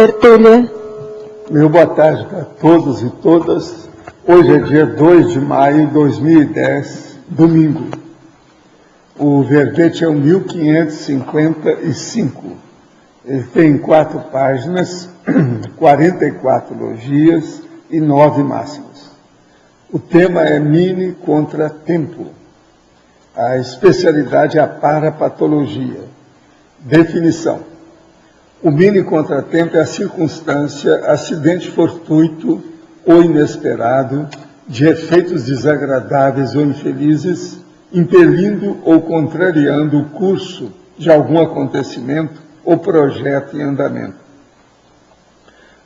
Tertúlia. Meu boa tarde para todos e todas. Hoje é dia 2 de maio de 2010, domingo. O verbete é o 1555. Ele tem 4 páginas, 44 logias e 9 máximas. O tema é mini contra tempo. A especialidade é a parapatologia. Definição. O mini contratempo é a circunstância, acidente fortuito ou inesperado, de efeitos desagradáveis ou infelizes, impelindo ou contrariando o curso de algum acontecimento ou projeto em andamento.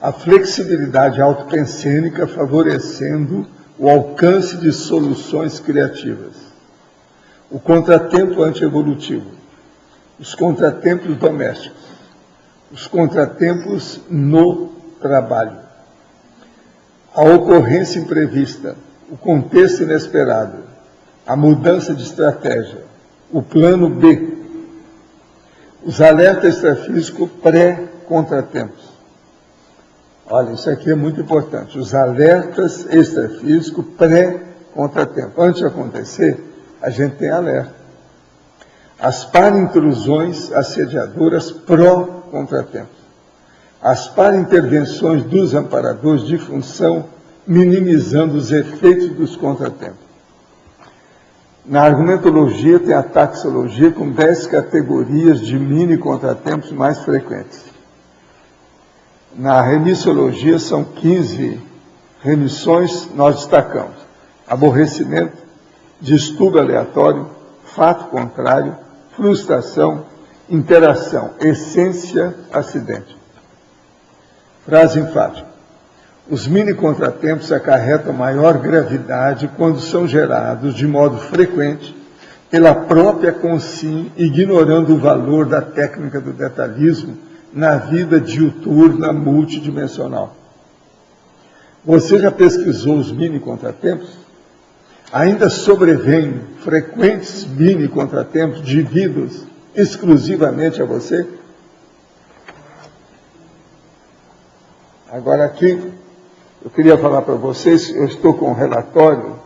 A flexibilidade autopensênica favorecendo o alcance de soluções criativas. O contratempo antievolutivo. Os contratempos domésticos. Os contratempos no trabalho. A ocorrência imprevista, o contexto inesperado, a mudança de estratégia, o plano B. Os alertas extrafísicos pré-contratempos. Olha, isso aqui é muito importante. Os alertas extrafísicos pré-contratempo. Antes de acontecer, a gente tem alerta. As para-intrusões assediadoras pró-contratempos. As para-intervenções dos amparadores de função, minimizando os efeitos dos contratempos. Na argumentologia tem a taxologia com 10 categorias de mini-contratempos mais frequentes. Na remissologia são 15 remissões, nós destacamos. Aborrecimento, distúrbio aleatório, fato contrário, frustração, interação, essência, acidente. Frase enfática. Os mini-contratempos acarretam maior gravidade quando são gerados de modo frequente pela própria consciência, ignorando o valor da técnica do detalhismo na vida diuturna multidimensional. Você já pesquisou os mini-contratempos? Ainda sobrevêm frequentes mini-contratempos devidos exclusivamente a você? Agora aqui, eu queria falar para vocês, eu estou com um relatório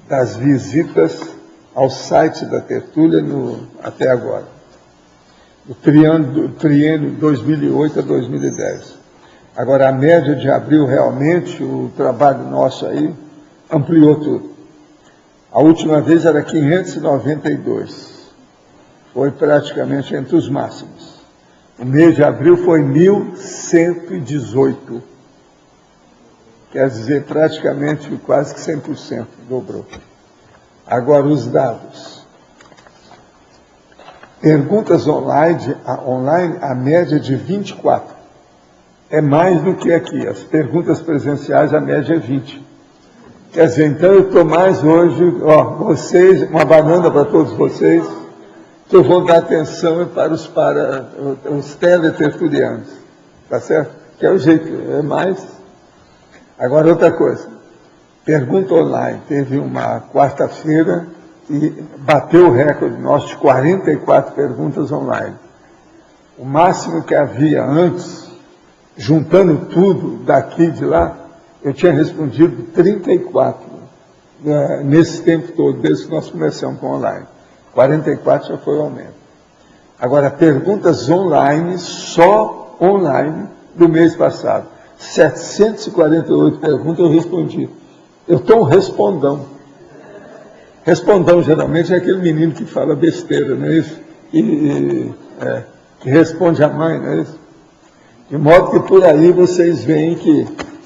das visitas ao site da Tertúlia até agora, do triênio 2008 a 2010. Agora, a média de abril, realmente, o trabalho nosso aí ampliou tudo. A última vez era 592, foi praticamente entre os máximos. O mês de abril foi 1.118, quer dizer, praticamente quase que 100% dobrou. Agora, os dados. Perguntas online, a média de 24. É mais do que aqui. As perguntas presenciais, a média é 20. Quer dizer, então eu estou mais hoje, vocês, uma banana para todos vocês, que eu vou dar atenção para os teletertulianos, tá certo? Que é o jeito, é mais. Agora, outra coisa, pergunta online, teve uma quarta-feira e bateu o recorde nosso de 44 perguntas online. O máximo que havia antes, juntando tudo daqui e de lá, eu tinha respondido 34 nesse tempo todo, desde que nós começamos com online. 44 já foi o aumento. Agora, perguntas online, só online, do mês passado. 748 perguntas eu respondi. Eu estou um respondão. Respondão, geralmente, é aquele menino que fala besteira, não é isso? Que responde à mãe, não é isso? De modo que por aí vocês veem que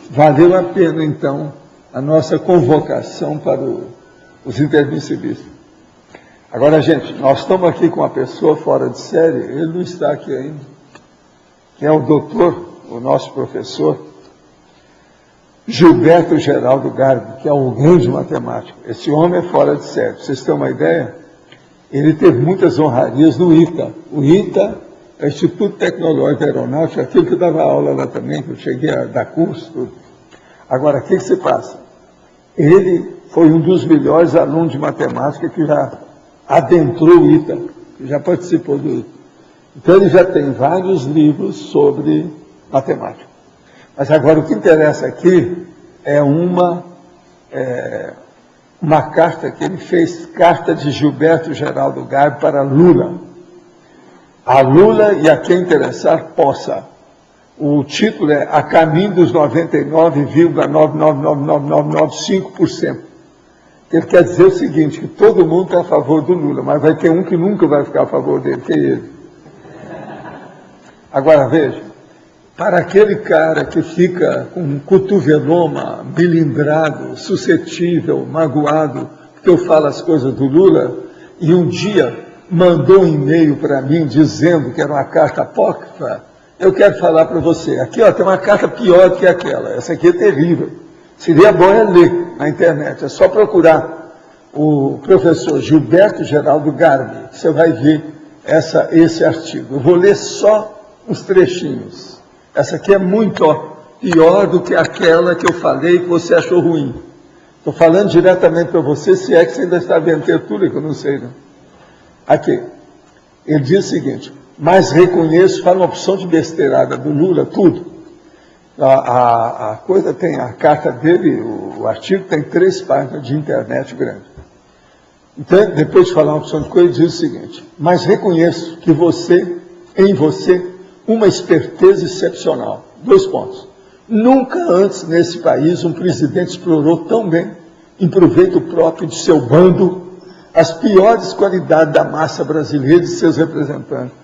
valeu a pena, então, a nossa convocação para os intermissivistas. Agora, gente, nós estamos aqui com uma pessoa fora de série, ele não está aqui ainda, que é o doutor, o nosso professor, Gilberto Geraldo Garbi, que é um grande matemático. Esse homem é fora de série. Vocês têm uma ideia? Ele teve muitas honrarias no ITA. O ITA é o Instituto Tecnológico Aeronáutico, aquilo que eu dava aula lá também, que eu cheguei a dar curso, tudo. Agora, o que se passa? Ele foi um dos melhores alunos de matemática que já adentrou o ITA, que já participou do ITA. Então, ele já tem vários livros sobre matemática. Mas agora o que interessa aqui é uma carta que ele fez, carta de Gilberto Geraldo Garbi para Lula. A Lula e a quem interessar possa. O título é A Caminho dos 99,9999995%. Ele quer dizer o seguinte, que todo mundo está a favor do Lula, mas vai ter um que nunca vai ficar a favor dele, que é ele. Agora, veja, para aquele cara que fica com um cotoveloma, melindrado, suscetível, magoado, porque eu falo as coisas do Lula, e um dia mandou um e-mail para mim dizendo que era uma carta apócrifa, eu quero falar para você, aqui ó, tem uma carta pior do que aquela, essa aqui é terrível. Seria bom ler na internet, é só procurar o professor Gilberto Geraldo Garbi, você vai ver esse artigo. Eu vou ler só uns trechinhos. Essa aqui é muito pior do que aquela que eu falei que você achou ruim. Estou falando diretamente para você, se é que você ainda está vendo tertúlia, que eu não sei, né? Aqui, ele diz o seguinte, mas reconheço, fala uma opção de besteirada do Lula, tudo. A coisa tem, a carta dele, o artigo tem 3 páginas de internet grande. Então, depois de falar uma opção de coisa, ele diz o seguinte, mas reconheço que em você, uma esperteza excepcional. 2 pontos. Nunca antes nesse país um presidente explorou tão bem, em proveito próprio de seu bando, as piores qualidades da massa brasileira e de seus representantes.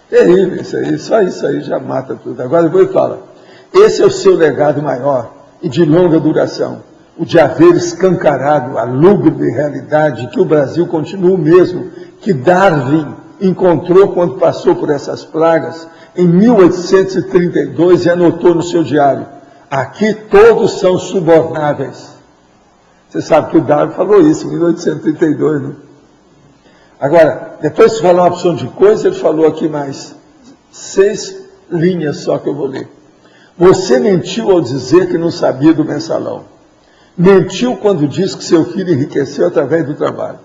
Terrível isso aí, só isso aí já mata tudo. Agora depois fala, esse é o seu legado maior e de longa duração, o de haver escancarado a lúgubre realidade que o Brasil continua o mesmo que Darwin encontrou quando passou por essas pragas em 1832 e anotou no seu diário, aqui todos são subornáveis. Você sabe que o Darwin falou isso em 1832, né? Agora, depois de falar uma opção de coisa, ele falou aqui mais 6 linhas só que eu vou ler. Você mentiu ao dizer que não sabia do mensalão. Mentiu quando disse que seu filho enriqueceu através do trabalho.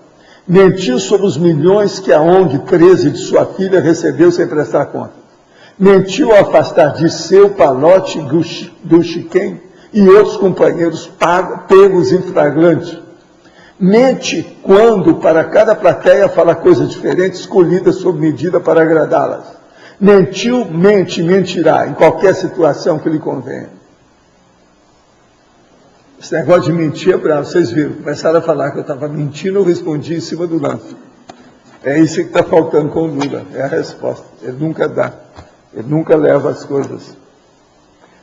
Mentiu sobre os milhões que a ONG 13 de sua filha recebeu sem prestar conta. Mentiu ao afastar de seu Palote do Chiquém e outros companheiros pegos em flagrante. Mente quando, para cada plateia, fala coisa diferente, escolhida sob medida para agradá-las. Mentiu, mente, mentirá, em qualquer situação que lhe convenha. Esse negócio de mentir é bravo, vocês viram. Começaram a falar que eu estava mentindo, eu respondi em cima do lance. É isso que está faltando com o Lula, é a resposta. Ele nunca dá, ele nunca leva as coisas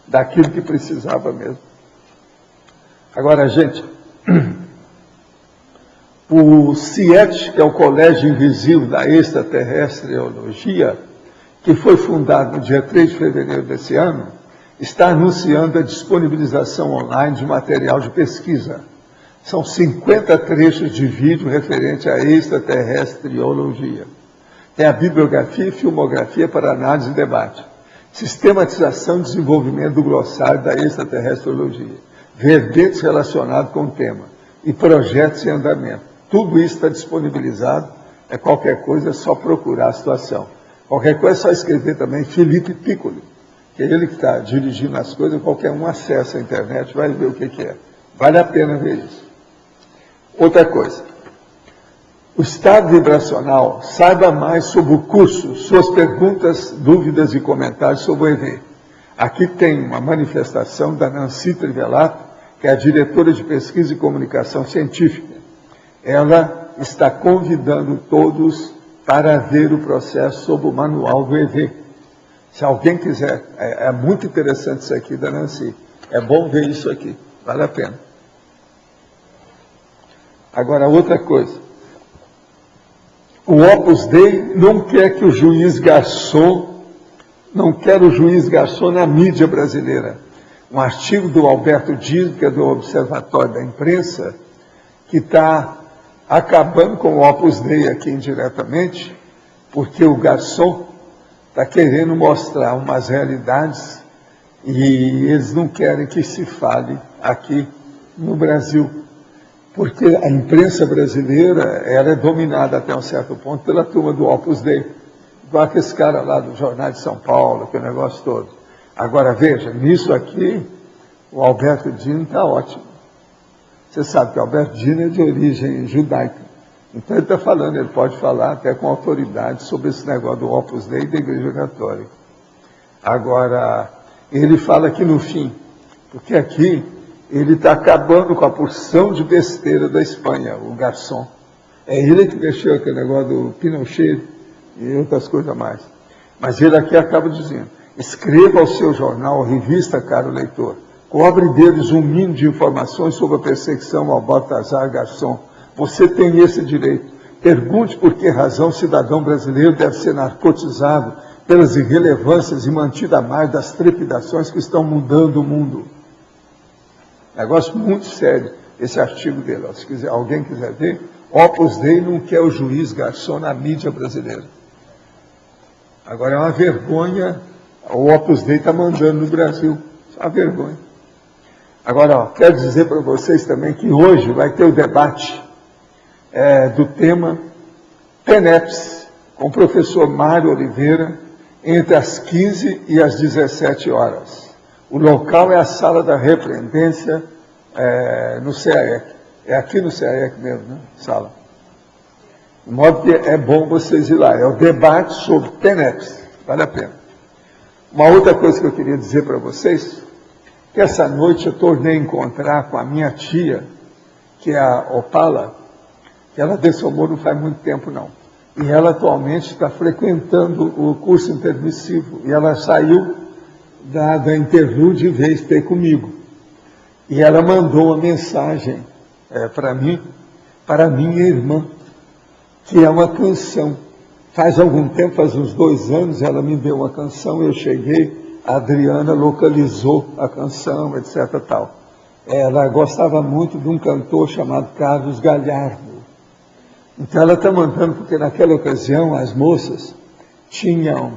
daquilo que precisava mesmo. Agora, gente, o CIET, que é o Colégio Invisível da Extraterrestreologia, que foi fundado no dia 3 de fevereiro desse ano, está anunciando a disponibilização online de material de pesquisa. São 50 trechos de vídeo referente à extraterrestreologia. Tem a bibliografia e filmografia para análise e debate. Sistematização e desenvolvimento do glossário da extraterrestreologia. Verbetes relacionados com o tema. E projetos em andamento. Tudo isso está disponibilizado. Qualquer coisa, é só procurar a situação. Qualquer coisa é só escrever também Felipe Piccoli, que é ele que está dirigindo as coisas, qualquer um acessa a internet, vai ver o que é. Vale a pena ver isso. Outra coisa, o estado vibracional, saiba mais sobre o curso, suas perguntas, dúvidas e comentários sobre o EV. Aqui tem uma manifestação da Nancy Trivelato, que é a diretora de pesquisa e comunicação científica. Ela está convidando todos para ver o processo sobre o manual do EV. Se alguém quiser, é muito interessante isso aqui da Nancy. É bom ver isso aqui, vale a pena. Agora, outra coisa. O Opus Dei não quer que o juiz Garçom, não quer o juiz Garçom na mídia brasileira. Um artigo do Alberto Dias, que é do Observatório da Imprensa, que está acabando com o Opus Dei aqui indiretamente, porque o Garçom está querendo mostrar umas realidades e eles não querem que se fale aqui no Brasil, porque a imprensa brasileira ela é dominada até um certo ponto pela turma do Opus Dei, igual aquele cara lá do Jornal de São Paulo, aquele negócio todo. Agora, veja, nisso aqui, o Alberto Dino está ótimo. Você sabe que o Alberto Dino é de origem judaica. Então ele está falando, ele pode falar até com autoridade sobre esse negócio do Opus Dei da Igreja Católica. Agora, ele fala aqui no fim, porque aqui ele está acabando com a porção de besteira da Espanha, o garçom. É ele que mexeu aquele negócio do Pinochet e outras coisas mais. Mas ele aqui acaba dizendo, escreva ao seu jornal, revista, caro leitor, cobre deles um mínimo de informações sobre a perseguição ao Baltazar Garçom. Você tem esse direito. Pergunte por que razão o cidadão brasileiro deve ser narcotizado pelas irrelevâncias e mantido à margem das trepidações que estão mudando o mundo. Negócio muito sério, esse artigo dele. Se alguém quiser ver, Opus Dei não quer o juiz garçom na mídia brasileira. Agora é uma vergonha, o Opus Dei está mandando no Brasil. É uma vergonha. Agora, quero dizer para vocês também que hoje vai ter o debate do tema PENEPS, com o professor Mário Oliveira, entre as 15 e as 17 horas. O local é a Sala da Repreendência, no CAEC. É aqui no CAEC mesmo, né? Sala. De modo que é bom vocês ir lá. É o debate sobre PENEPS. Vale a pena. Uma outra coisa que eu queria dizer para vocês, que essa noite eu tornei a encontrar com a minha tia, que é a Opala, que ela dessomou não faz muito tempo não. E ela atualmente está frequentando o curso intermissivo. E ela saiu da Interlude e veio ter comigo. E ela mandou uma mensagem para mim, para minha irmã, que é uma canção. Faz algum tempo, faz uns 2 anos, ela me deu uma canção, eu cheguei, a Adriana localizou a canção, etc. Tal. Ela gostava muito de um cantor chamado Carlos Galhardo. Então ela está mandando, porque naquela ocasião as moças tinham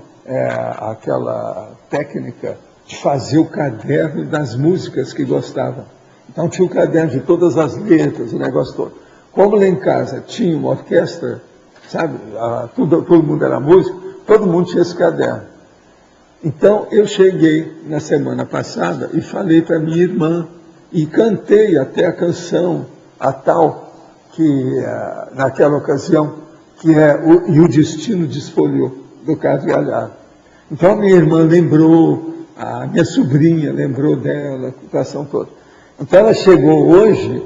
aquela técnica de fazer o caderno das músicas que gostavam. Então tinha o caderno de todas as letras, o negócio todo. Como lá em casa tinha uma orquestra, sabe, todo mundo era músico, todo mundo tinha esse caderno. Então eu cheguei na semana passada e falei para minha irmã, e cantei até a canção, a tal, que naquela ocasião, que é E o Destino Desfolhou, do Carlos Galhardo. Então a minha irmã lembrou, a minha sobrinha lembrou dela, a situação toda. Então ela chegou hoje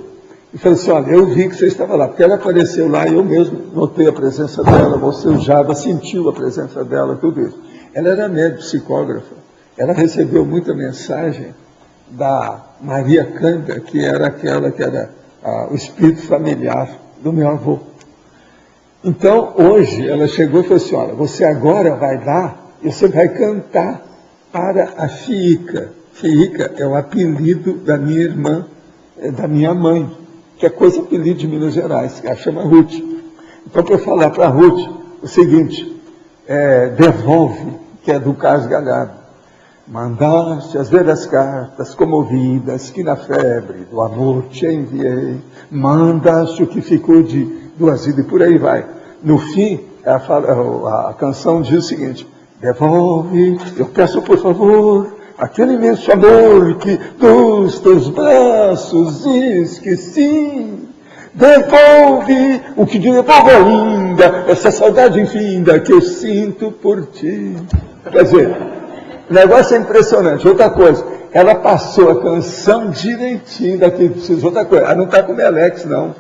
e falou assim, olha, eu vi que você estava lá, porque ela apareceu lá e eu mesmo notei a presença dela, você, o Java, sentiu a presença dela, tudo isso. Ela era médica psicógrafa, ela recebeu muita mensagem da Maria Cândida, que era aquela que era o espírito familiar do meu avô. Então, hoje, ela chegou e falou assim, olha, você agora vai lá e você vai cantar para a Fiica. Fiica é o apelido da minha irmã, da minha mãe, que é coisa apelido de Minas Gerais, que ela chama Ruth. Então, para eu falar para a Ruth o seguinte, devolve, que é do Carlos Galhardo. Mandaste as velhas cartas comovidas que na febre do amor te enviei. Mandaste o que ficou de 2 vidas e por aí vai. No fim, a canção diz o seguinte, devolve, eu peço por favor, aquele imenso amor que dos teus braços diz que sim. Devolve o que devolve ainda, essa saudade infinda que eu sinto por ti. Quer dizer, o negócio é impressionante. Outra coisa, ela passou a canção direitinho daquilo que precisa. Outra coisa, ela não está com o Alex, não.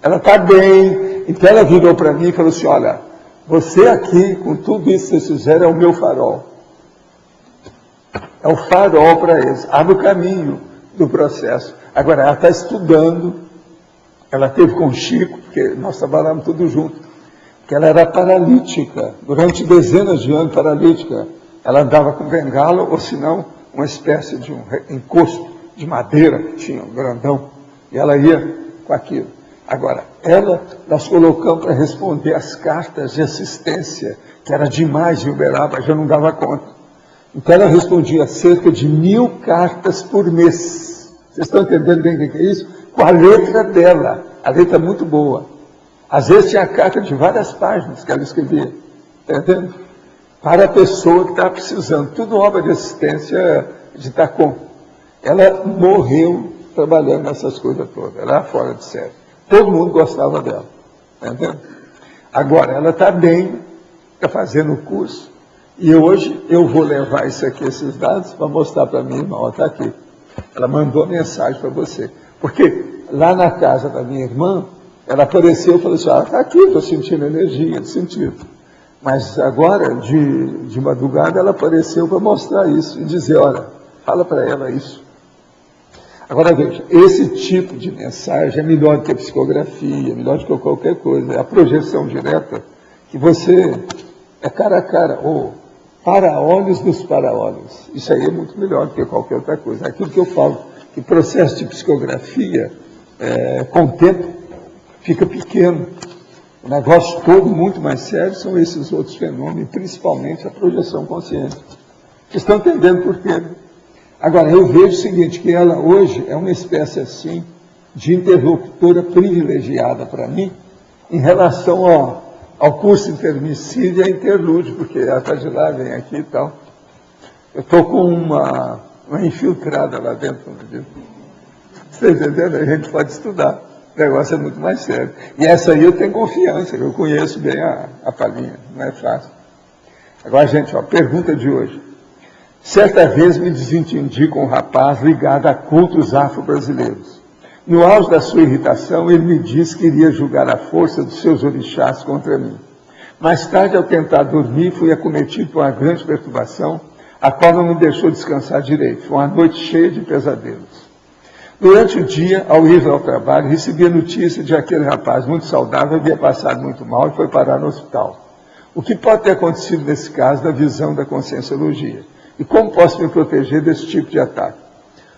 Ela está bem. Então ela virou para mim e falou assim, olha, você aqui, com tudo isso que vocês fizeram, é o meu farol. É o farol para eles. Abre o caminho do processo. Agora, ela está estudando. Ela teve com o Chico, porque nós trabalhamos tudo junto. Porque ela era paralítica. Durante dezenas de anos, paralítica. Ela andava com bengala, ou se não, uma espécie de um encosto de madeira que tinha, um grandão, e ela ia com aquilo. Agora, nós colocamos para responder as cartas de assistência, que era demais de Uberaba, já não dava conta. Então ela respondia cerca de 1000 cartas por mês. Vocês estão entendendo bem o que é isso? Com a letra dela, a letra muito boa. Às vezes tinha carta de várias páginas que ela escrevia. entendendo? Para a pessoa que está precisando. Tudo obra de assistência de Tacom. Ela morreu trabalhando nessas coisas todas. Ela era fora de série. Todo mundo gostava dela. Entendeu? Agora, ela está bem, está fazendo o curso. E hoje eu vou levar isso aqui, esses dados, para mostrar para minha irmã. Ó, está aqui. Ela mandou mensagem para você. Porque lá na casa da minha irmã, ela apareceu e falou assim, está aqui, estou sentindo energia, sentido. Mas agora, de madrugada, ela apareceu para mostrar isso e dizer, olha, fala para ela isso. Agora veja, esse tipo de mensagem é melhor do que a psicografia, melhor do que qualquer coisa. É a projeção direta que você é cara a cara, ou para-olhos dos para-olhos. Isso aí é muito melhor do que qualquer outra coisa. Aquilo que eu falo, que processo de psicografia, com o tempo, fica pequeno. O negócio todo muito mais sério são esses outros fenômenos, principalmente a projeção consciente. Vocês estão entendendo por quê? Agora, eu vejo o seguinte, que ela hoje é uma espécie assim, de interlocutora privilegiada para mim, em relação ao curso intermissível e a interlúdio, porque ela está de lá, vem aqui e tal. Eu estou com uma infiltrada lá dentro. Você está entendendo? A gente pode estudar. O negócio é muito mais sério. E essa aí eu tenho confiança, eu conheço bem a palhinha, não é fácil. Agora, gente, a pergunta de hoje. Certa vez me desentendi com um rapaz ligado a cultos afro-brasileiros. No auge da sua irritação, ele me disse que iria julgar a força dos seus orixás contra mim. Mais tarde, ao tentar dormir, fui acometido por uma grande perturbação, a qual não me deixou descansar direito. Foi uma noite cheia de pesadelos. Durante o dia, ao ir ao trabalho, recebi a notícia de que aquele rapaz muito saudável havia passado muito mal e foi parar no hospital. O que pode ter acontecido nesse caso da visão da conscienciologia? E como posso me proteger desse tipo de ataque?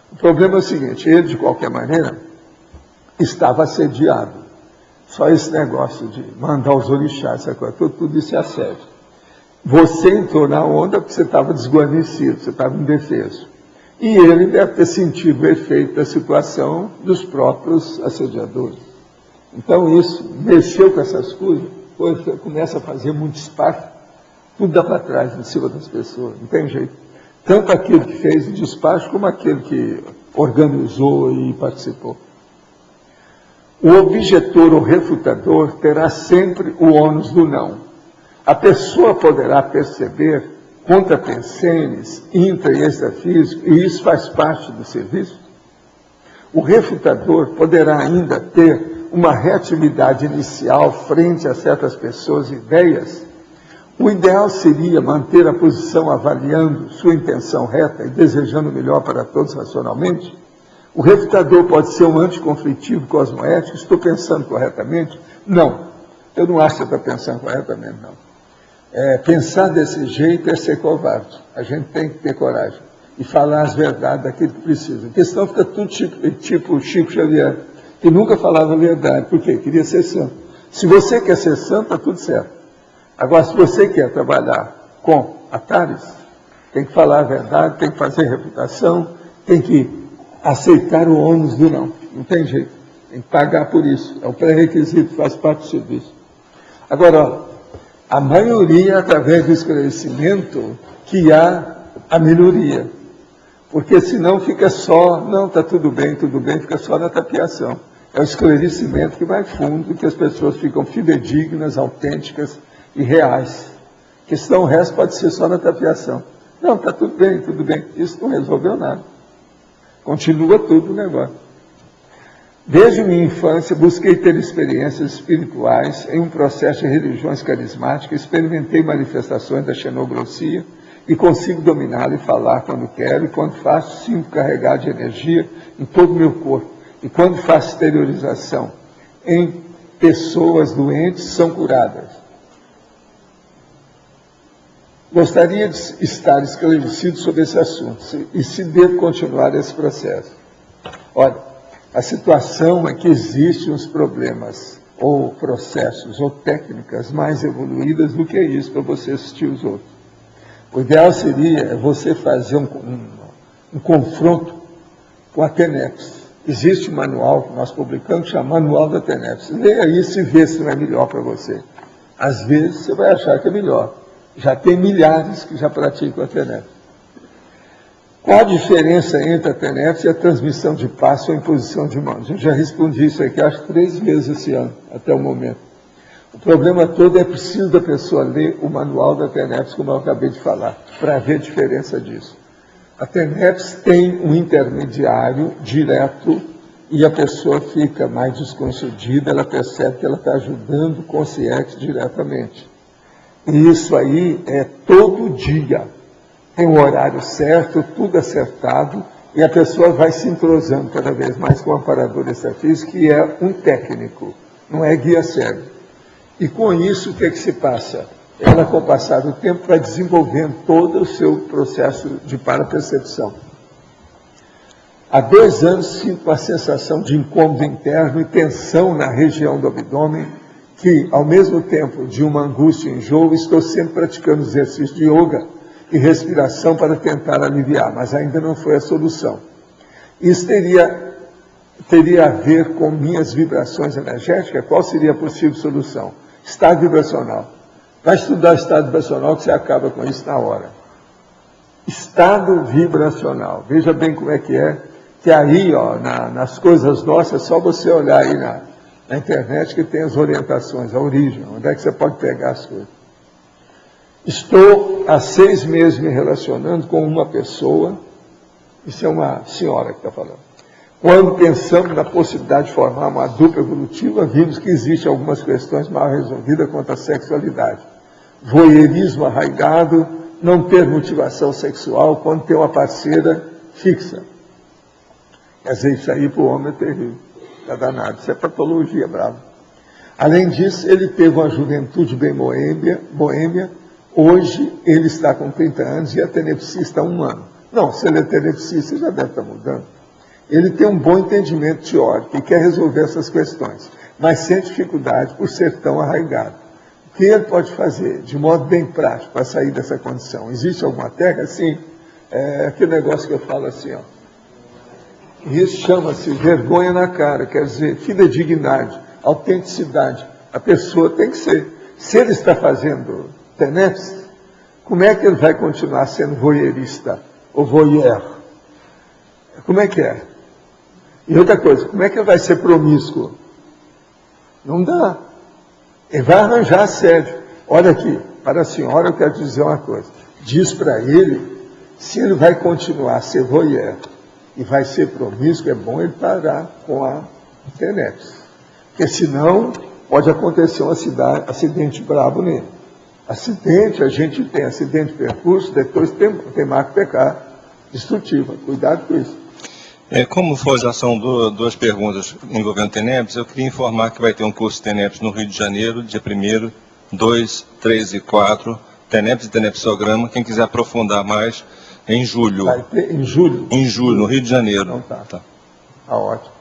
O problema é o seguinte, ele, de qualquer maneira, estava assediado. Só esse negócio de mandar os orixás, essa coisa, tudo isso é assédio. Você entrou na onda porque você estava desguarnecido, você estava indefeso. E ele deve ter sentido o efeito da situação dos próprios assediadores. Então isso, mexeu com essas coisas, começa a fazer muito espaço, tudo dá para trás, em cima das pessoas, não tem jeito. Tanto aquele que fez o despacho, como aquele que organizou e participou. O objetor ou refutador terá sempre o ônus do não. A pessoa poderá perceber contrapensenes, intra e extrafísico, e isso faz parte do serviço. O refutador poderá ainda ter uma reatividade inicial frente a certas pessoas e ideias. O ideal seria manter a posição avaliando sua intenção reta e desejando o melhor para todos racionalmente. O refutador pode ser um anticonflitivo cosmoético. Estou pensando corretamente? Não. Eu não acho que você está pensando corretamente, não. Pensar desse jeito é ser covarde. A gente tem que ter coragem e falar as verdades daquilo que precisa. Porque senão fica tudo tipo Chico Xavier, que nunca falava a verdade. Por quê? Queria ser santo. Se você quer ser santo, está tudo certo. Agora, se você quer trabalhar com atalhos, tem que falar a verdade, tem que fazer reputação, tem que aceitar o ônus do não. Não tem jeito. Tem que pagar por isso. É um pré-requisito, faz parte do serviço. Agora, a maioria, através do esclarecimento, que há a melhoria. Porque senão fica só, não, está tudo bem, fica só na tapeação. É o esclarecimento que vai fundo, que as pessoas ficam fidedignas, autênticas e reais. Porque senão o resto pode ser só na tapeação. Não, está tudo bem. Isso não resolveu nada. Continua tudo o negócio. Desde minha infância, busquei ter experiências espirituais em um processo de religiões carismáticas, experimentei manifestações da xenogrossia e consigo dominá-la e falar quando quero, e quando faço, sinto carregar de energia em todo o meu corpo. E quando faço exteriorização em pessoas doentes, são curadas. Gostaria de estar esclarecido sobre esse assunto, e se devo continuar esse processo. Olha, a situação é que existem uns problemas, ou processos, ou técnicas mais evoluídas do que isso, para você assistir os outros. O ideal seria você fazer um confronto com a TENEPS. Existe um manual que nós publicamos, chama Manual da TENEPS. Leia isso e vê se não é melhor para você. Às vezes você vai achar que é melhor. Já tem milhares que já praticam a TENEPS. Qual a diferença entre a TENEPS e a transmissão de passe ou imposição de mãos? Eu já respondi isso aqui, acho 3 vezes esse ano, até o momento. O problema todo é preciso da pessoa ler o manual da TENEPS, como eu acabei de falar, para ver a diferença disso. A TENEPS tem um intermediário direto e a pessoa fica mais desconcedida, ela percebe que ela está ajudando o consciente diretamente. E isso aí é todo dia. Tem um horário certo, tudo acertado, e a pessoa vai se entrosando cada vez mais com o amparador extrafísico, que é um técnico, não é guia cego. E com isso, o que se passa? Ela, com o passar do tempo, vai desenvolvendo todo o seu processo de parapercepção. Há 2 anos, sinto uma sensação de incômodo interno e tensão na região do abdômen, que, ao mesmo tempo de uma angústia e enjoo, estou sempre praticando exercício de yoga e respiração para tentar aliviar, mas ainda não foi a solução. Isso teria a ver com minhas vibrações energéticas? Qual seria a possível solução? Estado vibracional. Vai estudar estado vibracional que você acaba com isso na hora. Estado vibracional. Veja bem como é, que aí, ó, nas coisas nossas, é só você olhar aí na internet que tem as orientações, a origem, onde é que você pode pegar as coisas. Estou há 6 meses me relacionando com uma pessoa, isso é uma senhora que está falando. Quando pensamos na possibilidade de formar uma dupla evolutiva, vimos que existem algumas questões mal resolvidas quanto à sexualidade. Voyeurismo arraigado, não ter motivação sexual quando tem uma parceira fixa. Quer dizer, isso aí para o homem é terrível, está danado, isso é patologia, bravo. Além disso, ele teve uma juventude bem boêmia, hoje ele está com 30 anos e é tenepsista há 1 ano. Não, se ele é tenepsista, já deve estar mudando. Ele tem um bom entendimento teórico e quer resolver essas questões, mas sente dificuldade por ser tão arraigado. O que ele pode fazer, de modo bem prático, para sair dessa condição? Existe alguma técnica? Sim, aquele negócio que eu falo assim, ó. Isso chama-se vergonha na cara, quer dizer, fidedignidade, autenticidade. A pessoa tem que ser. Se ele está fazendo TENEPS, como é que ele vai continuar sendo voyeurista ou voyeur? Como é que é? E outra coisa, como é que ele vai ser promíscuo? Não dá. Ele vai arranjar assédio. Olha aqui, para a senhora eu quero dizer uma coisa. Diz para ele, se ele vai continuar a ser voyeur e vai ser promíscuo, é bom ele parar com a TENEPS. Porque senão pode acontecer um acidente bravo nele. Acidente, a gente tem acidente de percurso, depois tem marca PK destrutiva. Cuidado com isso. Como já são 2 perguntas envolvendo TENEPS, eu queria informar que vai ter um curso TENEPS no Rio de Janeiro, dia 1º, 2, 3 e 4, TENEPS e TENEPSograma. Quem quiser aprofundar mais, em julho. Vai ter em julho? Em julho, no Rio de Janeiro. Então tá ótimo.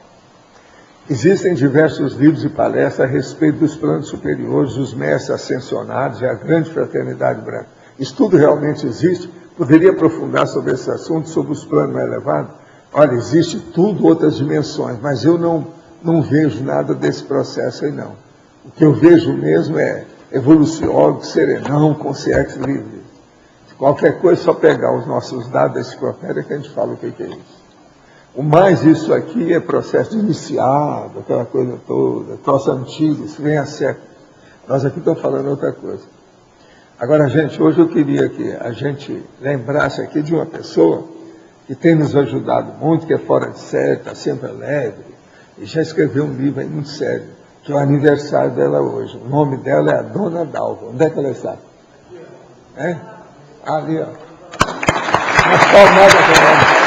Existem diversos livros e palestras a respeito dos planos superiores, dos mestres ascensionados e a grande fraternidade branca. Isso tudo realmente existe? Poderia aprofundar sobre esse assunto, sobre os planos mais elevados? Olha, existe tudo, outras dimensões, mas eu não vejo nada desse processo aí, não. O que eu vejo mesmo é evoluciólogo, serenão, consciência livre. Qualquer coisa, é só pegar os nossos dados da enciclopédia que a gente fala o que é isso. O mais isso aqui é processo de iniciado, aquela coisa toda, troço antigo, isso vem a século. Nós aqui estamos falando outra coisa. Agora, gente, hoje eu queria que a gente lembrasse aqui de uma pessoa que tem nos ajudado muito, que é fora de série, está sempre alegre, e já escreveu um livro aí muito sério, que é o aniversário dela hoje. O nome dela é a Dona Dalva. Onde é que ela está? É? Ali, ó. Uma palmada para ela.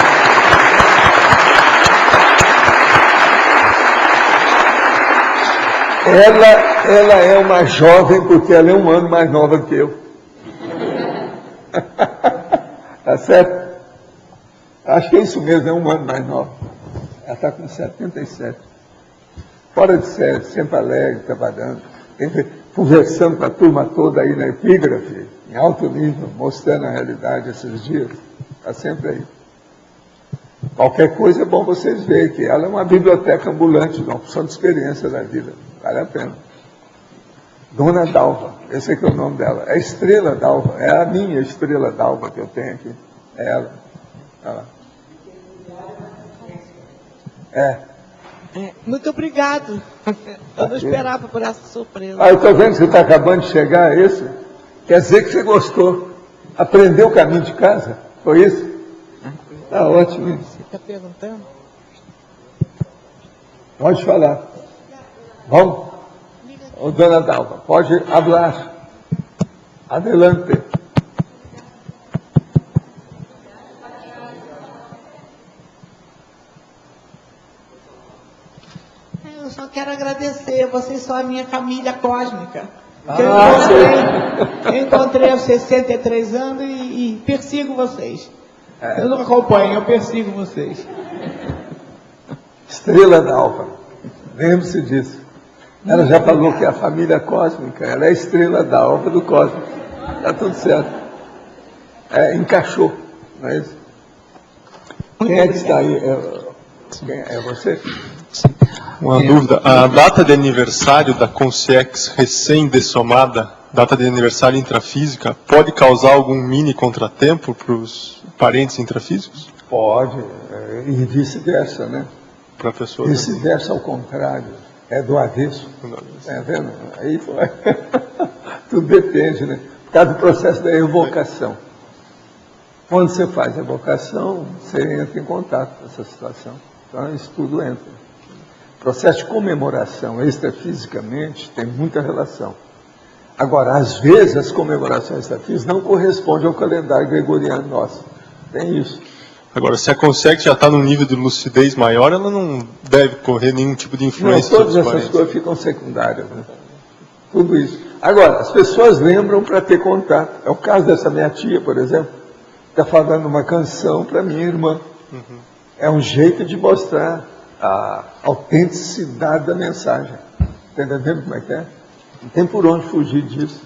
Ela é uma jovem porque ela é 1 ano mais nova do que eu. Tá certo? Acho que é isso mesmo, é 1 ano mais nova. Ela está com 77. Fora de série, sempre alegre, trabalhando, conversando com a turma toda aí na epígrafe, em alto nível, mostrando a realidade esses dias. Está sempre aí. Qualquer coisa é bom vocês verem que ela é uma biblioteca ambulante, uma opção de experiência da vida. Vale a pena. Dona Dalva, esse aqui é o nome dela. É Estrela Dalva, é a minha Estrela Dalva que eu tenho aqui. É ela. Olha lá. Muito obrigado. Eu não esperava por essa surpresa. Ah, eu estou vendo que você está acabando de chegar, é esse? Quer dizer que você gostou. Aprendeu o caminho de casa? Foi isso? Está ótimo. Você está perguntando? Pode falar. Vamos? Ô, dona Dalva, pode falar. Adelante. Eu só quero agradecer. Vocês são a minha família cósmica. Eu encontrei aos 63 anos e persigo vocês. Eu não acompanho, eu persigo vocês. Estrela Dalva. Lembre-se disso. Ela já falou que é a família cósmica. Ela é a Estrela Dalva do cósmico. Está tudo certo. Encaixou. Não é isso? Quem é que está aí? É você? Uma dúvida, a data de aniversário da Consciex recém-dessomada, data de aniversário intrafísica, pode causar algum mini contratempo para os parentes intrafísicos? Pode, e vice-versa, né? Para a pessoa. Vice-versa ao contrário, é do avesso. Está vendo? Aí foi. Tudo depende, né? Por causa do processo da evocação. Quando você faz a evocação, você entra em contato com essa situação. Então, isso tudo entra. O processo de comemoração extrafisicamente tem muita relação. Agora, às vezes, as comemorações extrafísicas não correspondem ao calendário gregoriano nosso. Tem isso. Agora, se a Consciex já está num nível de lucidez maior, ela não deve correr nenhum tipo de influência. Não, todas essas coisas ficam secundárias, né? Tudo isso. Agora, as pessoas lembram para ter contato. É o caso dessa minha tia, por exemplo, está falando uma canção para minha irmã. É um jeito de mostrar a autenticidade da mensagem. Está entendendo como é que é? Não tem por onde fugir disso.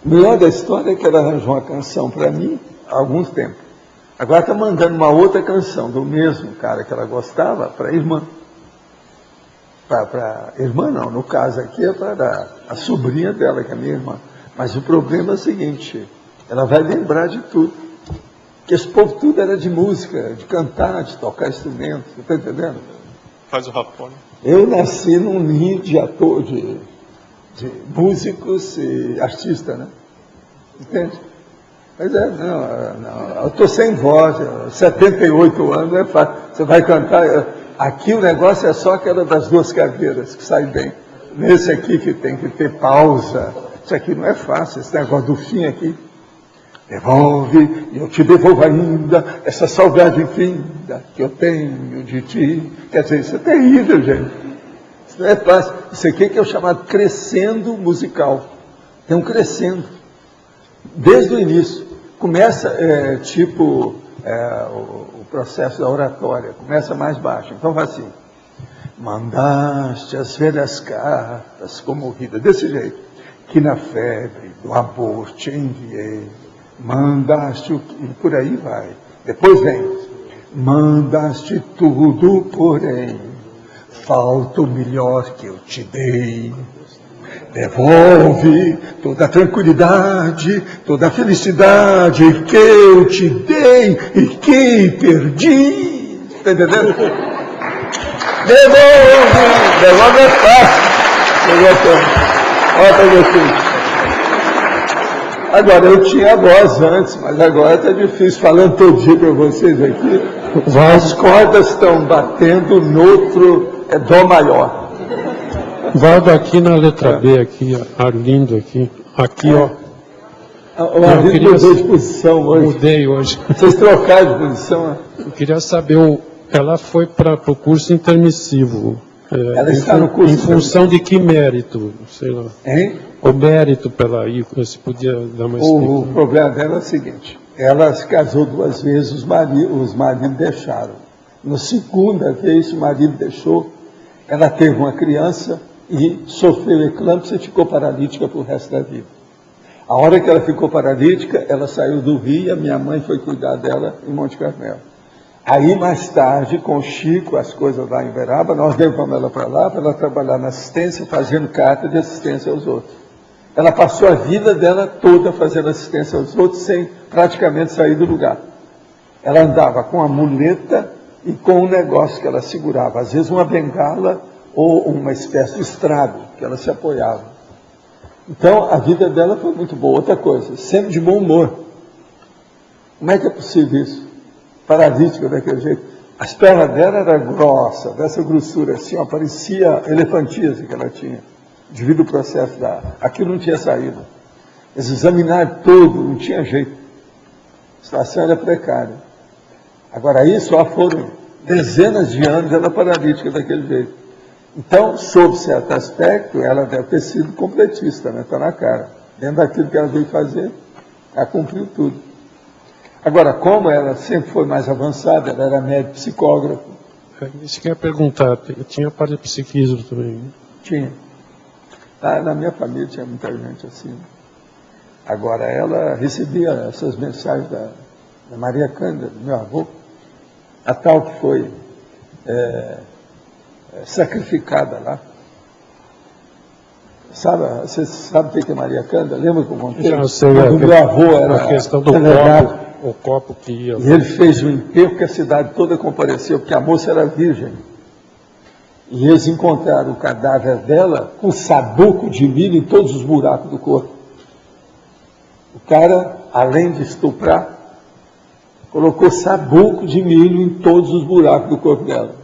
O melhor da história é que ela arranjou uma canção para mim há algum tempo. Agora está mandando uma outra canção do mesmo cara que ela gostava para a irmã. Para a irmã não, no caso aqui é para a sobrinha dela, que é a minha irmã. Mas o problema é o seguinte, ela vai lembrar de tudo. Porque esse povo tudo era de música, de cantar, de tocar instrumento, você está entendendo? Faz o rapone. Eu nasci num ninho de ator, de músicos e artistas, né? Entende? Mas não, eu estou sem voz, 78 anos, não é fácil. Você vai cantar, aqui o negócio é só aquela das duas cadeiras, que sai bem. Nesse aqui que tem que ter pausa, isso aqui não é fácil, esse negócio do fim aqui. Devolve, e eu te devolvo ainda, essa saudade infinda que eu tenho de ti. Quer dizer, isso é terrível, gente. Isso não é fácil. Isso aqui que é o chamado crescendo musical. Tem um crescendo. Desde o início. Começa, o processo da oratória. Começa mais baixo. Então vai assim. Mandaste as velhas cartas comovidas. Desse jeito. Que na febre do amor te enviei. Mandaste e por aí vai. Depois vem. Mandaste tudo, porém, falta o melhor que eu te dei. Devolve toda a tranquilidade, toda a felicidade que eu te dei e que perdi. Está entendendo? Devolve é fácil. Olha para vocês. Agora, eu tinha voz antes, mas agora está difícil, falando todo dia para vocês aqui. As cordas estão batendo no outro dó maior. Valdo, aqui na letra B, aqui, Arlindo aqui. Aqui, ó. O Arlindo mudou de posição hoje. Mudei hoje. Vocês trocaram de posição, né? Eu queria saber, ela foi para o curso intermissivo. Ela está no curso em função de que mérito? Sei lá. Hein? O mérito para ir, se podia dar uma explicação. O problema dela é o seguinte, ela se casou 2 vezes, os maridos deixaram. Na segunda vez, o marido deixou, ela teve uma criança e sofreu eclâmpsia e ficou paralítica para o resto da vida. A hora que ela ficou paralítica, ela saiu do Rio e a minha mãe foi cuidar dela em Monte Carmelo. Aí, mais tarde, com o Chico, as coisas lá em Uberaba, nós levamos ela para lá, para ela trabalhar na assistência, fazendo carta de assistência aos outros. Ela passou a vida dela toda fazendo assistência aos outros, sem praticamente sair do lugar. Ela andava com a muleta e com um negócio que ela segurava, às vezes uma bengala ou uma espécie de estrado, que ela se apoiava. Então, a vida dela foi muito boa. Outra coisa, sempre de bom humor. Como é que é possível isso? Paralítica daquele jeito. As pernas dela eram grossas, dessa grossura assim, ó, parecia elefantíase que ela tinha, devido ao processo da... Aquilo não tinha saído. Eles examinaram tudo, não tinha jeito. A situação era precária. Agora, aí só foram dezenas de anos ela paralítica daquele jeito. Então, sob certo aspecto, ela deve ter sido completista, né? Está na cara. Dentro daquilo que ela veio fazer, ela cumpriu tudo. Agora, como ela sempre foi mais avançada, ela era médico psicógrafo. Isso que eu ia perguntar, tinha parapsiquismo também, né? Tinha. Na minha família tinha muita gente assim. Agora, ela recebia essas mensagens da Maria Cândida, do meu avô, a tal que foi sacrificada lá. Você sabe o que é Maria Cândida? Lembra que eu contei? Já sei, o meu avô era a questão do delegado. o copo que ia... E ele fez um enterro que a cidade toda compareceu, porque a moça era virgem. E eles encontraram o cadáver dela com sabuco de milho em todos os buracos do corpo. O cara, além de estuprar, colocou sabuco de milho em todos os buracos do corpo dela.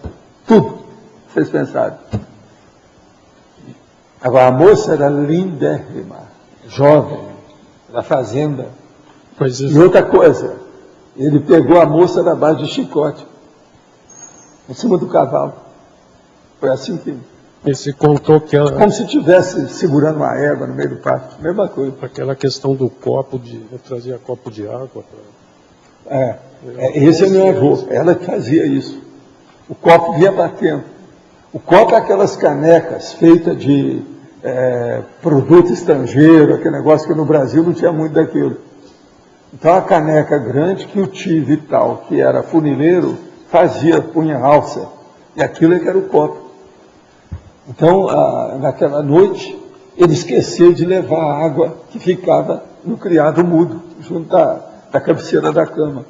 Tudo. Vocês pensaram. Agora, a moça era lindérrima, jovem, da fazenda. Pois E outra coisa, ele pegou a moça da base de chicote, em cima do cavalo. Foi assim que... Você contou que ela... Como se estivesse segurando uma égua no meio do pasto, mesma coisa. Aquela questão do copo, eu trazia copo de água para... Esse é meu avô, ela que fazia isso. O copo vinha batendo. O copo é aquelas canecas feitas de produto estrangeiro, aquele negócio que no Brasil não tinha muito daquilo. Então a caneca grande que o tio Vital, que era funileiro, fazia, punha alça. E aquilo é que era o copo. Então, naquela noite, ele esqueceu de levar a água que ficava no criado mudo, junto da cabeceira da cama.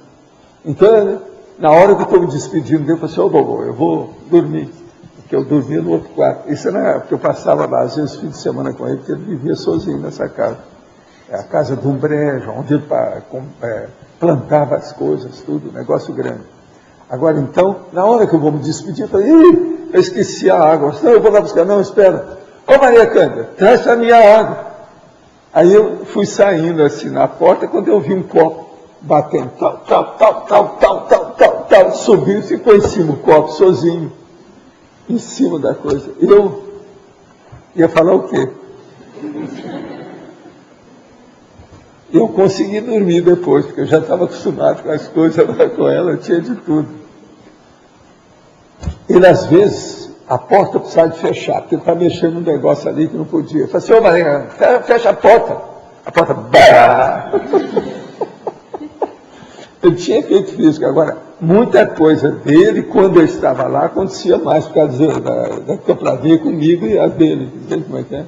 Então, na hora que eu estou me despedindo dele, eu falei assim, ô vovô, eu vou dormir. Porque eu dormia no outro quarto. Isso era porque eu passava lá, às vezes, fim de semana com ele, porque ele vivia sozinho nessa casa. É a casa de um brejo, onde ele plantava as coisas, tudo, negócio grande. Agora, então, na hora que eu vou me despedir, eu falei, eu esqueci a água. Não, eu vou lá buscar. Não, espera. Ô Maria Cândida, traz a minha água. Aí eu fui saindo assim na porta, quando eu vi um copo batendo, tal, subiu e ficou em cima o copo, sozinho, em cima da coisa. Eu ia falar o quê? Eu consegui dormir depois, porque eu já estava acostumado com as coisas lá com ela, eu tinha de tudo. Ele, às vezes, a porta precisava de fechar, porque ele estava mexendo num negócio ali que não podia. Eu falei assim, ô Maria, fecha a porta. A porta, bah! Ele tinha efeito físico. Agora, muita coisa dele, quando eu estava lá, acontecia mais, por causa da companhia comigo e a dele. Entende como é que é?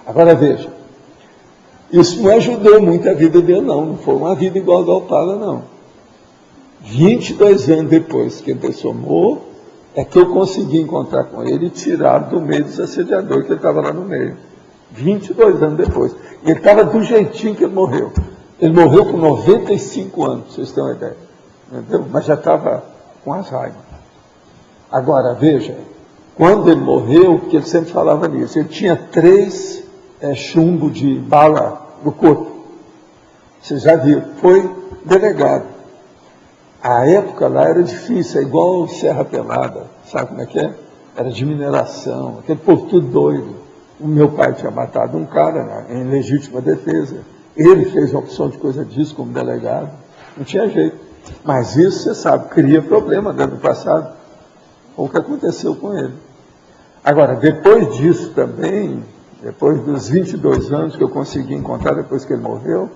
Agora, veja. Isso não ajudou muito a vida dele, não foi uma vida igual a da Opala, não. 22 anos depois que ele dessomou, é que eu consegui encontrar com ele e tirar do meio dos assediadores, que ele estava lá no meio. 22 anos depois. E ele estava do jeitinho que ele morreu. Ele morreu com 95 anos, pra vocês terem uma ideia. Entendeu? Mas já estava com Alzheimer. Agora, veja, quando ele morreu, porque ele sempre falava nisso, ele tinha 3 chumbo de bala no corpo. Você já viu, foi delegado. A época lá era difícil, é igual Serra Pelada, sabe como é que é? Era de mineração, aquele povo tudo doido. O meu pai tinha matado um cara em legítima defesa. Ele fez uma opção de coisa disso como delegado. Não tinha jeito. Mas isso, você sabe, cria problema dentro do passado. Foi o que aconteceu com ele. Agora, depois disso também, depois dos 22 anos que eu consegui encontrar depois que ele morreu,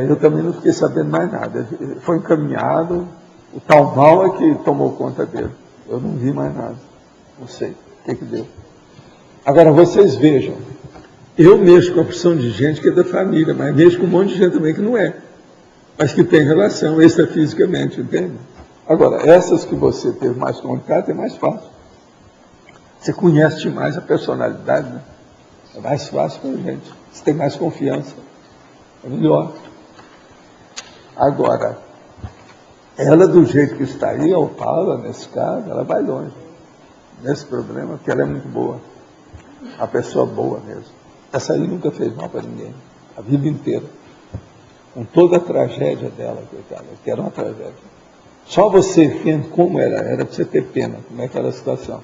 eu também não fiquei sabendo mais nada. Ele foi encaminhado O tal mal é que tomou conta dele. Eu não vi mais nada. Não sei o que deu. Agora, vocês vejam, eu mexo com a opção de gente que é da família, mas mexo com um monte de gente também que não é, mas que tem relação extrafisicamente, entende? Agora, essas que você teve mais contato é mais fácil. Você conhece mais a personalidade, né? É mais fácil para a gente. Você tem mais confiança. É melhor. Agora, ela do jeito que está aí, a Opala, nesse caso, ela vai longe. Nesse problema, porque ela é muito boa. Uma pessoa boa mesmo. Essa aí nunca fez mal para ninguém. A vida inteira. Com toda a tragédia dela, coitada, que era uma tragédia. Só você vendo como era para você ter pena, como é que era a situação.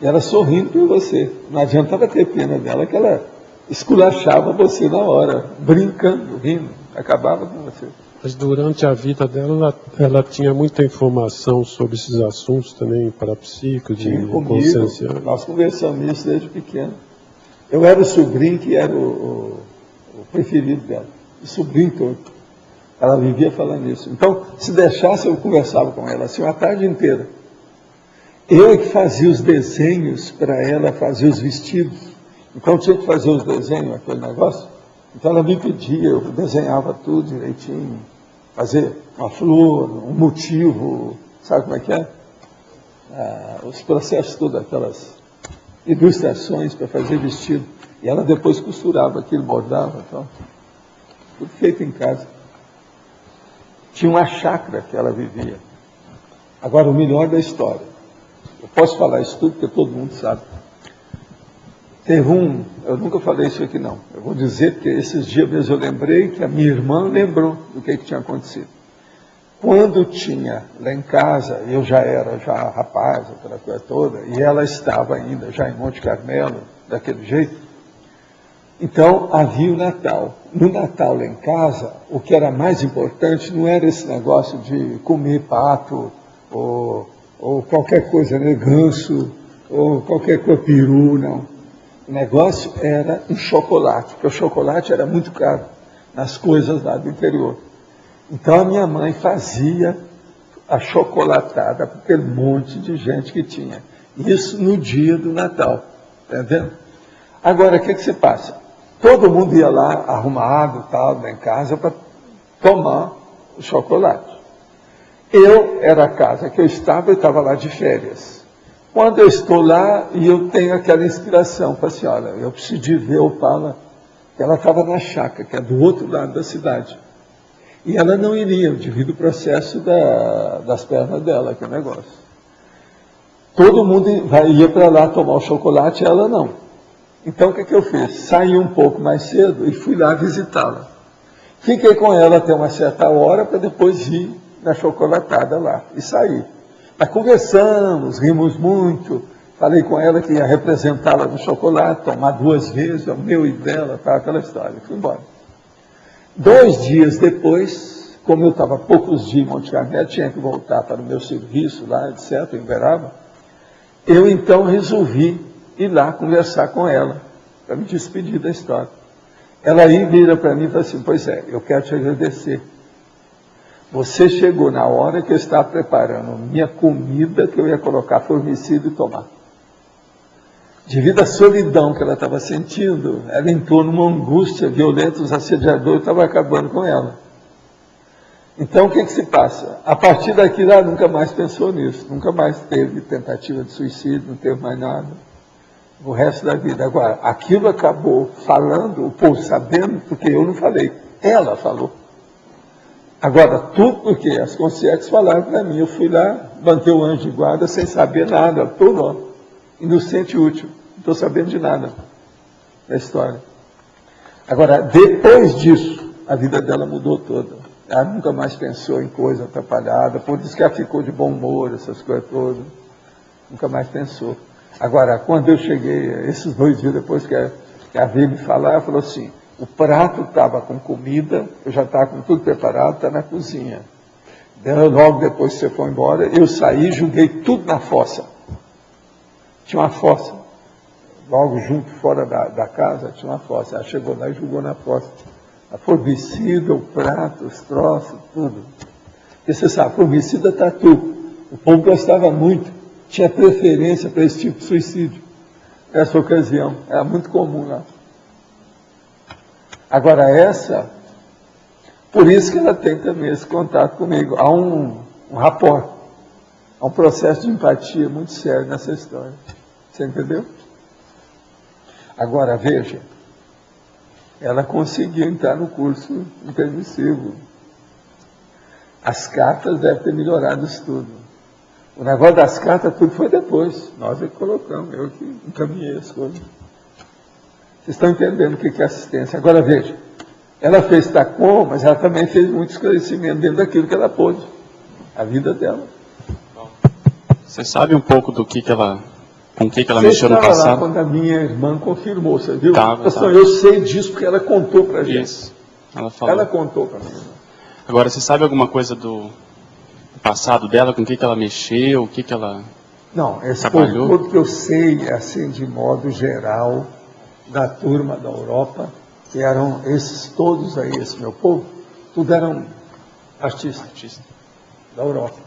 E ela sorrindo por você. Não adiantava ter pena dela, que ela esculachava você na hora, brincando, rindo, acabava com você. Mas durante a vida dela, ela tinha muita informação sobre esses assuntos também, parapsíquicos, de consciência. Nós conversamos isso desde pequeno. Eu era o sobrinho que era o preferido dela, o sobrinho todo. Ela vivia falando isso. Então, se deixasse, eu conversava com ela assim, uma tarde inteira. Eu é que fazia os desenhos para ela, fazia os vestidos. Então, eu tinha que fazer os desenhos, aquele negócio. Então, ela me pedia, eu desenhava tudo direitinho. Fazer uma flor, um motivo, sabe como é que é? Os processos todos, aquelas ilustrações para fazer vestido. E ela depois costurava aquilo, bordava, então, tudo feito em casa. Tinha uma chácara que ela vivia. Agora, o melhor da história. Eu posso falar isso tudo, porque todo mundo sabe. Teve eu nunca falei isso aqui não, eu vou dizer porque esses dias mesmo eu lembrei que a minha irmã lembrou do que tinha acontecido. Quando tinha lá em casa, eu já era rapaz, aquela coisa toda, e ela estava ainda já em Monte Carmelo, daquele jeito, então havia o Natal. No Natal lá em casa, o que era mais importante não era esse negócio de comer pato, ou qualquer coisa, né, ganso, ou qualquer coisa, peru, não. O negócio era um chocolate, porque o chocolate era muito caro nas coisas lá do interior. Então a minha mãe fazia a chocolatada para aquele monte de gente que tinha. Isso no dia do Natal, está vendo? Agora, o que se passa? Todo mundo ia lá arrumado, tal, lá em casa, para tomar o chocolate. Era a casa que eu estava lá de férias. Quando eu estou lá e eu tenho aquela inspiração, para assim, olha, eu preciso de ver o Opala, que ela estava na chácara, que é do outro lado da cidade. E ela não iria, devido ao processo das pernas dela, que é o negócio. Todo mundo ia para lá tomar o chocolate, ela não. Então o que eu fiz? Saí um pouco mais cedo e fui lá visitá-la. Fiquei com ela até uma certa hora para depois ir na chocolatada lá e sair. Mas conversamos, rimos muito, falei com ela que ia representá-la no chocolate, tomar 2 vezes, o meu e dela, tá, aquela história. Fui embora. 2 dias depois, como eu estava poucos dias em Monte Carmelo, tinha que voltar para o meu serviço lá, etc., em Uberaba, eu então resolvi ir lá conversar com ela, para me despedir da história. Ela aí vira para mim e fala assim, pois é, eu quero te agradecer. Você chegou na hora que eu estava preparando minha comida, que eu ia colocar formicida e tomar. Devido à solidão que ela estava sentindo, ela entrou numa angústia violenta, os assediadores estavam acabando com ela. Então, o que se passa? A partir daquilo, ela nunca mais pensou nisso, nunca mais teve tentativa de suicídio, não teve mais nada, o resto da vida. Agora, aquilo acabou falando, o povo sabendo, porque eu não falei, ela falou. Agora, tudo porque as consciências falaram para mim, eu fui lá, manter o anjo de guarda sem saber nada, tudo, inocente e útil, não estou sabendo de nada da história. Agora, depois disso, a vida dela mudou toda. Ela nunca mais pensou em coisa atrapalhada, por isso que ela ficou de bom humor, essas coisas todas. Nunca mais pensou. Agora, quando eu cheguei, esses 2 dias depois que a veio me falar, ela falou assim, o prato estava com comida, eu já estava com tudo preparado, está na cozinha. Logo depois que você foi embora, eu saí, joguei tudo na fossa. Tinha uma fossa. Logo junto, fora da casa, tinha uma fossa. Ela chegou lá e jogou na fossa. A formicida, o prato, os troços, tudo. Porque você sabe, para o homicida tatu, o povo gostava muito, tinha preferência para esse tipo de suicídio. Nessa ocasião, era muito comum lá. Agora essa, por isso que ela tem também esse contato comigo. Há um rapport, há um processo de empatia muito sério nessa história. Você entendeu? Agora, veja, ela conseguiu entrar no curso intermissivo. As cartas devem ter melhorado isso tudo. O negócio das cartas, tudo foi depois. Nós é que colocamos, eu que encaminhei as coisas. Vocês estão entendendo o que é assistência. Agora, veja, ela fez TACOM, mas ela também fez muito esclarecimento dentro daquilo que ela pôde. A vida dela. Você sabe um pouco do que ela... Com o que ela mexeu no passado? Você estava lá quando a minha irmã confirmou, você viu? Tava. Eu sei disso porque ela contou para a gente. Isso. Ela falou. Ela contou para mim. Agora, você sabe alguma coisa do passado dela? Com o que ela mexeu? O que ela Não, esse trabalhou? povo que eu sei, assim, de modo geral, da turma da Europa, que eram esses todos aí, esse meu povo, tudo eram artistas da Europa.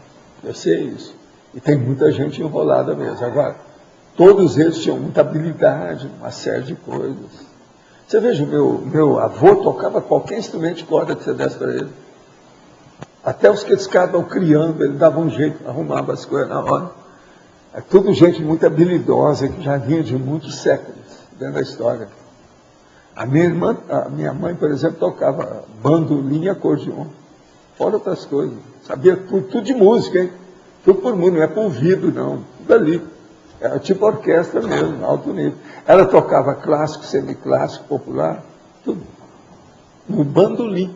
Eu sei isso. E tem muita gente enrolada mesmo. Agora, todos eles tinham muita habilidade, uma série de coisas. Você veja, o meu avô tocava qualquer instrumento de corda que você desse para ele. Até os que eles ficavam criando, ele dava um jeito, arrumava as coisas na hora. É tudo gente muito habilidosa, que já vinha de muitos séculos dentro da história. A minha mãe, por exemplo, tocava bandolim e acordeon, fora outras coisas. Sabia tudo de música, hein? Tudo por música, não é por ouvido, não. Tudo ali. Era tipo orquestra mesmo, alto nível. Ela tocava clássico, semiclássico, popular, tudo. No bandolim.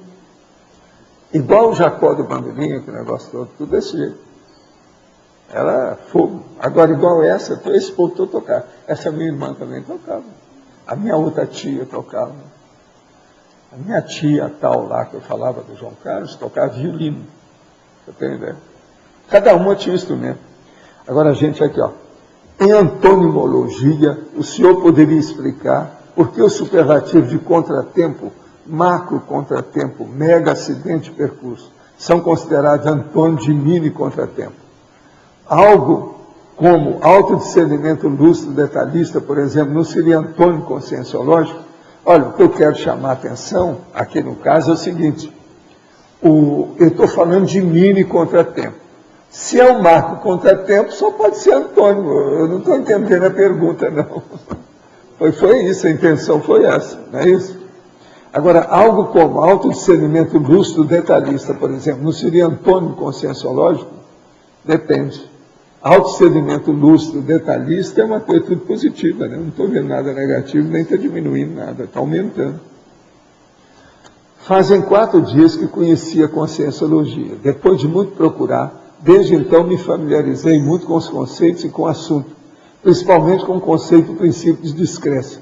Igual o Jacó do bandolim, aquele negócio todo, tudo desse jeito. Ela fogo. Agora, igual essa, esse povo todo tocava. Essa minha irmã também tocava. A minha outra tia tocava. A minha tia tal lá, que eu falava do João Carlos, tocava violino. Você tem ideia? Cada uma tinha um instrumento. Agora, gente, aqui, ó. Em antonimologia, o senhor poderia explicar por que o superlativo de contratempo, macro contratempo, mega acidente percurso, são considerados antônimos de mini contratempo? Algo como autodiscernimento lúcido detalhista, por exemplo, não seria antônimo conscienciológico? Olha, o que eu quero chamar a atenção, aqui no caso, é o seguinte. Eu estou falando de mini contratempo. Se é um marco contratempo, só pode ser antônimo. Eu não estou entendendo a pergunta, não. Foi isso, a intenção foi essa, não é isso? Agora, algo como autodiscernimento lúcido detalhista, por exemplo, não seria antônimo conscienciológico? Depende. Autodiscernimento lúcido detalhista é uma coisa tudo positiva, né? Não estou vendo nada negativo, nem está diminuindo nada, está aumentando. Fazem 4 dias que conheci a conscienciologia. Depois de muito procurar, desde então me familiarizei muito com os conceitos e com o assunto, principalmente com o conceito do princípio de discrécia.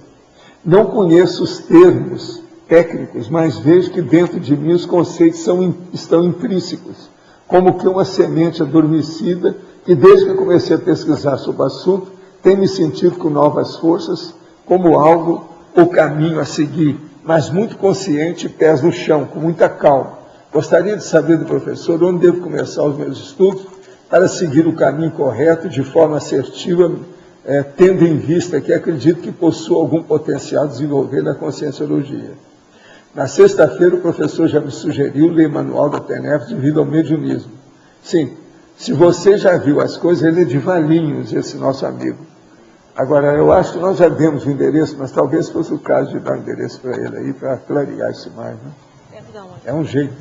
Não conheço os termos técnicos, mas vejo que dentro de mim os conceitos estão intrínsecos, como que uma semente adormecida, que desde que comecei a pesquisar sobre o assunto, tem me sentido com novas forças, como algo ou caminho a seguir, mas muito consciente, pés no chão, com muita calma. Gostaria de saber do professor onde devo começar os meus estudos para seguir o caminho correto, de forma assertiva, tendo em vista que acredito que possuo algum potencial a desenvolver na conscienciologia. Na sexta-feira, o professor já me sugeriu ler manual da TENEPS devido ao mediunismo. Sim, se você já viu as coisas, ele é de Valinhos, esse nosso amigo. Agora, eu acho que nós já demos o endereço, mas talvez fosse o caso de dar o endereço para ele aí, para clarear isso mais, né? É um jeito.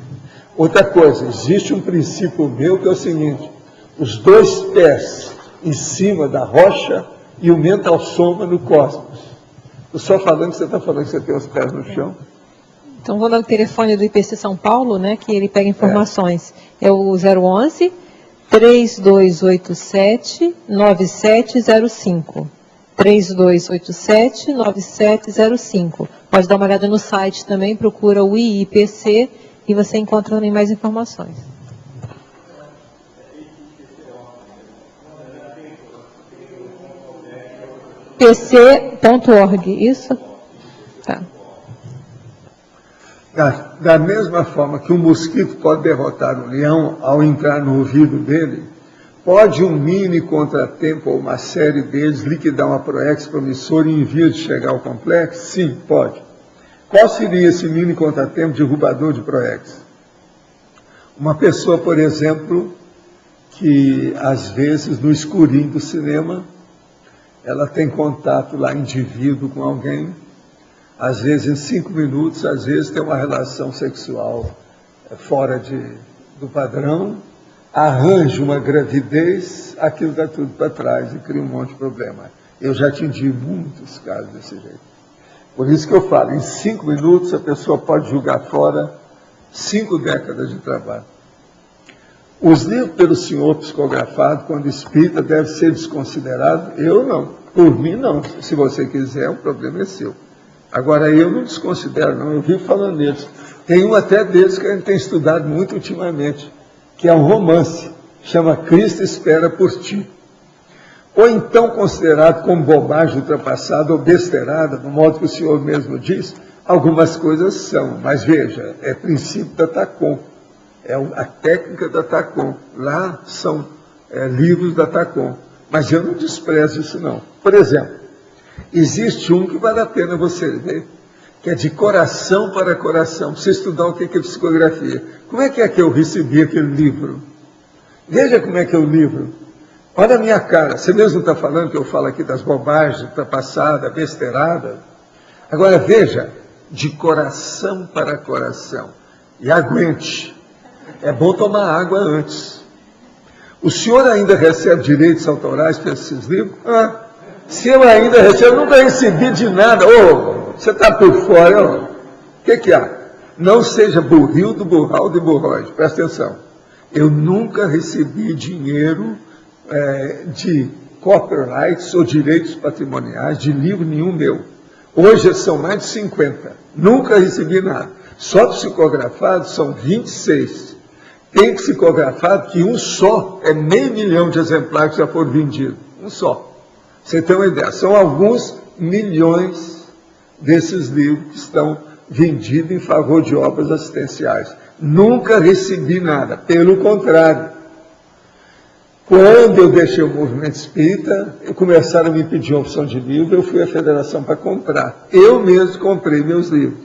Outra coisa, existe um princípio meu que é o seguinte: os 2 pés em cima da rocha e o mental soma no cosmos. Estou só falando que você está falando que você tem os pés no chão. Então, vou dar o telefone do IPC São Paulo, né, que ele pega informações. É o 011 3287 9705. 3287 9705. Pode dar uma olhada no site também, procura o IIPC e você encontra também mais informações. pc.org, isso? Tá. da mesma forma que um mosquito pode derrotar um leão ao entrar no ouvido dele, pode um mini contratempo ou uma série deles liquidar uma ProEx promissora em vias de chegar ao complexo? Sim, pode. Qual seria esse mini contratempo derrubador de ProEx? Uma pessoa, por exemplo, que às vezes no escurinho do cinema, ela tem contato lá indivíduo com alguém, às vezes em 5 minutos, às vezes tem uma relação sexual fora do padrão, arranja uma gravidez, aquilo dá tudo para trás e cria um monte de problema. Eu já atendi muitos casos desse jeito. Por isso que eu falo, em 5 minutos a pessoa pode jogar fora 5 décadas de trabalho. Os livros pelo senhor psicografado, quando espírita, deve ser desconsiderado? Eu não. Por mim, não. Se você quiser, o problema é seu. Agora, eu não desconsidero, não. Eu vivo falando neles. Tem um até deles que a gente tem estudado muito ultimamente, que é um romance, chama Cristo Espera por Ti. Ou então considerado como bobagem ultrapassada ou besteirada, no modo que o senhor mesmo diz, algumas coisas são. Mas veja, é princípio da TACOM. É a técnica da TACOM. Lá são livros da TACOM. Mas eu não desprezo isso, não. Por exemplo, existe um que vale a pena você ler, que é de coração para coração. Você estudar o que é psicografia. Como é que eu recebi aquele livro? Veja como é que é o livro. Olha a minha cara. Você mesmo está falando que eu falo aqui das bobagens, ultrapassada, besteirada. Agora veja, de coração para coração. E aguente. É bom tomar água antes. O senhor ainda recebe direitos autorais para esses livros? Se eu ainda recebo, eu nunca recebi de nada. Você está por fora. O que há? Não seja burrildo, burraldo e burróide. Presta atenção. Eu nunca recebi dinheiro de copyrights ou direitos patrimoniais de livro nenhum meu. Hoje são mais de 50. Nunca recebi nada. Só psicografados são 26. Tem psicografado que um só é 500 mil de exemplares que já foram vendidos. Um só. Você tem uma ideia. São alguns milhões desses livros que estão vendidos em favor de obras assistenciais. Nunca recebi nada. Pelo contrário. Quando eu deixei o movimento espírita, começaram a me pedir uma opção de livro, eu fui à federação para comprar. Eu mesmo comprei meus livros.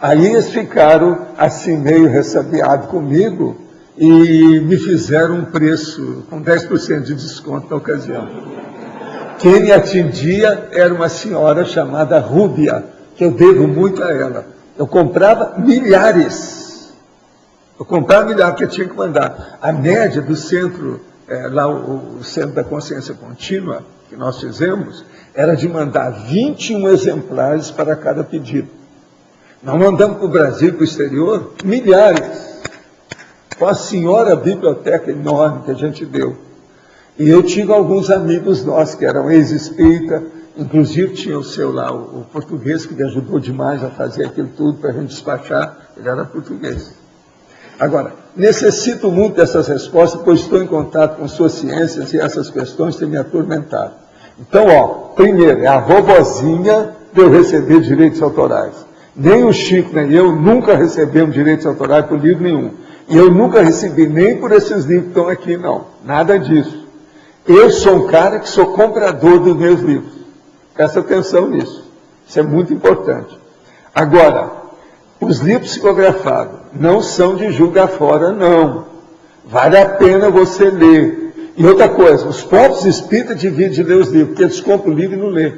Aí eles ficaram assim meio ressabiados comigo e me fizeram um preço com 10% de desconto na ocasião. Quem me atendia era uma senhora chamada Rúbia, que eu devo muito a ela. Eu comprava milhares. Porque eu tinha que mandar. A média do centro, lá o Centro da Consciência Contínua, que nós fizemos, era de mandar 21 exemplares para cada pedido. Nós mandamos para o Brasil e para o exterior milhares. Com a senhora biblioteca enorme que a gente deu. E eu tive alguns amigos nossos que eram ex-espírita, inclusive tinha o seu lá, o português, que me ajudou demais a fazer aquilo tudo para a gente despachar, ele era português. Agora, necessito muito dessas respostas, pois estou em contato com suas ciências e essas questões têm me atormentado. Então, primeiro, é a vovozinha de eu receber direitos autorais. Nem o Chico, nem eu, nunca recebemos direitos autorais por livro nenhum. E eu nunca recebi nem por esses livros que estão aqui, não. Nada disso. Eu sou um cara que sou comprador dos meus livros. Presta atenção nisso. Isso é muito importante. Agora, os livros psicografados não são de julgar fora, não. Vale a pena você ler. E outra coisa, os próprios espíritas dividem de ler os livros, porque eles compram o livro e não lê.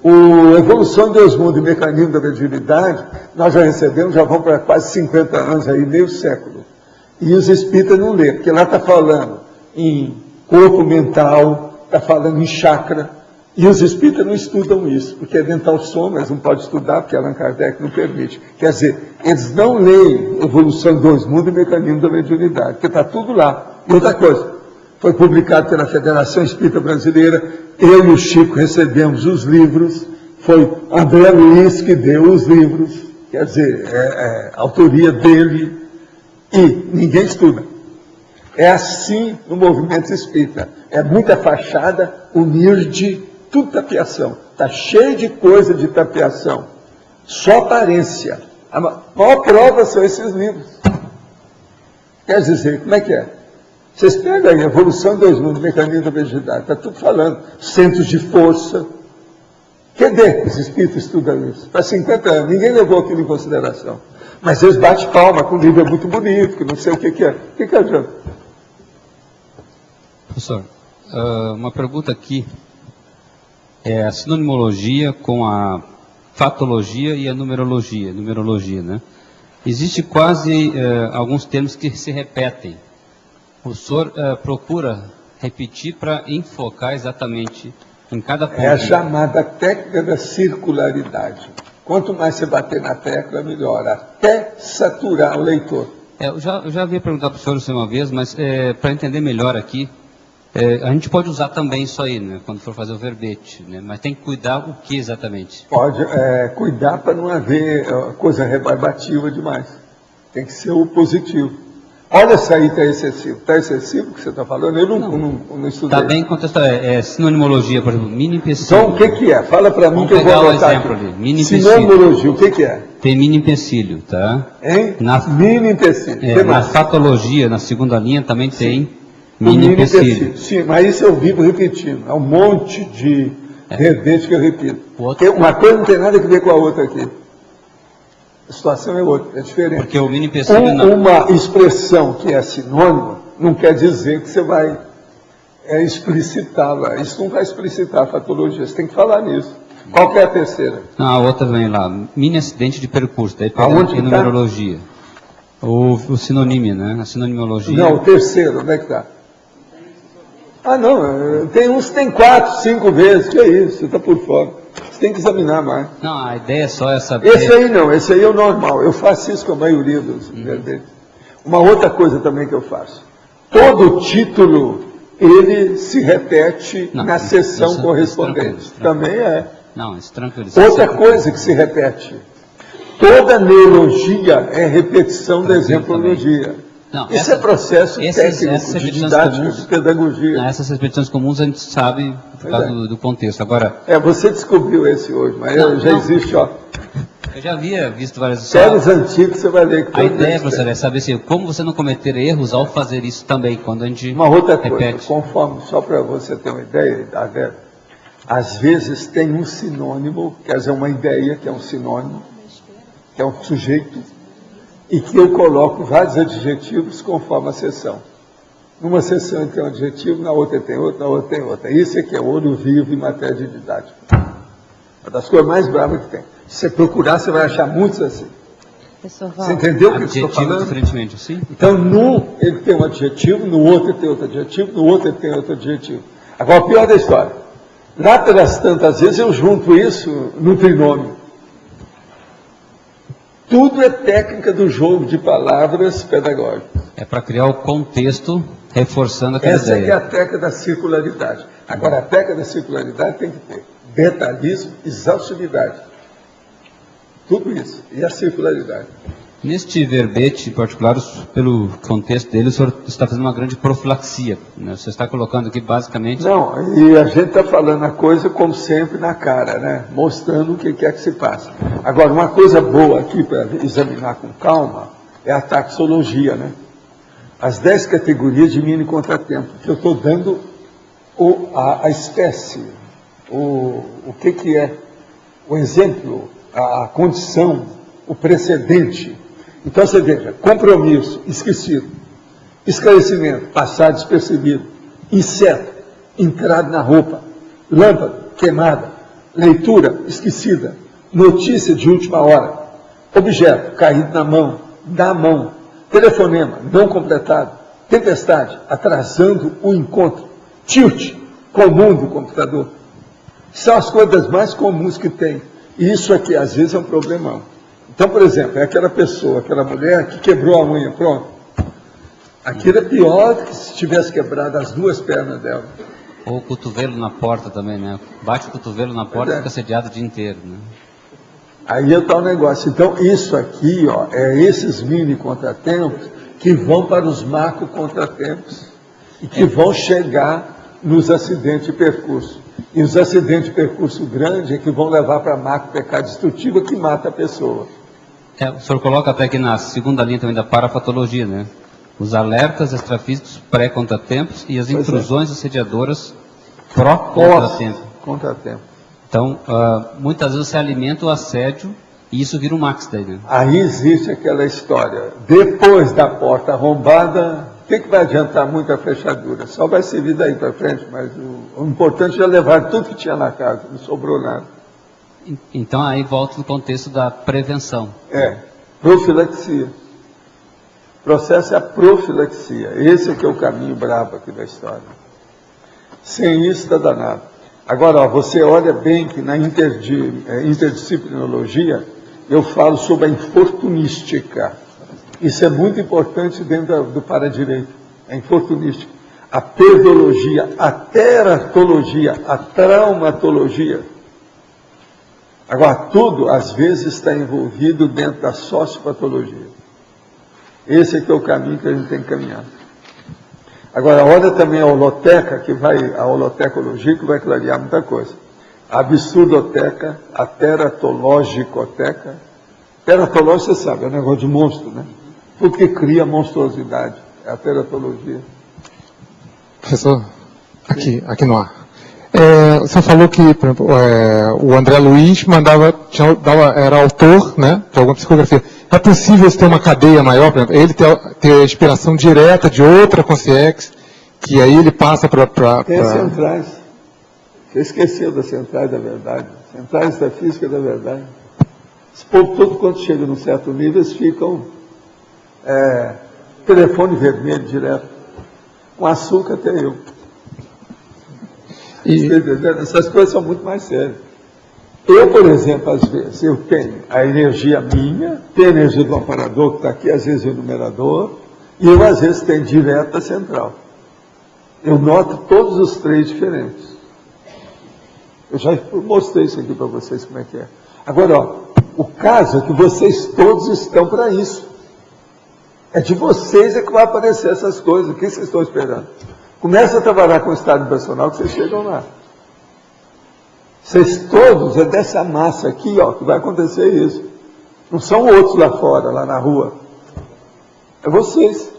O Evolução de Deus Mundo e Mecanismo da Mediunidade, nós já recebemos, já vão para quase 50 anos aí, meio século. E os espíritas não lêem, porque lá está falando em corpo mental, está falando em chakra, e os espíritas não estudam isso, porque é dental soma, eles não podem estudar, porque Allan Kardec não permite. Quer dizer, eles não leem Evolução de Deus Mundo e Mecanismo da Mediunidade, porque está tudo lá. E outra coisa, foi publicado pela Federação Espírita Brasileira, eu e o Chico recebemos os livros, foi André Luiz que deu os livros, quer dizer, a autoria dele, e ninguém estuda. É assim no movimento espírita. É muita fachada, humilde, tudo tapeação. Está cheio de coisa de tapeação. Só aparência. A maior prova são esses livros. Quer dizer, como é que é? Vocês pegam aí, Evolução em 2 Mundos, Mecanismo da Objetividade, está tudo falando. Centros de força. Cadê os espíritos estudam isso? Faz 50 anos, ninguém levou aquilo em consideração. Mas eles batem palma, que o livro é muito bonito, que não sei o que é. O que adianta? Professor, uma pergunta aqui. É a sinonimologia com a fatologia e a numerologia, né? Existe quase alguns termos que se repetem. O senhor procura repetir para enfocar exatamente em cada ponto. É a chamada técnica da circularidade. Quanto mais você bater na tecla, melhor, até saturar o leitor. Eu já havia perguntado para o senhor uma vez, mas para entender melhor aqui, a gente pode usar também isso aí, né, quando for fazer o verbete, né, mas tem que cuidar o que exatamente? Pode cuidar para não haver coisa rebarbativa demais. Tem que ser o positivo. Olha, isso aí está excessivo. Está excessivo o que você está falando? Eu não estudei. Está bem contextual. Sinonimologia, por exemplo, mini empecilho. Então, o que é? Fala para mim que eu vou anotar. Vamos pegar o exemplo ali. Mini empecilho. Sinonimologia, o que é? Tem mini empecilho, tá? Hein? Mini empecilho. Na fatologia, na segunda linha, também tem mini empecilho. Sim, mas isso eu vivo repetindo. É um monte de verbete que eu repito. Uma coisa não tem nada a ver com a outra aqui. A situação é outra, é diferente. Porque o mini empecilho uma expressão que é sinônimo não quer dizer que você vai explicitá-la. Isso não vai explicitar a patologia, você tem que falar nisso. Qual que é a terceira? Não, a outra vem lá, mini acidente de percurso, daí pega Aonde a numerologia. O sinônimo, né? A sinonimologia. Não, o terceiro, onde é que está? Ah, não, tem uns que tem 4, 5 vezes, que é isso, você está por fora. Você tem que examinar mais. Não, a ideia só é saber... Esse aí não, esse aí é o normal. Eu faço isso com a maioria dos verbetes. Uma outra coisa também que eu faço. Todo título, ele se repete na sessão correspondente. Também é. Não, isso tranquilo. Outra coisa que se repete. Toda neologia é repetição da exemplologia. Não, isso é processo técnico, de didática, de pedagogia. Não, essas repetições comuns a gente sabe por causa do contexto. Agora... você descobriu esse hoje, mas já existe, ó. Eu já havia visto várias histórias. Séries antigos você vai ler. Que a ideia, professor, é saber assim, como você não cometer erros ao fazer isso também, quando a gente uma outra coisa, repete. Conforme, só para você ter uma ideia, às vezes tem um sinônimo, quer dizer, uma ideia que é um sinônimo, que é um sujeito, e que eu coloco vários adjetivos conforme a sessão. Numa sessão ele tem um adjetivo, na outra tem outro, na outra tem outra. Isso é que é ouro vivo em matéria de didática. Uma das coisas mais bravas que tem. Se você procurar, você vai achar muitos assim. Você entendeu o que eu estou falando? Diferentemente, assim? Então, num ele tem um adjetivo, no outro ele tem outro adjetivo, no outro ele tem outro adjetivo. Agora, o pior da história. Lá pelas tantas vezes eu junto isso no trinômio. Tudo é técnica do jogo de palavras pedagógicas. É para criar o contexto, reforçando aquela ideia. Essa é a técnica da circularidade. Agora, a técnica da circularidade tem que ter detalhismo, exaustividade. Tudo isso. E a circularidade. Neste verbete, em particular, pelo contexto dele, o senhor está fazendo uma grande profilaxia, né? Você está colocando aqui, basicamente... Não, e a gente está falando a coisa, como sempre, na cara, né? Mostrando o que quer que se passe. Agora, uma coisa boa aqui, para examinar com calma, é a taxologia, né? As 10 categorias de mini contratempo, que eu estou dando a espécie, o que é, o exemplo, a condição, o precedente. Então você veja, compromisso, esquecido, esclarecimento, passar despercebido, inseto, entrado na roupa, lâmpada, queimada, leitura, esquecida, notícia de última hora, objeto, caído na mão, da mão, telefonema, não completado, tempestade, atrasando o encontro, tilt, comum do computador. São as coisas mais comuns que tem. E isso aqui, às vezes, é um problemão. Então, por exemplo, é aquela pessoa, aquela mulher que quebrou a unha, pronto. Aquilo é pior do que se tivesse quebrado as 2 pernas dela. Ou o cotovelo na porta também, né? Bate o cotovelo na porta e fica sediado o dia inteiro, né? Aí está o negócio. Então, isso aqui, ó, é esses mini contratempos que vão para os macro contratempos e que vão chegar nos acidentes de percurso. E os acidentes de percurso grande é que vão levar para macro pecado destrutivo que mata a pessoa. O senhor coloca até aqui na segunda linha também da parapatologia, né? Os alertas extrafísicos pré-contratempos e as intrusões assediadoras pró-contratempo. Contratempo. Então, muitas vezes se alimenta o assédio e isso vira um max daí, né? Aí existe aquela história. Depois da porta arrombada, o que vai adiantar muito a fechadura? Só vai servir daí para frente, mas o importante é levar tudo que tinha na casa, não sobrou nada. Então, aí volta no contexto da prevenção. Profilaxia. O processo é a profilaxia. Esse é que é o caminho brabo aqui da história. Sem isso está danado. Agora, ó, você olha bem que na interdisciplinologia eu falo sobre a infortunística. Isso é muito importante dentro do paradireito. A infortunística. A pedologia, a teratologia, a traumatologia. Agora, tudo, às vezes, está envolvido dentro da sociopatologia. Esse é que é o caminho que a gente tem que caminhar. Agora, olha também a holoteca, a holotecologia, que vai clarear muita coisa. A absurdoteca, a teratologicoteca. Teratológica, você sabe, é um negócio de monstro, né? Tudo que cria monstruosidade. É a teratologia. Professor, aqui no ar. O senhor falou que, por exemplo, o André Luiz era autor, né, de alguma psicografia. É possível ter uma cadeia maior, por exemplo, ele ter a inspiração direta de outra consciex, que aí ele passa para... Tem as centrais. Você esqueceu das centrais da verdade. Centrais da física da verdade. Esse povo todo, quando chega num certo nível, eles ficam telefone vermelho direto. Com açúcar até eu. Essas coisas são muito mais sérias. Eu, por exemplo, às vezes, eu tenho a energia minha, tenho a energia do amparador que está aqui, às vezes o numerador, e eu, às vezes, tenho direta central. Eu noto todos os três diferentes. Eu já mostrei isso aqui para vocês como é que é. Agora, ó, o caso é que vocês todos estão para isso. É de vocês que vai aparecer essas coisas. O que vocês estão esperando? Começa a trabalhar com o estado vibracional que vocês chegam lá. Vocês todos, é dessa massa aqui, ó, que vai acontecer isso. Não são outros lá fora, lá na rua. É vocês.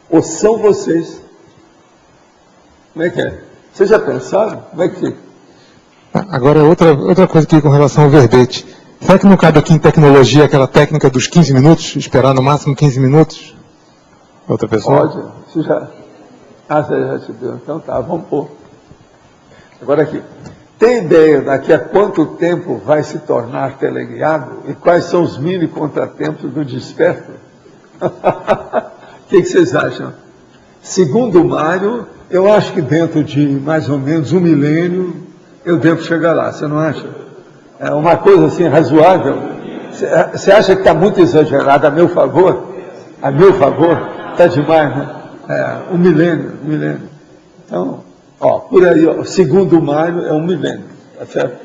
Ou são vocês. Como é que é? Vocês já pensaram? Como é que fica? Agora, outra coisa aqui com relação ao verbete. Será que não cabe aqui em tecnologia aquela técnica dos 15 minutos? Esperar no máximo 15 minutos? Outra pessoa? Pode. Você já te deu. Então tá, vamos pôr. Agora aqui. Tem ideia daqui a quanto tempo vai se tornar teleguiado? E quais são os mini contratempos do desperto? O que vocês acham? Segundo o Mário, eu acho que dentro de mais ou menos 1 milênio eu devo chegar lá, você não acha? É uma coisa assim razoável. Você acha que está muito exagerado a meu favor? A meu favor? Está demais, né? 1 milênio. Então, ó, por aí, ó, segundo o Mário, é 1 milênio. Tá certo?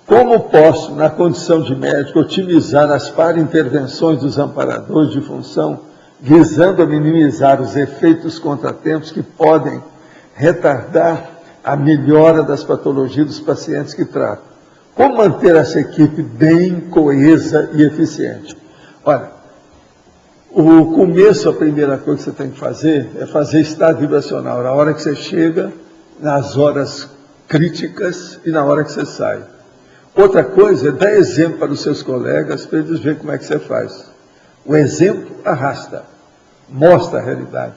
Como posso, na condição de médico, otimizar as para-intervenções dos amparadores de função, visando a minimizar os efeitos contratempos que podem retardar a melhora das patologias dos pacientes que tratam? Como manter essa equipe bem coesa e eficiente? Olha, o começo, a primeira coisa que você tem que fazer é fazer estado vibracional, na hora que você chega, nas horas críticas e na hora que você sai. Outra coisa é dar exemplo para os seus colegas, para eles verem como é que você faz. O exemplo arrasta, mostra a realidade.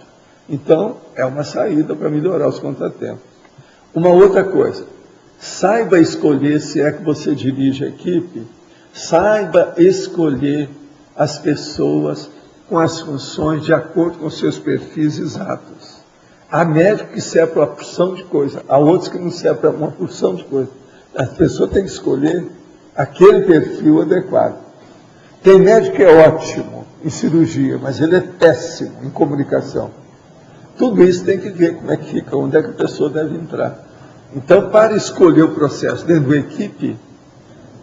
Então, é uma saída para melhorar os contratempos. Uma outra coisa, saiba escolher, se é que você dirige a equipe, saiba escolher as pessoas com as funções de acordo com seus perfis exatos. Há médicos que servem para uma porção de coisa, há outros que não servem para uma porção de coisa. A pessoa tem que escolher aquele perfil adequado. Tem médico que é ótimo em cirurgia, mas ele é péssimo em comunicação. Tudo isso tem que ver como é que fica, onde é que a pessoa deve entrar. Então, para escolher o processo dentro da equipe,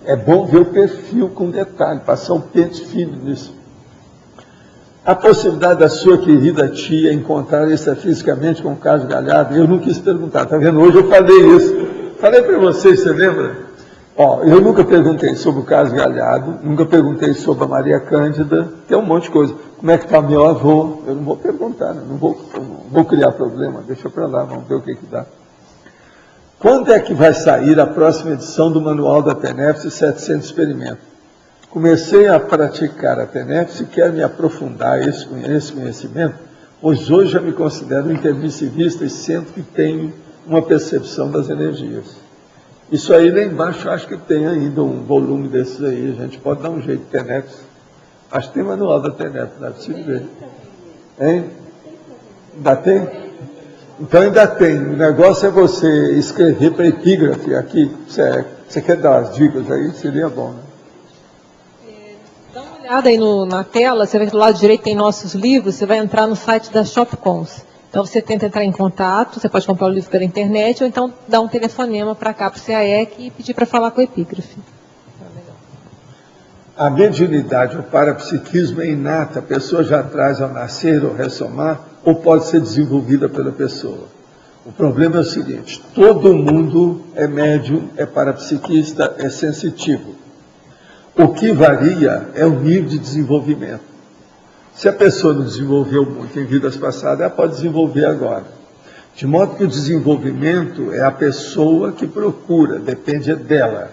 é bom ver o perfil com detalhe, passar um pente fino nisso. A possibilidade da sua querida tia encontrar extrafisicamente com o Carlos Galhardo, eu não quis perguntar, está vendo? Hoje eu falei isso. Falei para vocês, você lembra? Ó, eu nunca perguntei sobre o Carlos Galhardo, nunca perguntei sobre a Maria Cândida, tem um monte de coisa. Como é que está meu avô? Eu não vou perguntar, né? Não vou criar problema, deixa para lá, vamos ver o que dá. Quando é que vai sair a próxima edição do Manual da TENEPS 700 Experimentos? Comecei a praticar a TENEPS e quero me aprofundar esse conhecimento, pois hoje já me considero intermissivista e sinto que tenho uma percepção das energias. Isso aí lá embaixo, acho que tem ainda um volume desses aí, a gente pode dar um jeito, TENEPS. Acho que tem manual da TENEPS, não é possível ver. Hein? Ainda tem? Então ainda tem. O negócio é você escrever para epígrafe aqui. Você quer dar as dicas aí? Seria bom, né? Dá uma olhada aí na tela, você vai do lado direito, tem nossos livros, você vai entrar no site da Shopcons. Então você tenta entrar em contato, você pode comprar o livro pela internet, ou então dar um telefonema para cá, para o CAEC, e pedir para falar com o epígrafe. A mediunidade, o parapsiquismo é inata, a pessoa já traz ao nascer ou ressomar, ou pode ser desenvolvida pela pessoa. O problema é o seguinte, todo mundo é médium, é parapsiquista, é sensitivo. O que varia é o nível de desenvolvimento. Se a pessoa não desenvolveu muito em vidas passadas, ela pode desenvolver agora. De modo que o desenvolvimento é a pessoa que procura, depende dela.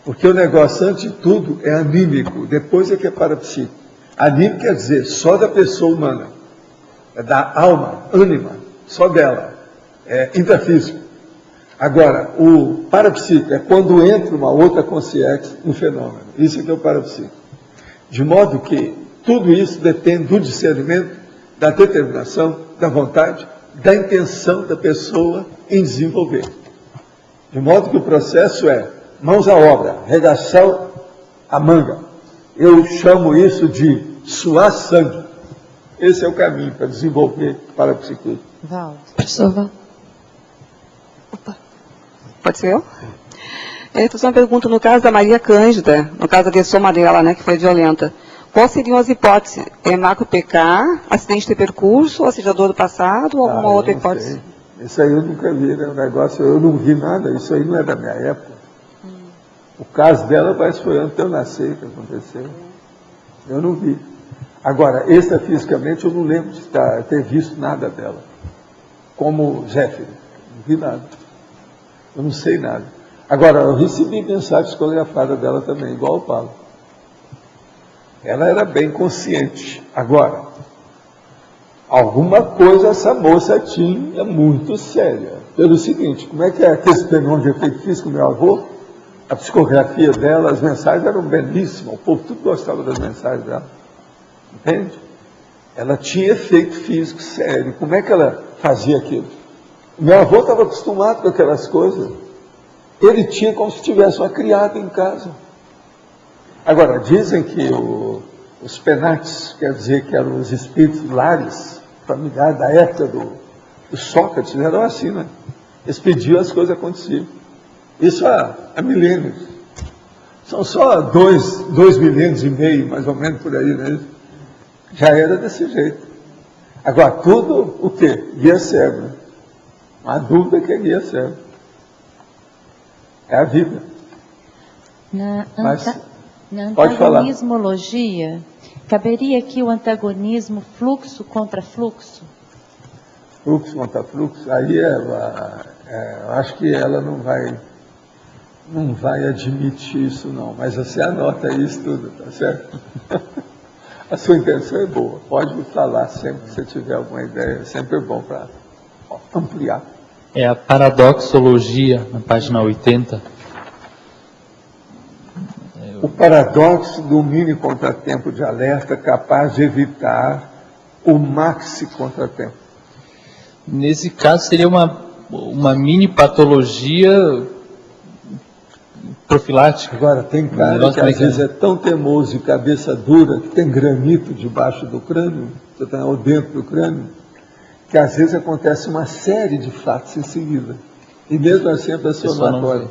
Porque o negócio, antes de tudo, é anímico, depois é que é parapsíquico. Anímico quer dizer só da pessoa humana, é da alma, ânima, só dela, é intrafísico. Agora, o parapsíquico é quando entra uma outra consciência no fenômeno. Isso é que é o parapsíquico. De modo que tudo isso depende do discernimento, da determinação, da vontade, da intenção da pessoa em desenvolver. De modo que o processo é mãos à obra, regaçar a manga. Eu chamo isso de suar sangue. Esse é o caminho para desenvolver para a psiquismo. Valdo. Professor Valdo. Opa. Pode ser eu? Então, uma pergunta no caso da Maria Cândida, no caso da dessoma dela, né, que foi violenta. Quais seriam as hipóteses? É macro-PK, acidente de percurso, ou seja, dor do passado, ou alguma outra hipótese? Sei. Isso aí eu nunca vi, né? O negócio, eu não vi nada, isso aí não é da minha época. O caso dela parece que foi antes de eu nascer que aconteceu. Eu não vi. Agora, extrafisicamente, eu não lembro de ter visto nada dela. Como Zéfiro, não vi nada. Eu não sei nada. Agora, eu recebi mensagens coreografadas dela também, igual o Paulo. Ela era bem consciente. Agora, alguma coisa essa moça tinha muito séria. Pelo seguinte, como é que é aquele fenômeno de efeito físico do meu avô? A psicografia dela, as mensagens eram belíssimas, o povo tudo gostava das mensagens dela. Entende? Ela tinha efeito físico sério. Como é que ela fazia aquilo? Meu avô estava acostumado com aquelas coisas. Ele tinha como se tivesse uma criada em casa. Agora, dizem que os penates, quer dizer que eram os espíritos lares, familiares da época do Sócrates, eram assim, né? Eles pediam, as coisas aconteciam. Isso há milênios. São só 2 milênios e meio, mais ou menos por aí, né? Já era desse jeito. Agora, tudo o quê? Guia cego. Né? Uma dúvida que é guia cego. É a vida. Mas, na pode falar. antagonismologia, caberia aqui o antagonismo fluxo contra fluxo? Fluxo contra fluxo, aí eu acho que ela não vai admitir isso não, mas você anota isso tudo, tá certo? A sua intenção é boa, pode me falar sempre que você tiver alguma ideia, é sempre bom para ampliar. É a paradoxologia, na página 80. O paradoxo do mini contratempo de alerta capaz de evitar o maxi contratempo. Nesse caso seria uma mini patologia profilática. Agora, tem cara que às vezes é tão teimoso e cabeça dura, que tem granito debaixo do crânio, ou dentro do crânio, que às vezes acontece uma série de fatos em seguida. E mesmo assim a pessoa não acorda.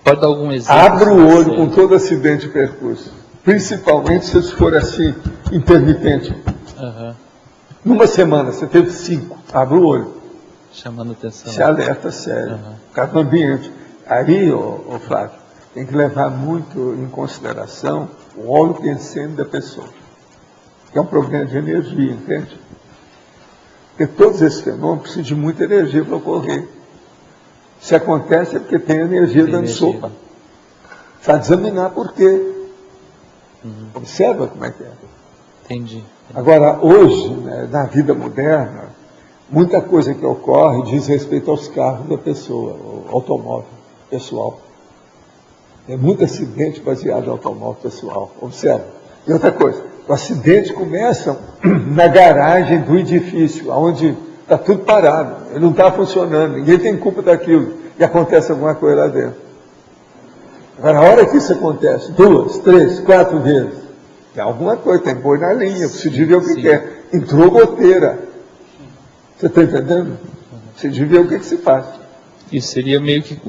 Pode dar algum exemplo? Abra o olho com todo acidente de percurso. Principalmente se for assim, intermitente. Numa semana, você teve 5. Abra o olho. Chamando atenção. Se alerta sério. Por causa do ambiente. Aí, ô Flávio, tem que levar muito em consideração o holocensene da pessoa, que é um problema de energia, entende? Porque todos esses fenômenos precisam de muita energia para ocorrer. Se acontece é porque tem energia dando sopa. Precisa examinar por quê. Observa como é que é. Entendi. Agora, hoje, né, na vida moderna, muita coisa que ocorre diz respeito aos carros da pessoa, o automóvel pessoal. Tem muito acidente baseado em automóvel pessoal. Observa. E outra coisa, os acidentes começam na garagem do edifício, onde está tudo parado, ele não está funcionando, ninguém tem culpa daquilo, e acontece alguma coisa lá dentro. Agora, a hora que isso acontece, 2, 3, 4 vezes, tem alguma coisa, tem boi na linha, precisa ver o que quer. Entrou goteira. Você está entendendo? Precisa ver o que se faz. Isso seria meio que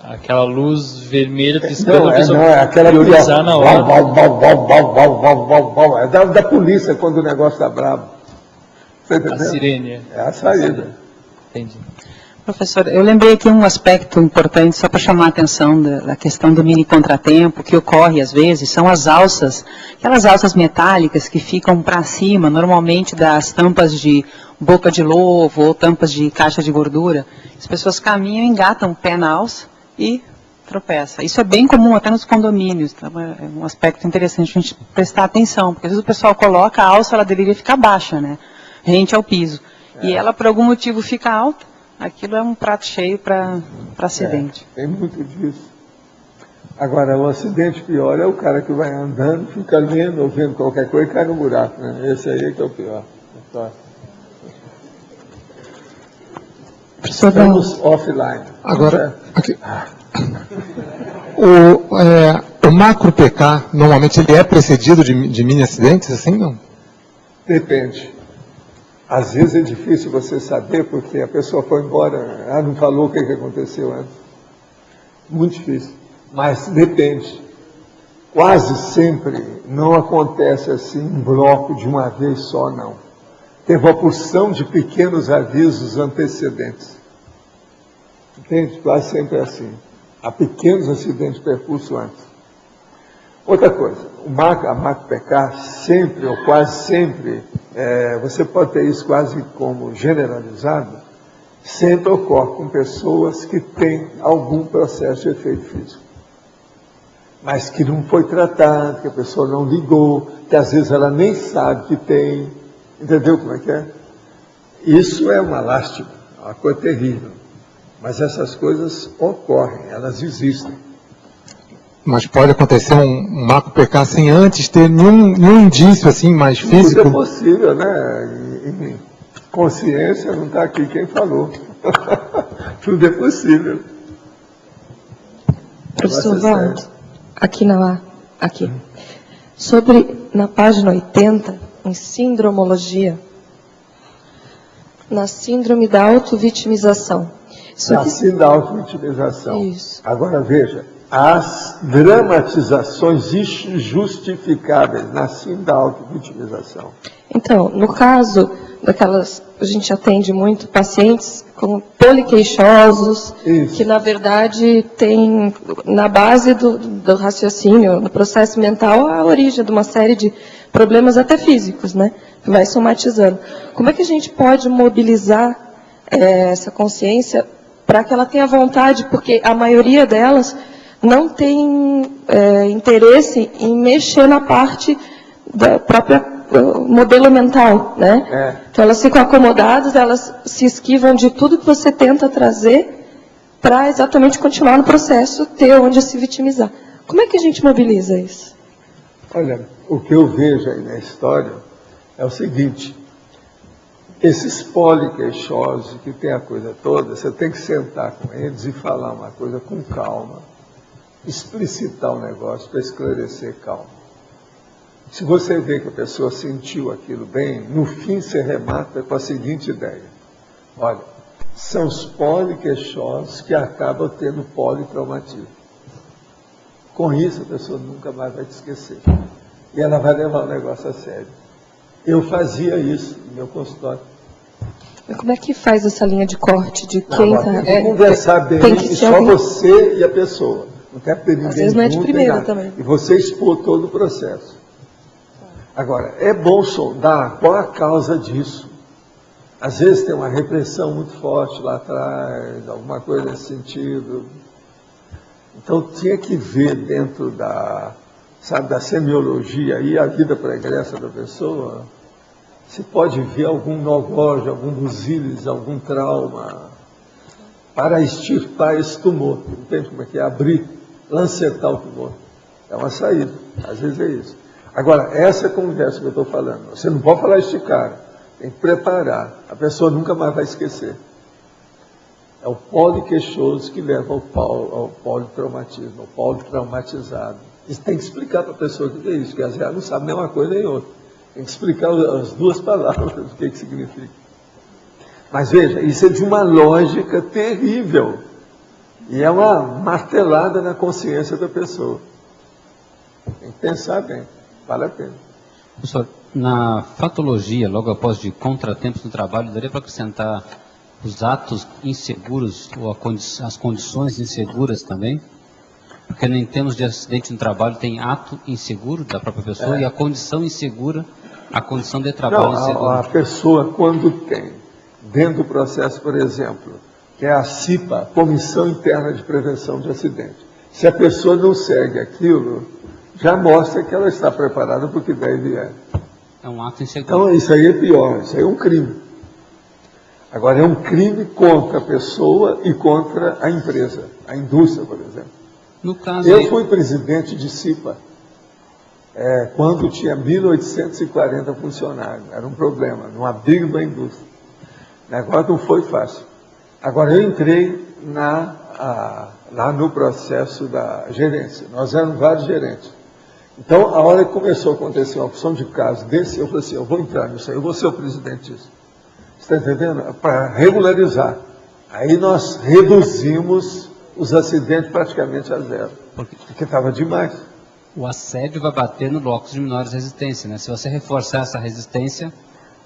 aquela luz vermelha piscando, Não, a pessoa é aquela priorizar na hora. É da polícia quando o negócio está bravo. Você entendeu? A sirene. É a saída. Entendi. Professor, eu lembrei aqui um aspecto importante, só para chamar a atenção da questão do mini contratempo, que ocorre às vezes, são as alças, aquelas alças metálicas que ficam para cima, normalmente das tampas de boca de lobo ou tampas de caixa de gordura. As pessoas caminham, engatam o pé na alça e tropeçam. Isso é bem comum até nos condomínios, tá? É um aspecto interessante a gente prestar atenção, porque às vezes o pessoal coloca a alça, ela deveria ficar baixa, né? Rente ao piso. E ela, por algum motivo, fica alta. Aquilo é um prato cheio para acidente. Tem muito disso. Agora, o acidente pior é o cara que vai andando, fica lendo, ouvindo qualquer coisa e cai no buraco. Né? Esse aí que é o pior. Estamos offline. Agora, aqui. O macro PK, normalmente, ele é precedido de mini acidentes, assim, não? Depende. Às vezes é difícil você saber, porque a pessoa foi embora, não falou o que aconteceu antes. Muito difícil. Mas depende. Quase sempre não acontece assim um bloco de uma vez só, não. Tem uma porção de pequenos avisos antecedentes. Entende? Quase sempre é assim. Há pequenos acidentes de percurso antes. Outra coisa, a macro PK sempre, ou quase sempre, você pode ter isso quase como generalizado, sempre ocorre com pessoas que têm algum processo de efeito físico. Mas que não foi tratado, que a pessoa não ligou, que às vezes ela nem sabe que tem. Entendeu como é que é? Isso é uma lástima, uma coisa terrível. Mas essas coisas ocorrem, elas existem. Mas pode acontecer um macro PK sem antes ter nenhum indício assim mais físico? Tudo é possível, né? Em consciência não está aqui quem falou. Tudo é possível. Professor Valdo, aqui. Sobre, na página 80, em sindromologia, na síndrome da autovitimização. Na síndrome da autovitimização. Isso. Agora veja, as dramatizações injustificáveis na síndrome da autovitimização. Então, no caso daquelas, a gente atende muito pacientes com poliqueixosos, que na verdade tem na base do raciocínio, no processo mental, a origem de uma série de problemas até físicos, né? Que vai somatizando. Como é que a gente pode mobilizar essa consciência para que ela tenha vontade, porque a maioria delas não tem interesse em mexer na parte da própria modelo mental, né? Então elas ficam acomodadas, elas se esquivam de tudo que você tenta trazer para exatamente continuar no processo, ter onde se vitimizar. Como é que a gente mobiliza isso? Olha, o que eu vejo aí na história é o seguinte: esses poliqueixosos que tem a coisa toda, você tem que sentar com eles e falar uma coisa com calma, explicitar o negócio para esclarecer calma. Se você vê que a pessoa sentiu aquilo bem, no fim você remata com a seguinte ideia: olha, são os poliqueixosos que acabam tendo politraumatismo. Com isso a pessoa nunca mais vai te esquecer. E ela vai levar o negócio a sério. Eu fazia isso no meu consultório. Mas como é que faz essa linha de corte de quem Agora, tem que conversar bem, tem que e ser só alguém- você e a pessoa. Não quer ter ninguém Às vezes não é de junto, primeira nem nada. também. E você expor todo o processo. Agora, é bom sondar qual a causa disso. Às vezes tem uma repressão muito forte lá atrás, alguma coisa nesse sentido. Então tinha que ver dentro da semiologia e a vida pregressa da pessoa, se pode ver algum nogógio, algum busilis, algum trauma, para extirpar esse tumor. Entende como é que é? Abrir, lancetar o tumor. É uma saída. Às vezes é isso. Agora, essa conversa que eu estou falando, você não pode falar este cara. Tem que preparar. A pessoa nunca mais vai esquecer. É o poliqueixoso que leva ao politraumatismo, ao politraumatizado. Isso tem que explicar para a pessoa o que é isso, porque às vezes ela não sabe nem uma coisa nem outra. Tem que explicar as duas palavras, o que significa. Mas veja, isso é de uma lógica terrível. E é uma martelada na consciência da pessoa. Tem que pensar bem, vale a pena. Professor, na fatologia, logo após de contratempos no trabalho, daria para acrescentar os atos inseguros ou as condições inseguras também? Porque em termos de acidente no trabalho tem ato inseguro da própria pessoa e a condição insegura, a condição de trabalho insegura. A pessoa, quando tem, dentro do processo, por exemplo, que é a CIPA, Comissão Interna de Prevenção de Acidente, se a pessoa não segue aquilo, já mostra que ela está preparada para o que deve é. É um ato inseguro. Então, isso aí é pior, isso aí é um crime. Agora, é um crime contra a pessoa e contra a empresa, a indústria, por exemplo. No caso Eu fui presidente de CIPA, quando tinha 1.840 funcionários. Era um problema, não abrigo da indústria. O negócio não foi fácil. Agora, eu entrei lá no processo da gerência. Nós éramos vários gerentes. Então, a hora que começou a acontecer uma opção de caso desse, eu falei assim, eu vou entrar nisso aí, eu vou ser o presidente disso. Você está entendendo? Para regularizar. Aí nós reduzimos os acidentes praticamente a zero. Porque estava demais. O assédio vai bater no locus de menores resistência, né? Se você reforçar essa resistência...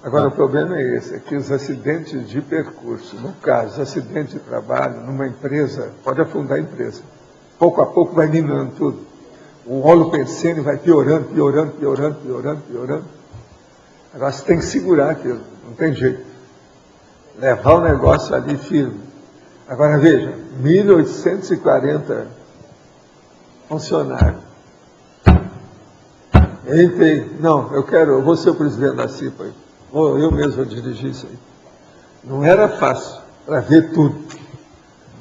Agora, o problema é esse, é que os acidentes de percurso, no caso, acidente de trabalho, numa empresa, pode afundar a empresa. Pouco a pouco vai minando tudo. O óleo pensênio vai piorando. Agora você tem que segurar aquilo, não tem jeito. Levar o negócio ali firme. Agora veja, 1.840 funcionários. Eu entrei, não, eu vou ser o presidente da CIPA, eu mesmo vou dirigir isso aí. Não era fácil para ver tudo.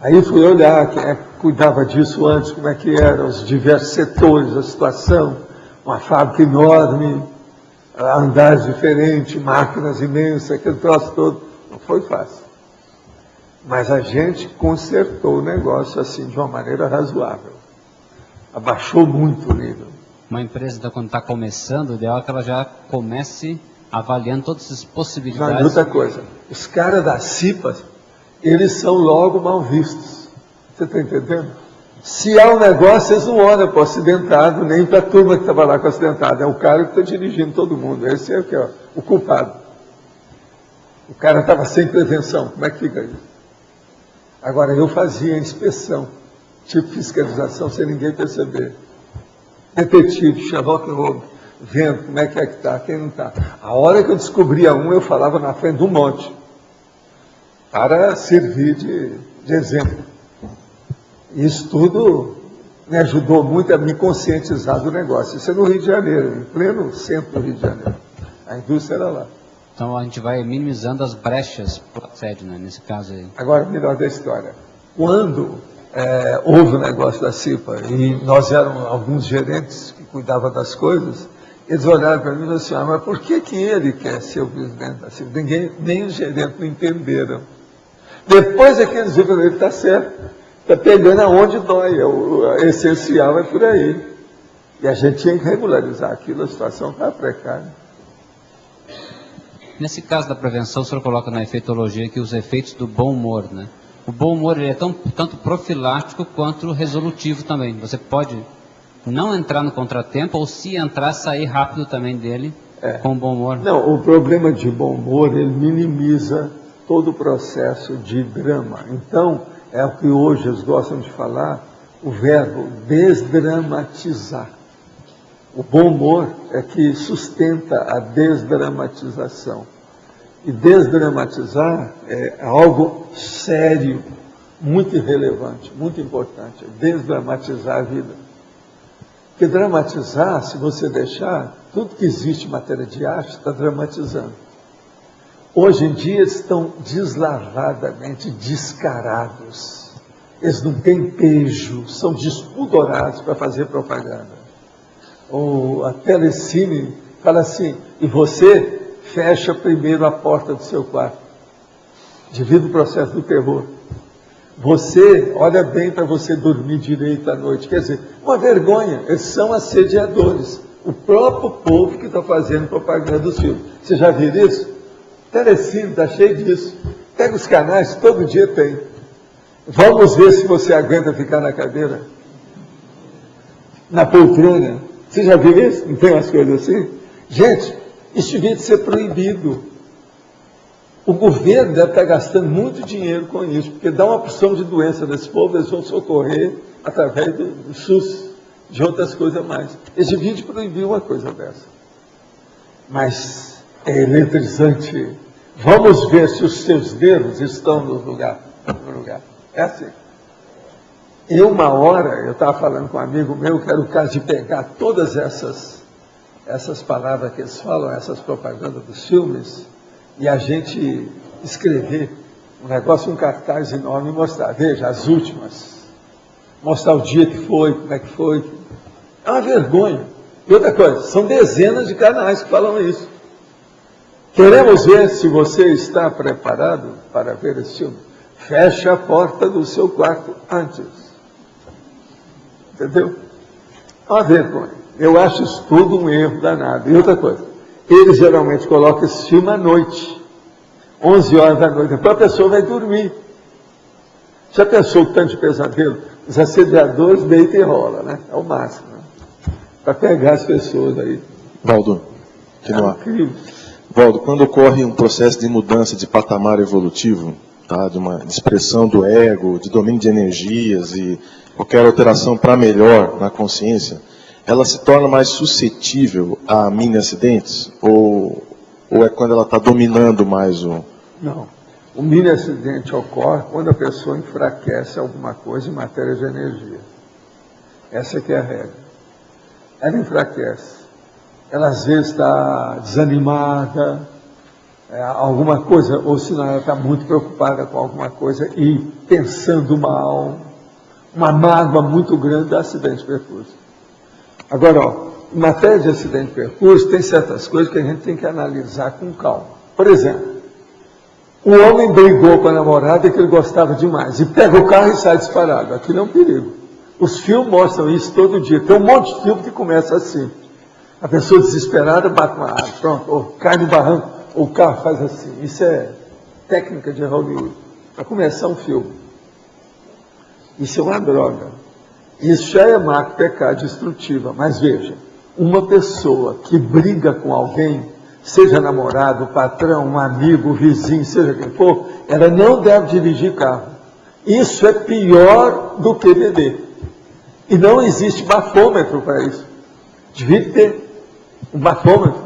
Aí fui olhar quem é que cuidava disso antes, como é que eram os diversos setores, a situação, uma fábrica enorme, andares diferentes, máquinas imensas, aquele troço todo. Não foi fácil. Mas a gente consertou o negócio assim, de uma maneira razoável. Abaixou muito o nível. Uma empresa, quando está começando, o ideal é que ela já comece avaliando todas as possibilidades. Não, e outra coisa, os caras da CIPA, eles são logo mal vistos. Você está entendendo? Se há um negócio, eles não olham para o acidentado, nem para a turma que estava lá com o acidentado. É o cara que está dirigindo todo mundo. Esse é o culpado. O cara estava sem prevenção. Como é que fica isso? Agora, eu fazia a inspeção, tipo fiscalização, sem ninguém perceber. Detetive, Sherlock Holmes, vendo como é que está, quem não está. A hora que eu descobria um, eu falava na frente do monte, para servir de exemplo. Isso tudo me ajudou muito a me conscientizar do negócio. Isso é no Rio de Janeiro, em pleno centro do Rio de Janeiro. A indústria era lá. Então a gente vai minimizando as brechas para o assédio, né, nesse caso aí. Agora, melhor da história. Quando houve o negócio da CIPA, e nós éramos alguns gerentes que cuidavam das coisas, eles olharam para mim e falaram assim, mas por que ele quer ser o presidente da CIPA? Nem os gerentes não entenderam. Depois é que eles viram que ele está certo, está pegando aonde dói, o essencial é por aí. E a gente tinha que regularizar aquilo, a situação estava precária. Nesse caso da prevenção, o senhor coloca na efeitologia que os efeitos do bom humor, né? O bom humor ele é tanto profilático quanto resolutivo também. Você pode não entrar no contratempo ou se entrar, sair rápido também dele com bom humor. Não, o problema de bom humor, ele minimiza todo o processo de drama. Então, é o que hoje eles gostam de falar, o verbo desdramatizar. O bom humor é que sustenta a desdramatização. E desdramatizar é algo sério, muito relevante, muito importante. Desdramatizar a vida. Porque dramatizar, se você deixar, tudo que existe em matéria de arte está dramatizando. Hoje em dia eles estão deslavadamente descarados. Eles não têm pejo, são despudorados para fazer propaganda. Ou a Telecine fala assim, e você fecha primeiro a porta do seu quarto. Devido ao processo do terror. Você, olha bem para você dormir direito à noite. Quer dizer, uma vergonha, eles são assediadores. O próprio povo que está fazendo propaganda dos filmes. Você já viu isso? Telecine está cheio disso. Pega os canais, todo dia tem. Vamos ver se você aguenta ficar na cadeira. Na poltrona. Você já viu isso? Não tem umas coisas assim? Gente, isso devia de ser proibido. O governo deve estar gastando muito dinheiro com isso, porque dá uma opção de doença desse povo, eles vão socorrer através do SUS, de outras coisas mais. Eles deviam de proibir uma coisa dessa. Mas é eletrizante. Vamos ver se os seus dedos estão no lugar. É assim. E uma hora, eu estava falando com um amigo meu, que era o caso de pegar todas essas palavras que eles falam, essas propagandas dos filmes, e a gente escrever um negócio, um cartaz enorme e mostrar. Veja, as últimas. Mostrar o dia que foi, como é que foi. É uma vergonha. E outra coisa, são dezenas de canais que falam isso. Queremos ver se você está preparado para ver esse filme. Feche a porta do seu quarto antes. Entendeu? É uma vergonha. Eu acho isso tudo um erro danado. E outra coisa, eles geralmente colocam esse filme à noite, 11 horas da noite, depois a pessoa vai dormir. Já pensou o tanto de pesadelo? Os assediadores deitam e rolam, né? É o máximo, né? Para pegar as pessoas aí. Valdo, continuar. Valdo, quando ocorre um processo de mudança de patamar evolutivo, tá, de uma expressão do ego, de domínio de energias e qualquer alteração para melhor na consciência, ela se torna mais suscetível a mini-acidentes? Ou é quando ela está dominando mais o... Não. O mini-acidente ocorre quando a pessoa enfraquece alguma coisa em matéria de energia. Essa que é a regra. Ela enfraquece. Ela às vezes está desanimada, alguma coisa, ou senão ela está muito preocupada com alguma coisa e pensando mal, uma mágoa muito grande dá acidente de percurso. Agora, em matéria de acidente de percurso, tem certas coisas que a gente tem que analisar com calma. Por exemplo, um homem brigou com a namorada que ele gostava demais, e pega o carro e sai disparado. Aquilo é um perigo. Os filmes mostram isso todo dia. Tem um monte de filme que começa assim. A pessoa desesperada bate uma árvore, pronto, ou cai no barranco, ou o carro faz assim. Isso é técnica de Hollywood. Para começar um filme. Isso é uma droga. Isso já é marca pecado destrutiva. Mas veja, uma pessoa que briga com alguém, seja namorado, patrão, um amigo, vizinho, seja quem for, ela não deve dirigir carro. Isso é pior do que beber. E não existe bafômetro para isso. Devia ter um bafômetro.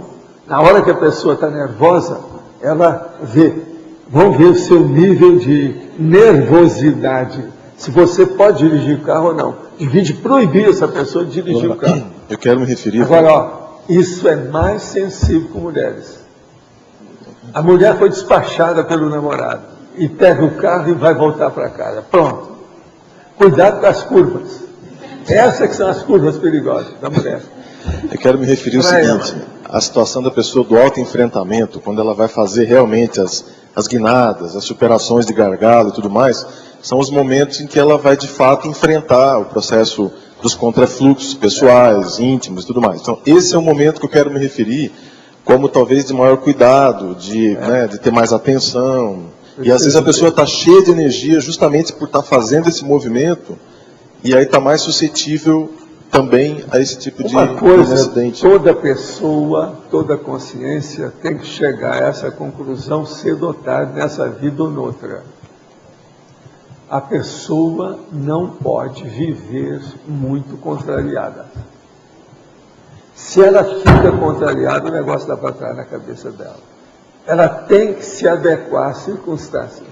Na hora que a pessoa está nervosa, ela vê. Vamos ver o seu nível de nervosidade. Se você pode dirigir o carro ou não. Devia de proibir essa pessoa de dirigir o carro. Eu quero me referir... Agora, ó, isso é mais sensível com mulheres. A mulher foi despachada pelo namorado. E pega o carro e vai voltar para casa. Pronto. Cuidado com as curvas. Essas que são as curvas perigosas da mulher. Eu quero me referir ao seguinte, a situação da pessoa do autoenfrentamento, quando ela vai fazer realmente as guinadas, as superações de gargalo e tudo mais, são os momentos em que ela vai de fato enfrentar o processo dos contrafluxos pessoais, íntimos e tudo mais. Então, esse é o momento que eu quero me referir como talvez de maior cuidado, de ter mais atenção. E às vezes a pessoa está cheia de energia justamente por estar fazendo esse movimento, e aí está mais suscetível também a esse tipo de Uma coisa, incidente. toda pessoa, toda consciência tem que chegar a essa conclusão cedo ou tarde, nessa vida ou noutra. A pessoa não pode viver muito contrariada. Se ela fica contrariada, o negócio dá para trás na cabeça dela. Ela tem que se adequar às circunstâncias.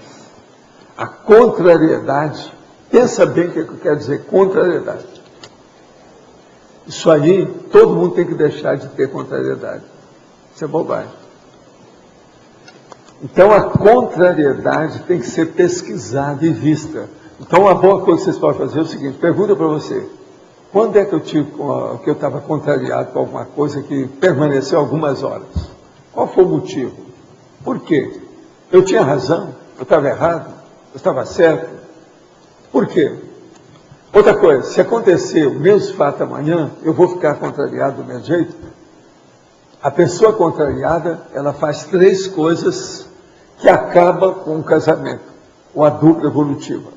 A contrariedade, pensa bem o que eu quero dizer, contrariedade. Isso aí, todo mundo tem que deixar de ter contrariedade. Isso é bobagem. Então, a contrariedade tem que ser pesquisada e vista. Então, uma boa coisa que vocês podem fazer é o seguinte, pergunta para você, quando é que eu estava contrariado com alguma coisa que permaneceu algumas horas? Qual foi o motivo? Por quê? Eu tinha razão? Eu estava errado? Eu estava certo? Por quê? Outra coisa, se acontecer o mesmo fato amanhã, eu vou ficar contrariado do mesmo jeito? A pessoa contrariada, ela faz 3 coisas que acabam com o casamento, com a dupla evolutiva.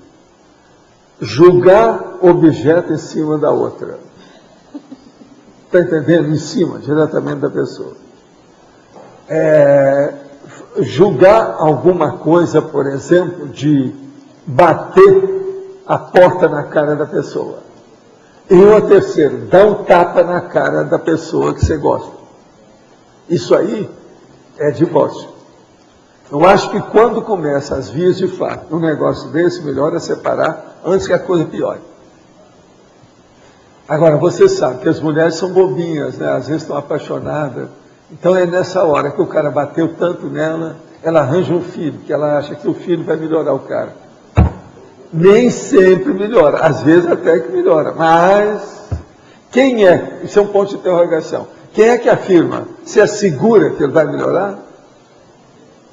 Julgar objeto em cima da outra. Está entendendo? Em cima, diretamente da pessoa. Julgar alguma coisa, por exemplo, de bater a porta na cara da pessoa. E uma terceira, dar um tapa na cara da pessoa que você gosta. Isso aí é divórcio. Eu acho que quando começa as vias de fato, um negócio desse, melhor é separar antes que a coisa piore. Agora, você sabe que as mulheres são bobinhas, né? Às vezes estão apaixonadas. Então é nessa hora que o cara bateu tanto nela, ela arranja um filho, que ela acha que o filho vai melhorar o cara. Nem sempre melhora, às vezes até que melhora, mas quem é? Isso é um ponto de interrogação. Quem é que afirma? Se assegura que ele vai melhorar?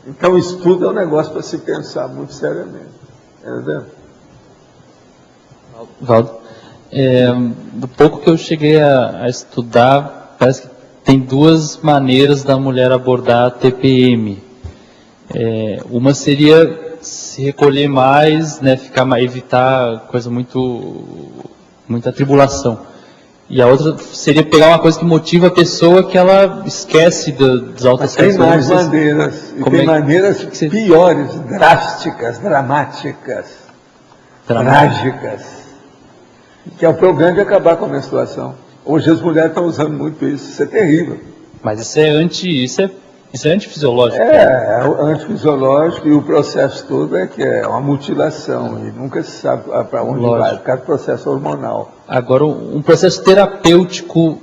Então isso tudo é um negócio para se pensar muito seriamente. Entendeu? Valdo, do pouco que eu cheguei a estudar, parece que tem 2 maneiras da mulher abordar a TPM. Uma seria se recolher mais, né, evitar muita tribulação. E a outra seria pegar uma coisa que motiva a pessoa, que ela esquece das altas questões. Tem mais maneiras, e tem maneiras piores, drásticas, dramáticas, trágicas, que é o problema de acabar com a menstruação. Hoje as mulheres estão usando muito isso é terrível. Mas isso é antifisiológico. É antifisiológico, e o processo todo é que é uma mutilação, e nunca se sabe para onde vai, por causa do processo hormonal. Agora, um processo terapêutico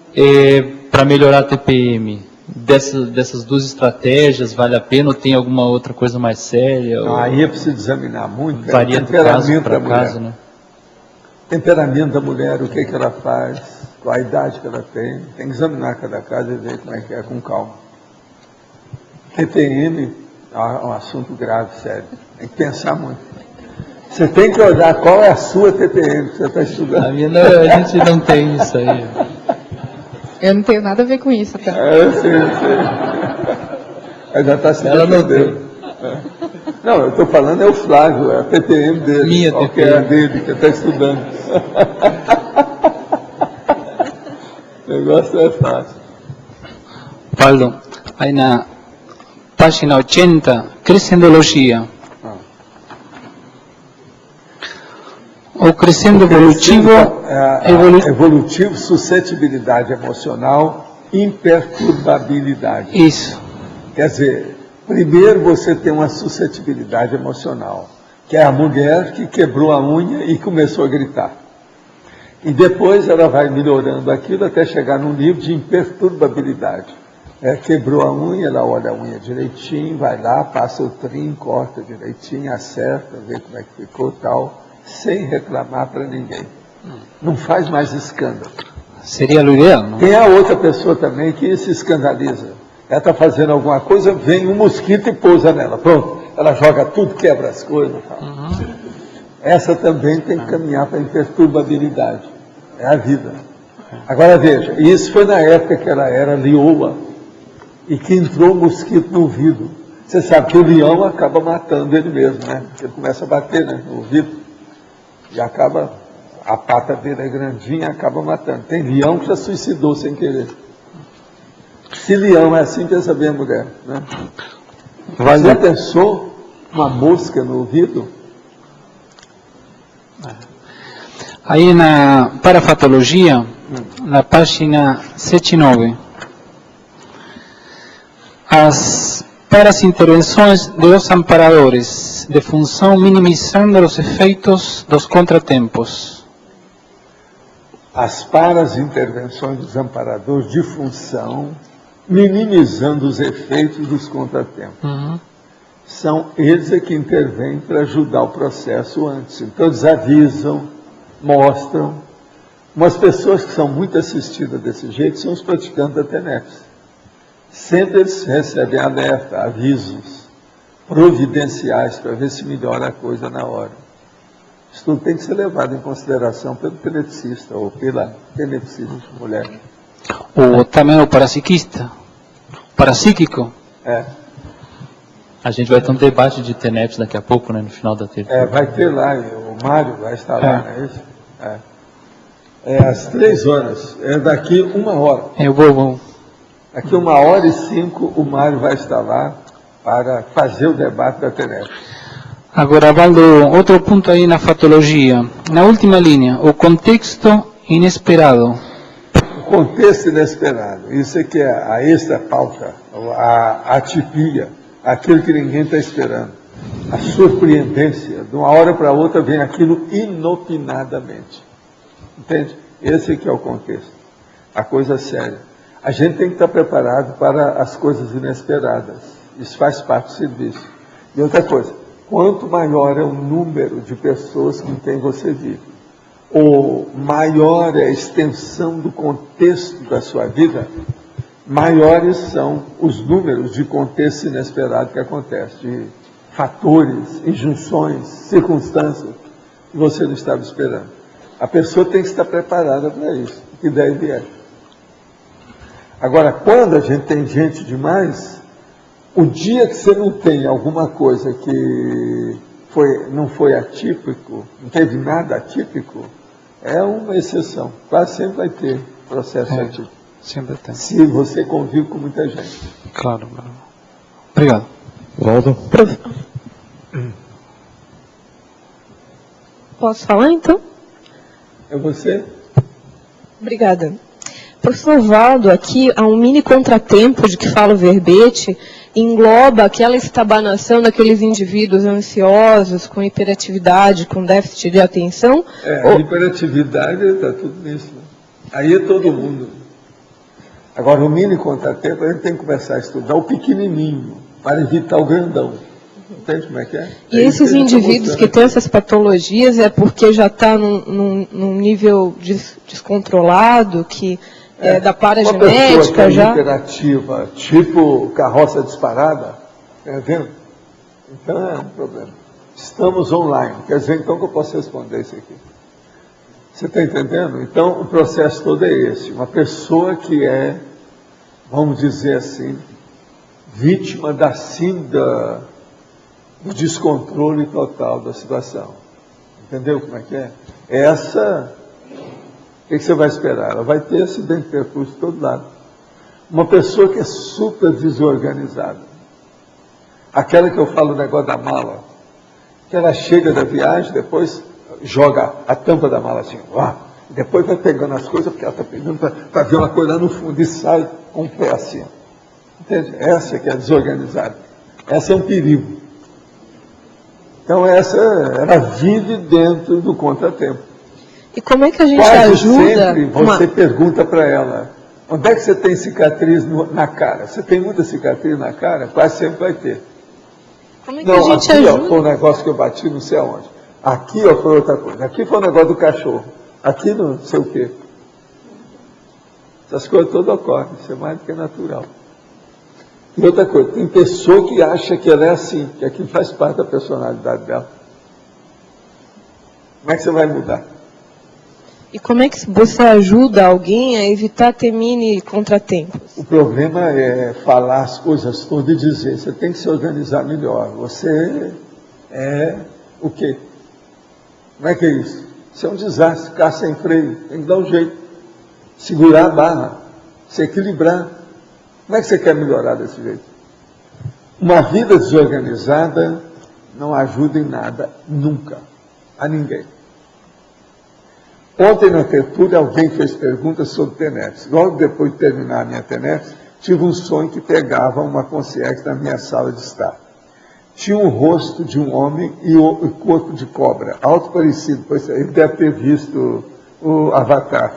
para melhorar a TPM, dessas 2 estratégias, vale a pena ou tem alguma outra coisa mais séria? Aí é preciso examinar muito. Varia do caso para caso, né? Temperamento da mulher, o que ela faz, qual a idade que ela tem que examinar cada caso e ver como é que é, com calma. TPM é um assunto grave, sério. Tem que pensar muito. Você tem que olhar qual é a sua TPM que você está estudando. A minha não, a gente não tem isso aí. Eu não tenho nada a ver com isso, tá? Sim. Ainda está se defendendo. Não, eu estou falando é o Flávio, é a TPM dele. Minha qual TPM. Que é a dele, que está estudando. O negócio é fácil. Valdo, aí na página 80, crescendologia. O crescendo evolutivo... Evolutivo, suscetibilidade emocional, imperturbabilidade. Isso. Quer dizer, primeiro você tem uma suscetibilidade emocional, que é a mulher que quebrou a unha e começou a gritar. E depois ela vai melhorando aquilo até chegar num nível de imperturbabilidade. Quebrou a unha, ela olha a unha direitinho, vai lá, passa o trim, corta direitinho, acerta, vê como é que ficou tal, sem reclamar para ninguém. Não faz mais escândalo. Seria o ideal, não? Tem a outra pessoa também que se escandaliza. Ela está fazendo alguma coisa, vem um mosquito e pousa nela. Pronto, ela joga tudo, quebra as coisas. Essa também tem que caminhar para a imperturbabilidade. É a vida. Agora veja, isso foi na época que ela era leoa e que entrou um mosquito no ouvido. Você sabe que o leão acaba matando ele mesmo, né? Porque ele começa a bater, né, no ouvido e acaba A pata dele é grandinha, acaba matando. Tem leão que já suicidou sem querer. Se leão é assim, pensa bem a mulher, né? Você já pensou uma mosca no ouvido? Aí na parafatologia, na página 79, para as intervenções dos amparadores de função minimizando os efeitos dos contratempos. As intervenções dos amparadores de função minimizando os efeitos dos contratempos. São eles que intervêm para ajudar o processo antes. Então eles avisam, mostram. Umas pessoas que são muito assistidas desse jeito são os praticantes da TENEPS. Sempre eles recebem alerta, avisos providenciais para ver se melhora a coisa na hora. Isso tudo tem que ser levado em consideração pelo tenepsista ou pela tenepsista mulher. Ou também o parapsiquista, parapsíquico. A gente vai ter um debate de TENEPS daqui a pouco, né, no final da terça. Vai ter lá, o Mário vai estar lá, não é isso? É às 3 horas, é daqui 1 hora. Eu vou. Daqui 1h05 o Mário vai estar lá para fazer o debate da TENEPS. Agora, Valdo, outro ponto aí na fatologia. Na última linha, o contexto inesperado. O contexto inesperado, isso é que é a extra-pauta, a atipia, aquilo que ninguém está esperando. A surpreendência, de uma hora para outra vem aquilo inopinadamente. Entende? Esse que é o contexto. A coisa séria. A gente tem que estar preparado para as coisas inesperadas. Isso faz parte do serviço. E outra coisa, quanto maior é o número de pessoas com quem você vive, ou maior é a extensão do contexto da sua vida, maiores são os números de contexto inesperado que acontece, de fatores, injunções, circunstâncias que você não estava esperando. A pessoa tem que estar preparada para isso, que daí vier. Agora, quando a gente tem gente demais, o dia que você não tem alguma coisa que não foi atípico, não teve nada atípico, é uma exceção. Quase sempre vai ter processo atípico. Sempre tem. Se você convive com muita gente. Claro. Obrigado. Valdo. Posso falar, então? É você? Obrigada. Professor Valdo, aqui há um mini contratempo de que fala o verbete, engloba aquela estabanação daqueles indivíduos ansiosos, com hiperatividade, com déficit de atenção? A hiperatividade está tudo nisso. Né? Aí é todo mundo. Agora, o mini contratempo, a gente tem que começar a estudar o pequenininho, para evitar o grandão. Entende como é que é? E esses indivíduos que têm essas patologias é porque já está num nível descontrolado, que é da paragenética já? Uma pessoa que é hiperativa, tipo carroça disparada, tá vendo? Então é um problema. Estamos online, quer dizer então que eu posso responder isso aqui. Você está entendendo? Então o processo todo é esse. Uma pessoa que é, vamos dizer assim, vítima do descontrole total da situação. Entendeu como é que é? Essa, o que você vai esperar? Ela vai ter acidente de percurso de todo lado. Uma pessoa que é super desorganizada. Aquela que eu falo o negócio da mala, que ela chega da viagem, depois joga a tampa da mala assim, e depois vai pegando as coisas, porque ela está pegando para ver uma coisa lá no fundo, e sai com o pé assim. Entende? Essa que é desorganizada. Essa é um perigo. Então ela vive dentro do contratempo. E como é que a gente Quase ajuda? Sempre você pergunta para ela, onde é que você tem cicatriz na cara? Você tem muita cicatriz na cara? Quase sempre vai ter. Como é que a gente aqui, ajuda? Foi um negócio que eu bati não sei aonde. Aqui, foi outra coisa. Aqui foi um negócio do cachorro. Aqui não sei o quê. Essas coisas todas ocorrem. Isso é mais do que natural. E outra coisa, tem pessoa que acha que ela é assim, que aquilo faz parte da personalidade dela. Como é que você vai mudar? E como é que você ajuda alguém a evitar ter mini contratempos? O problema é falar as coisas todas e dizer, você tem que se organizar melhor. Você é o quê? Como é que é isso? Isso é um desastre, carro sem freio, tem que dar um jeito. Segurar a barra, se equilibrar. Como é que você quer melhorar desse jeito? Uma vida desorganizada não ajuda em nada, nunca, a ninguém. Ontem na tertúlia alguém fez perguntas sobre TENEPS. Logo depois de terminar a minha TENEPS, tive um sonho que pegava uma concierge na minha sala de estar. Tinha o rosto de um homem e o corpo de cobra, alto parecido, pois ele deve ter visto o Avatar.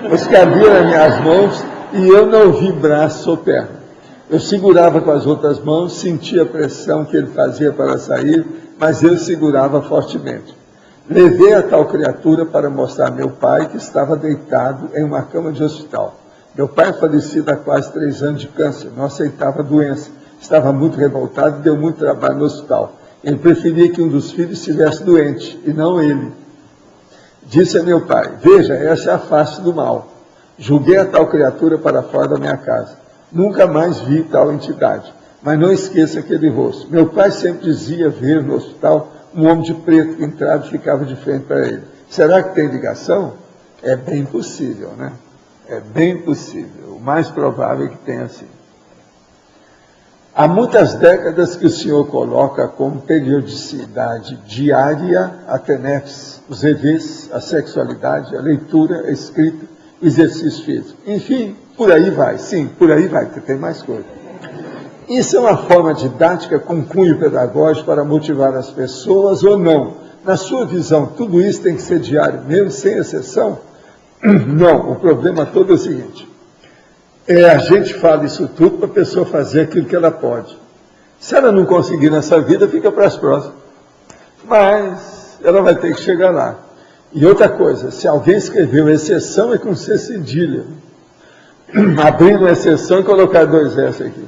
Mas cabia nas minhas mãos e eu não vi braço ou perna. Eu segurava com as outras mãos, sentia a pressão que ele fazia para sair, mas eu segurava fortemente. Levei a tal criatura para mostrar a meu pai, que estava deitado em uma cama de hospital. Meu pai, falecido há quase 3 anos de câncer, não aceitava a doença, estava muito revoltado e deu muito trabalho no hospital. Ele preferia que um dos filhos estivesse doente, e não ele. Disse a meu pai: veja, essa é a face do mal. Julguei a tal criatura para fora da minha casa. Nunca mais vi tal entidade, mas não esqueça aquele rosto. Meu pai sempre dizia ver no hospital um homem de preto que entrava e ficava de frente para ele. Será que tem ligação? É bem possível, né? É bem possível. O mais provável é que tenha sido. Há muitas décadas que o senhor coloca como periodicidade diária a TENEPS, os EVs, a sexualidade, a leitura, a escrita, o exercício físico. Enfim, por aí vai. Sim, por aí vai, porque tem mais coisa. Isso é uma forma didática com cunho pedagógico para motivar as pessoas ou não? Na sua visão, tudo isso tem que ser diário mesmo, sem exceção? Não, o problema todo é o seguinte. A gente fala isso tudo para a pessoa fazer aquilo que ela pode. Se ela não conseguir nessa vida, fica para as próximas. Mas ela vai ter que chegar lá. E outra coisa, se alguém escreveu exceção, é com C cedilha. Abrindo uma exceção e colocar 2 S aqui.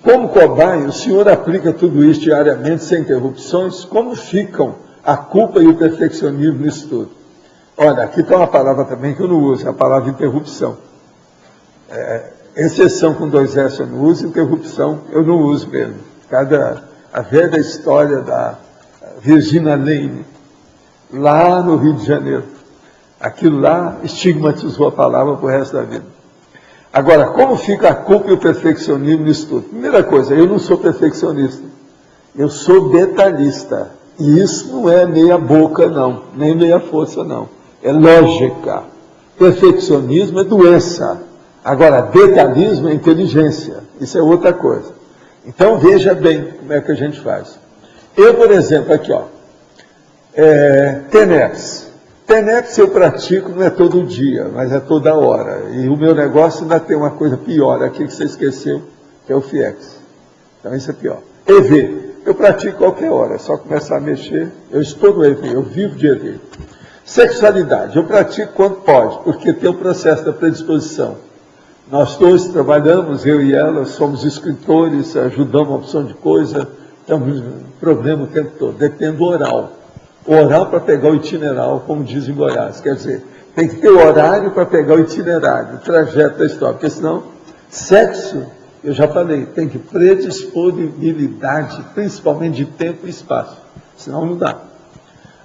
Como cobaia, o senhor aplica tudo isso diariamente, sem interrupções? Como ficam a culpa e o perfeccionismo nisso tudo? Olha, aqui está uma palavra também que eu não uso, a palavra interrupção. Exceção com 2 S eu não uso, interrupção eu não uso mesmo. A velha história da Virginia Lane, lá no Rio de Janeiro. Aquilo lá estigmatizou a palavra para o resto da vida. Agora, como fica a culpa e o perfeccionismo nisso tudo? Primeira coisa, eu não sou perfeccionista. Eu sou detalhista. E isso não é meia boca, não. Nem meia força, não. É lógica. Perfeccionismo é doença. Agora, detalhismo é inteligência. Isso é outra coisa. Então, veja bem como é que a gente faz. Eu, por exemplo, aqui, ó. TENEPS. TENEPS eu pratico, não é todo dia, mas é toda hora. E o meu negócio ainda tem uma coisa pior aqui que você esqueceu, que é o FIEX. Então isso é pior. EV, eu pratico qualquer hora, é só começar a mexer, eu estou no EV, eu vivo de EV. Sexualidade, eu pratico quando pode, porque tem o processo da predisposição. Nós todos trabalhamos, eu e ela, somos escritores, ajudamos uma opção de coisa, estamos no problema o tempo todo, depende do oral. Oral para pegar o itinerário, como diz em Goiás. Quer dizer, tem que ter horário para pegar o itinerário, o trajeto da história. Porque senão, sexo, eu já falei, tem que predisponibilidade, principalmente de tempo e espaço. Senão não dá.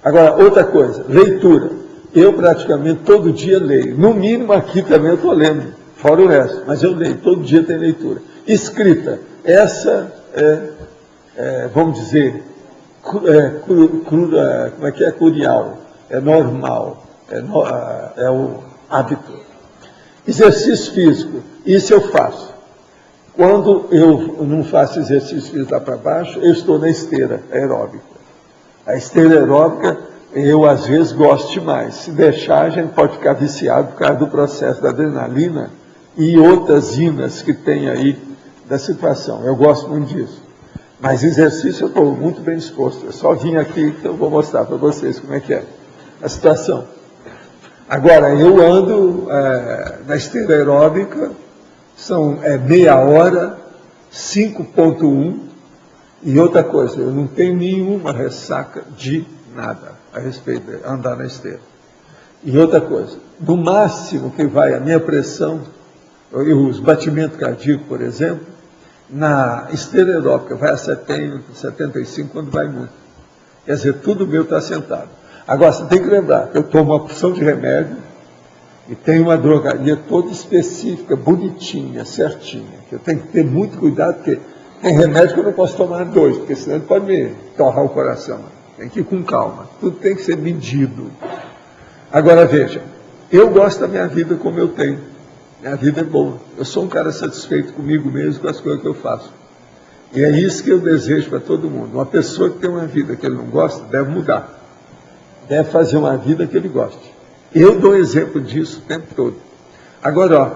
Agora, outra coisa, leitura. Eu praticamente todo dia leio. No mínimo aqui também eu estou lendo, fora o resto. Mas eu leio, todo dia tem leitura. Escrita. Essa vamos dizer... como é que é? Curial, é normal, é o hábito. Exercício físico, isso eu faço. Quando eu não faço exercício físico lá para baixo, eu estou na esteira aeróbica. A esteira aeróbica, eu às vezes gosto demais. Se deixar, a gente pode ficar viciado por causa do processo da adrenalina e outras inas que tem aí da situação. Eu gosto muito disso. Mas exercício eu estou muito bem disposto. Eu só vim aqui que eu vou mostrar para vocês como é que é a situação. Agora, eu ando na esteira aeróbica, são meia hora, 5.1, e outra coisa, eu não tenho nenhuma ressaca de nada a respeito de andar na esteira. E outra coisa, no máximo que vai a minha pressão, os batimentos cardíacos, por exemplo, na esteira aeróbica vai a 70, 75, quando vai muito. Quer dizer, tudo meu está sentado. Agora, você tem que lembrar que eu tomo uma porção de remédio e tenho uma drogaria toda específica, bonitinha, certinha. Que eu tenho que ter muito cuidado, porque tem remédio que eu não posso tomar 2, porque senão ele pode me torrar o coração. Tem que ir com calma. Tudo tem que ser medido. Agora, veja, eu gosto da minha vida como eu tenho. Minha vida é boa. Eu sou um cara satisfeito comigo mesmo, com as coisas que eu faço. E é isso que eu desejo para todo mundo. Uma pessoa que tem uma vida que ele não gosta, deve mudar. Deve fazer uma vida que ele goste. Eu dou exemplo disso o tempo todo. Agora, ó,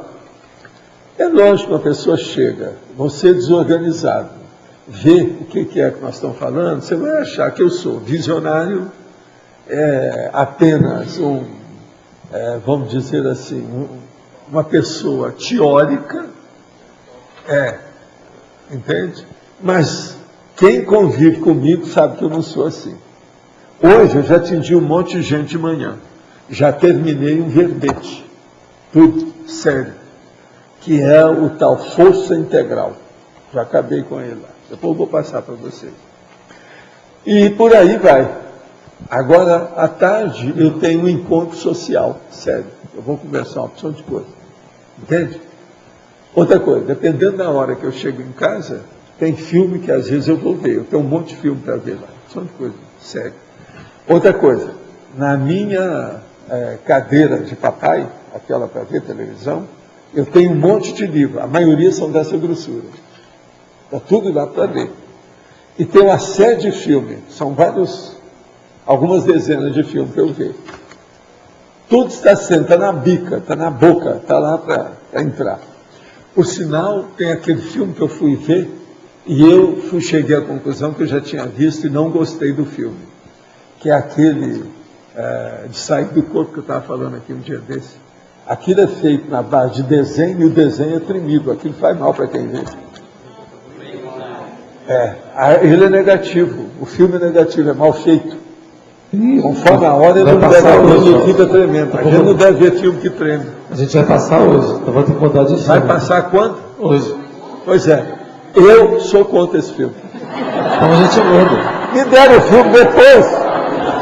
é lógico que uma pessoa chega, você desorganizado, vê o que é que nós estamos falando, você vai achar que eu sou visionário, apenas vamos dizer assim, uma pessoa teórica, entende? Mas quem convive comigo sabe que eu não sou assim. Hoje eu já atingi um monte de gente de manhã. Já terminei um verbete. Tudo, sério. Que é o tal força integral. Já acabei com ele lá. Depois eu vou passar para vocês. E por aí vai. Agora, à tarde, eu tenho um encontro social, sério. Eu vou conversar uma opção de coisa. Entende? Outra coisa, dependendo da hora que eu chego em casa, tem filme que às vezes eu vou ver. Eu tenho um monte de filme para ver lá. Opção de coisa, sério. Outra coisa, na minha cadeira de papai, aquela para ver televisão, eu tenho um monte de livros. A maioria são dessa grossura. Está tudo lá para ver. E tem uma série de filmes. São algumas dezenas de filmes que eu vejo. Tudo está sendo, está na bica, está na boca, está lá para entrar. Por sinal, tem aquele filme que eu fui ver e eu cheguei à conclusão que eu já tinha visto e não gostei do filme. Que é aquele de sair do corpo que eu estava falando aqui um dia desse. Aquilo é feito na base de desenho e o desenho é tremido. Aquilo faz mal para quem vê. Ele é negativo. O filme é negativo, é mal feito. Conforme a hora, ele não deve ver, fica tremendo. A gente não deve ver filme que treme. A gente vai passar hoje, então vou ter que mudar de filme. Vai passar quando? Hoje. Pois é. Eu sou contra esse filme. Então a gente muda. Me deram o filme depois.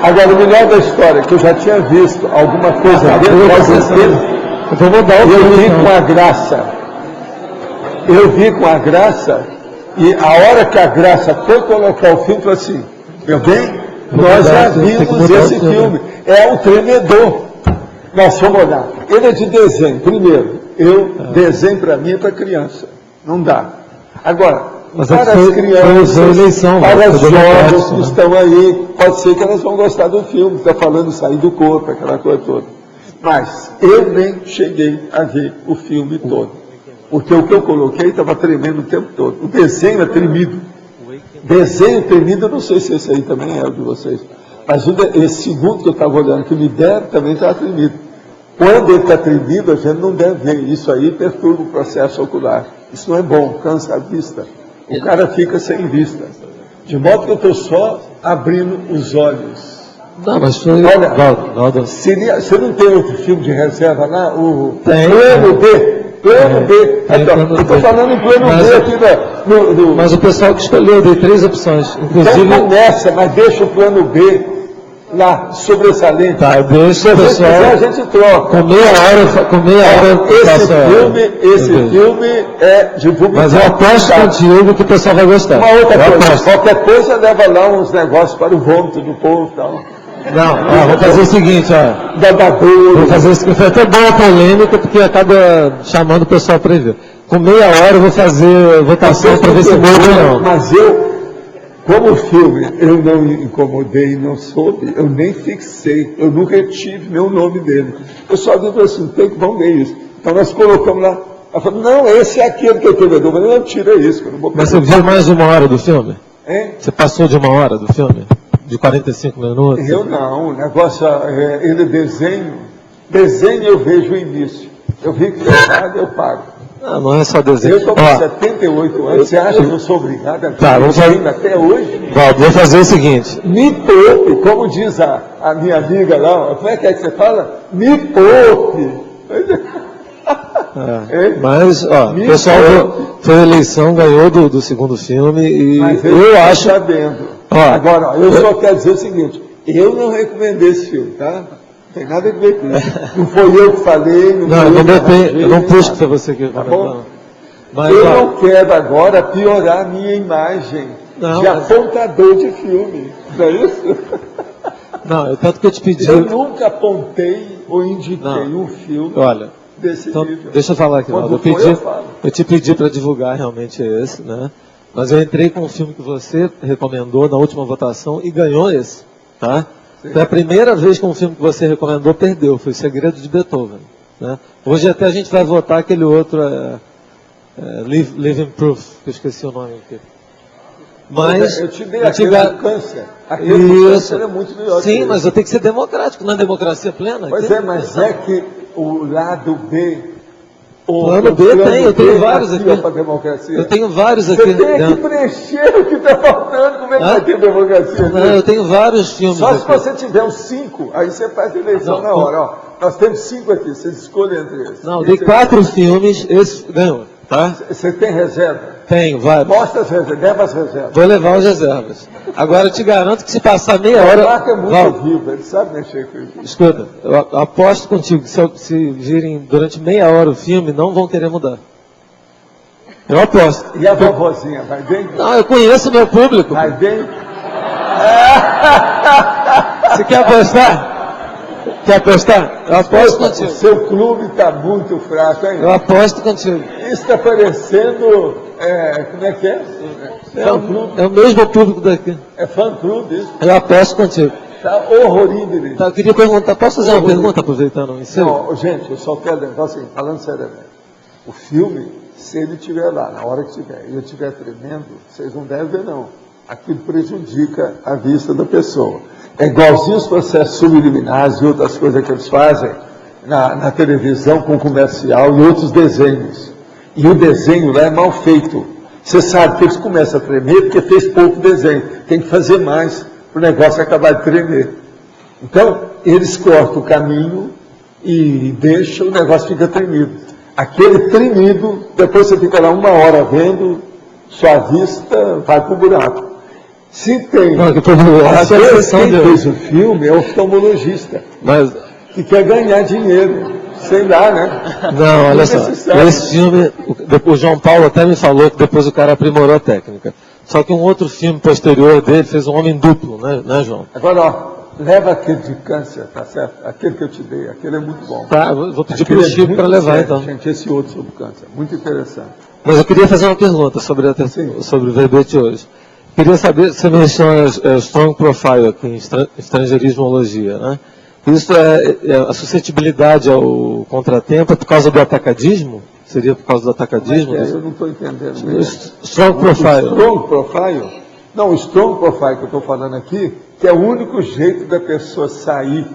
Agora, o melhor da história, que eu já tinha visto alguma coisa dele, eu vou mudar o filme. Eu vi com a graça. Eu vi com a graça, e a hora que a graça foi colocar o filme, falou assim, meu bem, nós já vimos esse filme. É um tremedor. Nós vamos olhar. Ele é de desenho. Primeiro, desenho para mim é para criança. Não dá. Agora, para as crianças, para os jovens que estão aí, pode ser que elas vão gostar do filme, está falando sair do corpo, aquela coisa toda. Mas eu nem cheguei a ver o filme todo. Porque o que eu coloquei estava tremendo o tempo todo. O desenho é tremido. Desenho tremido, eu não sei se esse aí também é o de vocês. Mas esse segundo que eu estava olhando, que me deram, também estava tremido. Quando ele está tremido, a gente não deve ver. Isso aí perturba o processo ocular. Isso não é bom, cansa a vista. O cara fica sem vista. De modo que eu estou só abrindo os olhos. Não, mas foi... Olha, você não tem outro filme de reserva lá? Tem. Plano B. Plano B. Eu estou falando em plano B aqui Mas o pessoal que escolheu, eu dei 3 opções. Inclusive... Então começa, mas deixa o plano B lá, sobressalente. Tá, deixa o pessoal... Se quiser, a gente troca. Com meia hora Esse filme é de publicidade. Mas eu aposto contigo que o pessoal vai gostar. Uma outra coisa, qualquer coisa leva lá uns negócios para o vômito do povo e tal. Não, vou fazer o seguinte, vou fazer isso, foi até boa a polêmica, porque acaba chamando o pessoal para ver. Com meia hora eu vou fazer votação para ver se muda ou não. Mas como o filme eu não incomodei, não soube, eu nem fixei, eu não retive meu nome dele. Eu só digo assim, vamos ver isso. Então nós colocamos lá, ela falou, não, esse é aquele que eu tenho medo, mas não tira isso, que eu não vou... Mas você viu mais de 1 hora do filme? Hein? Você passou de 1 hora do filme? De 45 minutos? Eu não, o negócio, ele desenho eu vejo o início. Eu vi que eu pago. Não é só desenho. Eu estou com 78 anos, você acha que eu sou obrigado a ver até hoje? Vou fazer o seguinte. Me poupe, como diz a minha amiga lá, como é que você fala? Me poupe. Mas, o pessoal foi a eleição, ganhou do segundo filme e mas eu acho... Sabendo. Agora, eu só quero dizer o seguinte, Eu não recomendei esse filme, tá? Não tem nada a ver com isso. Não foi eu que falei, Eu não puxo para você que tá bom? Mas, eu não quero agora piorar a minha imagem de apontador de filme. Não é isso? Não, tanto que eu te pedi... Eu nunca apontei ou indiquei um filme desse nível. Deixa eu falar aqui, eu te pedi para divulgar realmente esse, né? Mas eu entrei com um filme que você recomendou na última votação e ganhou esse, tá? Foi a primeira vez que um filme que você recomendou perdeu, foi Segredo de Beethoven, né? Hoje até a gente vai votar aquele outro, Living Proof, que eu esqueci o nome aqui. Mas eu te dei aquele do câncer. Aquele do câncer é muito melhor. Sim, mas eu tenho que ser democrático, não é democracia plena? Pois é, mas é que o lado B... O plano B tem, eu tenho vários aqui. Eu tenho vários aqui. Você tem que preencher o que está faltando, como é que vai ter democracia? Não, eu tenho vários filmes. Só se você tiver uns 5, aí você faz eleição na hora. Ó, nós temos 5 aqui, você escolhe entre eles. Não, dei 4 filmes, esse ganhou, tá? Você tem reserva? Tenho, vários. Mostra as reservas, leva as reservas. Vou levar as reservas. Agora eu te garanto que se passar meia hora... O Marco é muito vivo, ele sabe mexer com isso. Escuta, eu aposto contigo que se virem durante meia hora o filme, não vão querer mudar. Eu aposto. E a vovozinha, vai bem? Não, eu conheço o meu público. Vai bem? Você quer apostar? Quer apostar? Eu aposto contigo. O seu clube está muito fraco, hein? Eu aposto contigo. Isso está parecendo... como é que é? É o mesmo público daqui. É fã-clube isso? Eu aposto contigo. Está horrorível. Tá, eu queria perguntar, posso fazer uma pergunta aproveitando o ensejo? Não, gente, eu só quero lembrar assim, falando seriamente. O filme, se ele estiver lá, na hora que estiver, e eu estiver tremendo, vocês não devem ver não. Aquilo prejudica a vista da pessoa. É igualzinho os processos subliminares e outras coisas que eles fazem na televisão com comercial e outros desenhos. E o desenho lá é mal feito. Você sabe que eles começam a tremer porque fez pouco desenho. Tem que fazer mais para o negócio acabar de tremer. Então, eles cortam o caminho e deixam, o negócio fica tremido. Aquele tremido, depois você fica lá 1 hora vendo, sua vista vai para o buraco. Se tem... Quem fez o filme é oftalmologista, que quer ganhar dinheiro. Sei lá, né? Não, olha só. Esse filme, o João Paulo até me falou que depois o cara aprimorou a técnica. Só que um outro filme posterior dele fez um homem duplo, né, João? Agora, ó, leva aquele de câncer, tá certo? Aquele que eu te dei, aquele é muito bom. Tá, vou pedir para o Chico para levar, sério, então. Gente, esse outro sobre câncer, muito interessante. Mas eu queria fazer uma pergunta sobre o verbete hoje. Queria saber, você menciona Strong Profile aqui em estrangeirismologia, né? Isso a suscetibilidade ao contratempo é por causa do atacadismo? Seria por causa do atacadismo? Eu não estou entendendo mesmo. Strong Profile. Strong Profile? Não, o Strong Profile que eu estou falando aqui, que é o único jeito da pessoa sair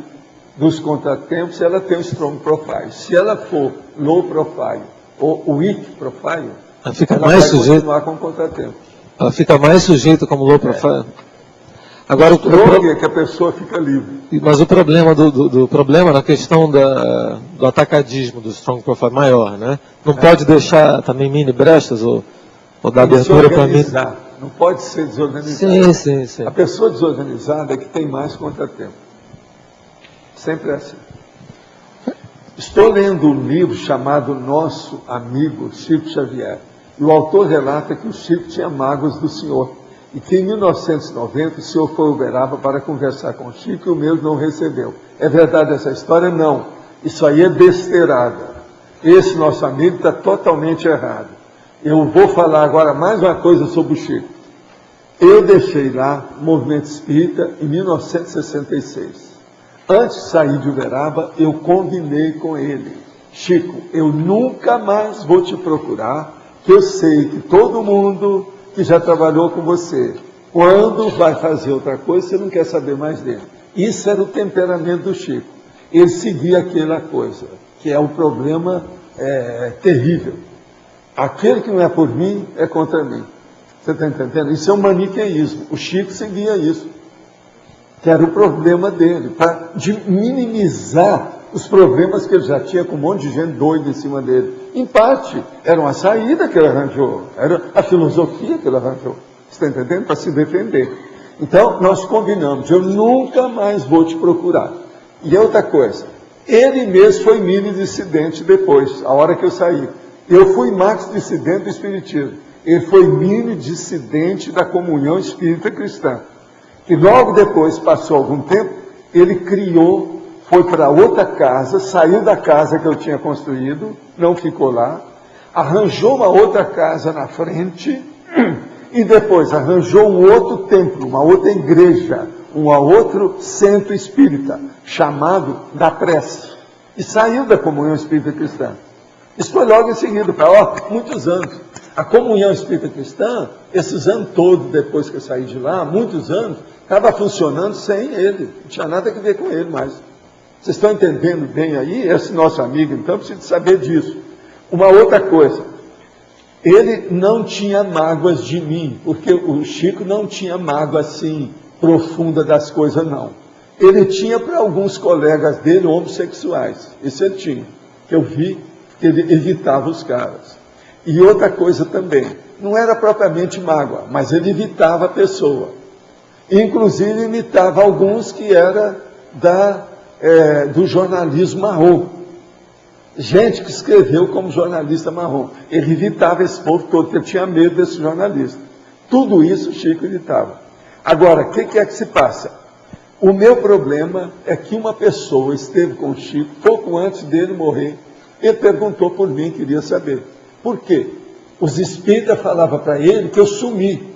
dos contratempos, ela tem o Strong Profile. Se ela for Low Profile ou Weak Profile, ela fica ela mais vai sujeita. continuar com o contratempo. Ela fica mais sujeita como Low Profile? Agora, o é que a pessoa fica livre. Mas o problema do problema na questão do atacadismo, do Strong Profile maior, né? Não pode deixar também mini brechas ou dar abertura para mim? Não pode ser desorganizado. Sim. A pessoa desorganizada é que tem mais contratempo. Sempre é assim. Estou lendo um livro chamado Nosso Amigo Chico Xavier. E o autor relata que o Chico tinha mágoas do senhor. E que em 1990 o senhor foi a Uberaba para conversar com o Chico e o mesmo não recebeu. É verdade essa história? Não. Isso aí é besteirada. Esse nosso amigo está totalmente errado. Eu vou falar agora mais uma coisa sobre o Chico. Eu deixei lá o Movimento Espírita em 1966. Antes de sair de Uberaba, eu combinei com ele. Chico, eu nunca mais vou te procurar, que eu sei que todo mundo que já trabalhou com você, quando vai fazer outra coisa, você não quer saber mais dele. Isso era o temperamento do Chico. Ele seguia aquela coisa, que é um problema terrível. Aquele que não é por mim, é contra mim. Você está entendendo? Isso é um maniqueísmo. O Chico seguia isso, que era o problema dele, para minimizar os problemas que ele já tinha com um monte de gente doida em cima dele. Em parte, era uma saída que ele arranjou, era a filosofia que ele arranjou. Você está entendendo? Para se defender. Então, nós combinamos, eu nunca mais vou te procurar. E outra coisa, ele mesmo foi mini dissidente depois, a hora que eu saí. Eu fui max dissidente do Espiritismo. Ele foi mini dissidente da Comunhão Espírita Cristã. E logo depois, passou algum tempo, ele criou, foi para outra casa, saiu da casa que eu tinha construído, não ficou lá, arranjou uma outra casa na frente, e depois arranjou um outro templo, uma outra igreja, um outro centro espírita, chamado da Prece. E saiu da Comunhão Espírita Cristã. Isso foi logo em seguida, para muitos anos. A Comunhão Espírita Cristã, esses anos todos, depois que eu saí de lá, muitos anos, estava funcionando sem ele. Não tinha nada a ver com ele mais. Vocês estão entendendo bem aí? Esse nosso amigo, então, precisa saber disso. Uma outra coisa. Ele não tinha mágoas de mim, porque o Chico não tinha mágoa assim, profunda das coisas, não. Ele tinha para alguns colegas dele homossexuais. Isso ele tinha. Que eu vi que ele evitava os caras. E outra coisa também, não era propriamente mágoa, mas ele evitava a pessoa. Inclusive imitava alguns que era do jornalismo marrom. Gente que escreveu como jornalista marrom. Ele evitava esse povo todo, porque ele tinha medo desse jornalista. Tudo isso o Chico evitava. Agora, o que é que se passa? O meu problema é que uma pessoa esteve com o Chico pouco antes dele morrer. Ele perguntou por mim, queria saber. Por quê? Os espíritas falavam para ele que eu sumi,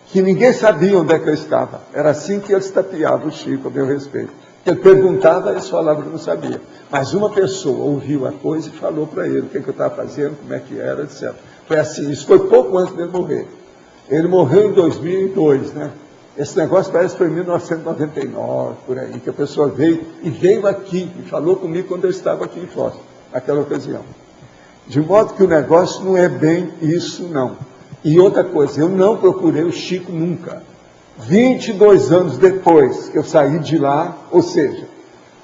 que ninguém sabia onde é que eu estava. Era assim que eles tapeavam o Chico, a meu respeito. Ele perguntava, eles falavam que não sabia. Mas uma pessoa ouviu a coisa e falou para ele o que eu estava fazendo, como é que era, etc. Foi assim, isso foi pouco antes dele morrer. Ele morreu em 2002, né? Esse negócio parece que foi em 1999, por aí, que a pessoa veio aqui e falou comigo quando eu estava aqui em Foz, naquela ocasião. De modo que o negócio não é bem isso, não. E outra coisa, eu não procurei o Chico nunca. 22 anos depois que eu saí de lá, ou seja,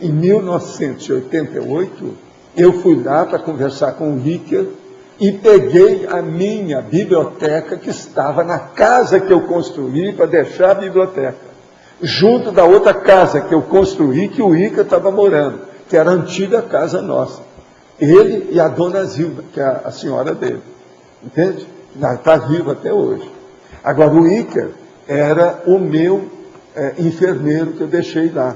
em 1988, eu fui lá para conversar com o Ricker e peguei a minha biblioteca que estava na casa que eu construí para deixar a biblioteca, junto da outra casa que eu construí que o Ricker estava morando, que era a antiga casa nossa. Ele e a dona Zilda, que é a senhora dele. Entende? Está vivo até hoje. Agora, o Ricker era o meu enfermeiro que eu deixei lá.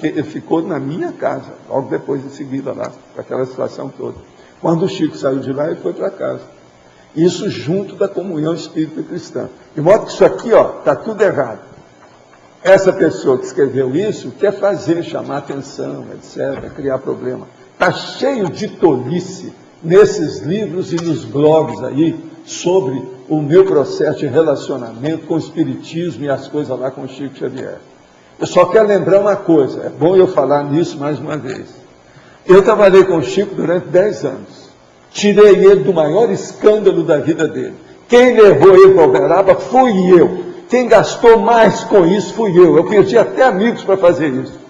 Ele ficou na minha casa, logo depois, em seguida, lá, com aquela situação toda. Quando o Chico saiu de lá, ele foi para casa. Isso junto da Comunhão Espírita Cristã. De modo que isso aqui, está tudo errado. Essa pessoa que escreveu isso quer chamar atenção, etc., criar problema. Está cheio de tolice nesses livros e nos blogs aí sobre o meu processo de relacionamento com o Espiritismo e as coisas lá com o Chico Xavier. Eu só quero lembrar uma coisa, é bom eu falar nisso mais uma vez. Eu trabalhei com o Chico durante 10 anos. Tirei ele do maior escândalo da vida dele. Quem levou ele para Uberaba fui eu. Quem gastou mais com isso fui eu. Eu perdi até amigos para fazer isso.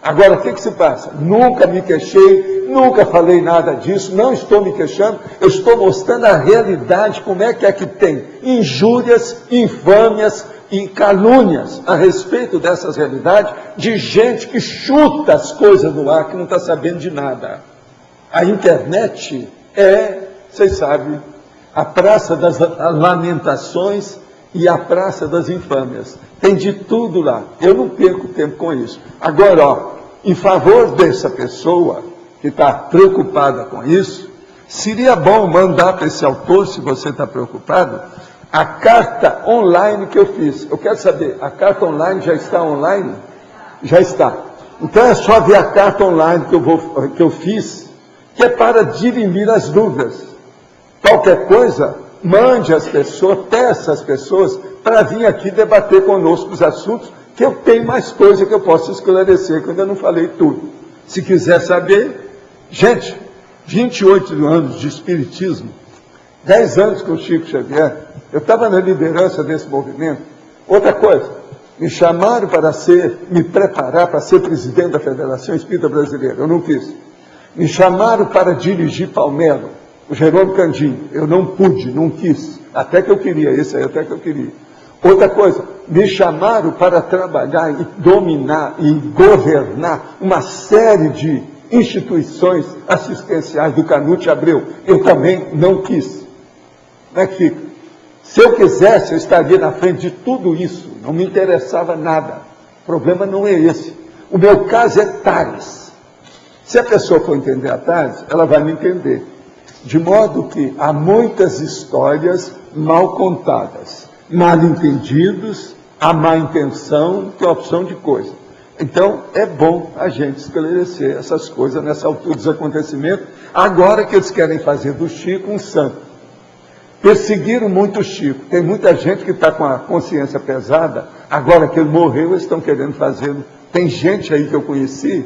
Agora, o que se passa? Nunca me queixei, nunca falei nada disso, não estou me queixando, eu estou mostrando a realidade, como é que tem injúrias, infâmias e calúnias a respeito dessas realidades, de gente que chuta as coisas no ar, que não está sabendo de nada. A internet vocês sabem, a praça das lamentações e a praça das infâmias. Tem de tudo lá. Eu não perco tempo com isso. Agora, em favor dessa pessoa que está preocupada com isso, seria bom mandar para esse autor, se você está preocupado, a carta online que eu fiz. Eu quero saber, a carta online já está online? Já está. Então é só ver a carta online que eu fiz, que é para dirimir as dúvidas. Qualquer coisa, mande as pessoas, peça as pessoas para vir aqui debater conosco os assuntos, que eu tenho mais coisa que eu posso esclarecer, que eu ainda não falei tudo. Se quiser saber, gente, 28 anos de espiritismo, 10 anos com o Chico Xavier, eu estava na liderança desse movimento. Outra coisa, me chamaram para me preparar para ser presidente da Federação Espírita Brasileira, eu não quis. Me chamaram para dirigir Palmelo, o Jerônimo Candinho, eu não pude, não quis, até que eu queria, esse aí até que eu queria. Outra coisa, me chamaram para trabalhar e dominar e governar uma série de instituições assistenciais do Canute Abreu. Eu também não quis. Como é que fica? Se eu quisesse, eu estaria na frente de tudo isso. Não me interessava nada. O problema não é esse. O meu caso é Tales. Se a pessoa for entender a Tales, ela vai me entender. De modo que há muitas histórias mal contadas, mal entendidos, a má intenção, que é a opção de coisa. Então, é bom a gente esclarecer essas coisas nessa altura dos acontecimentos, agora que eles querem fazer do Chico um santo. Perseguiram muito o Chico. Tem muita gente que está com a consciência pesada, agora que ele morreu, eles estão querendo fazê-lo. Tem gente aí que eu conheci,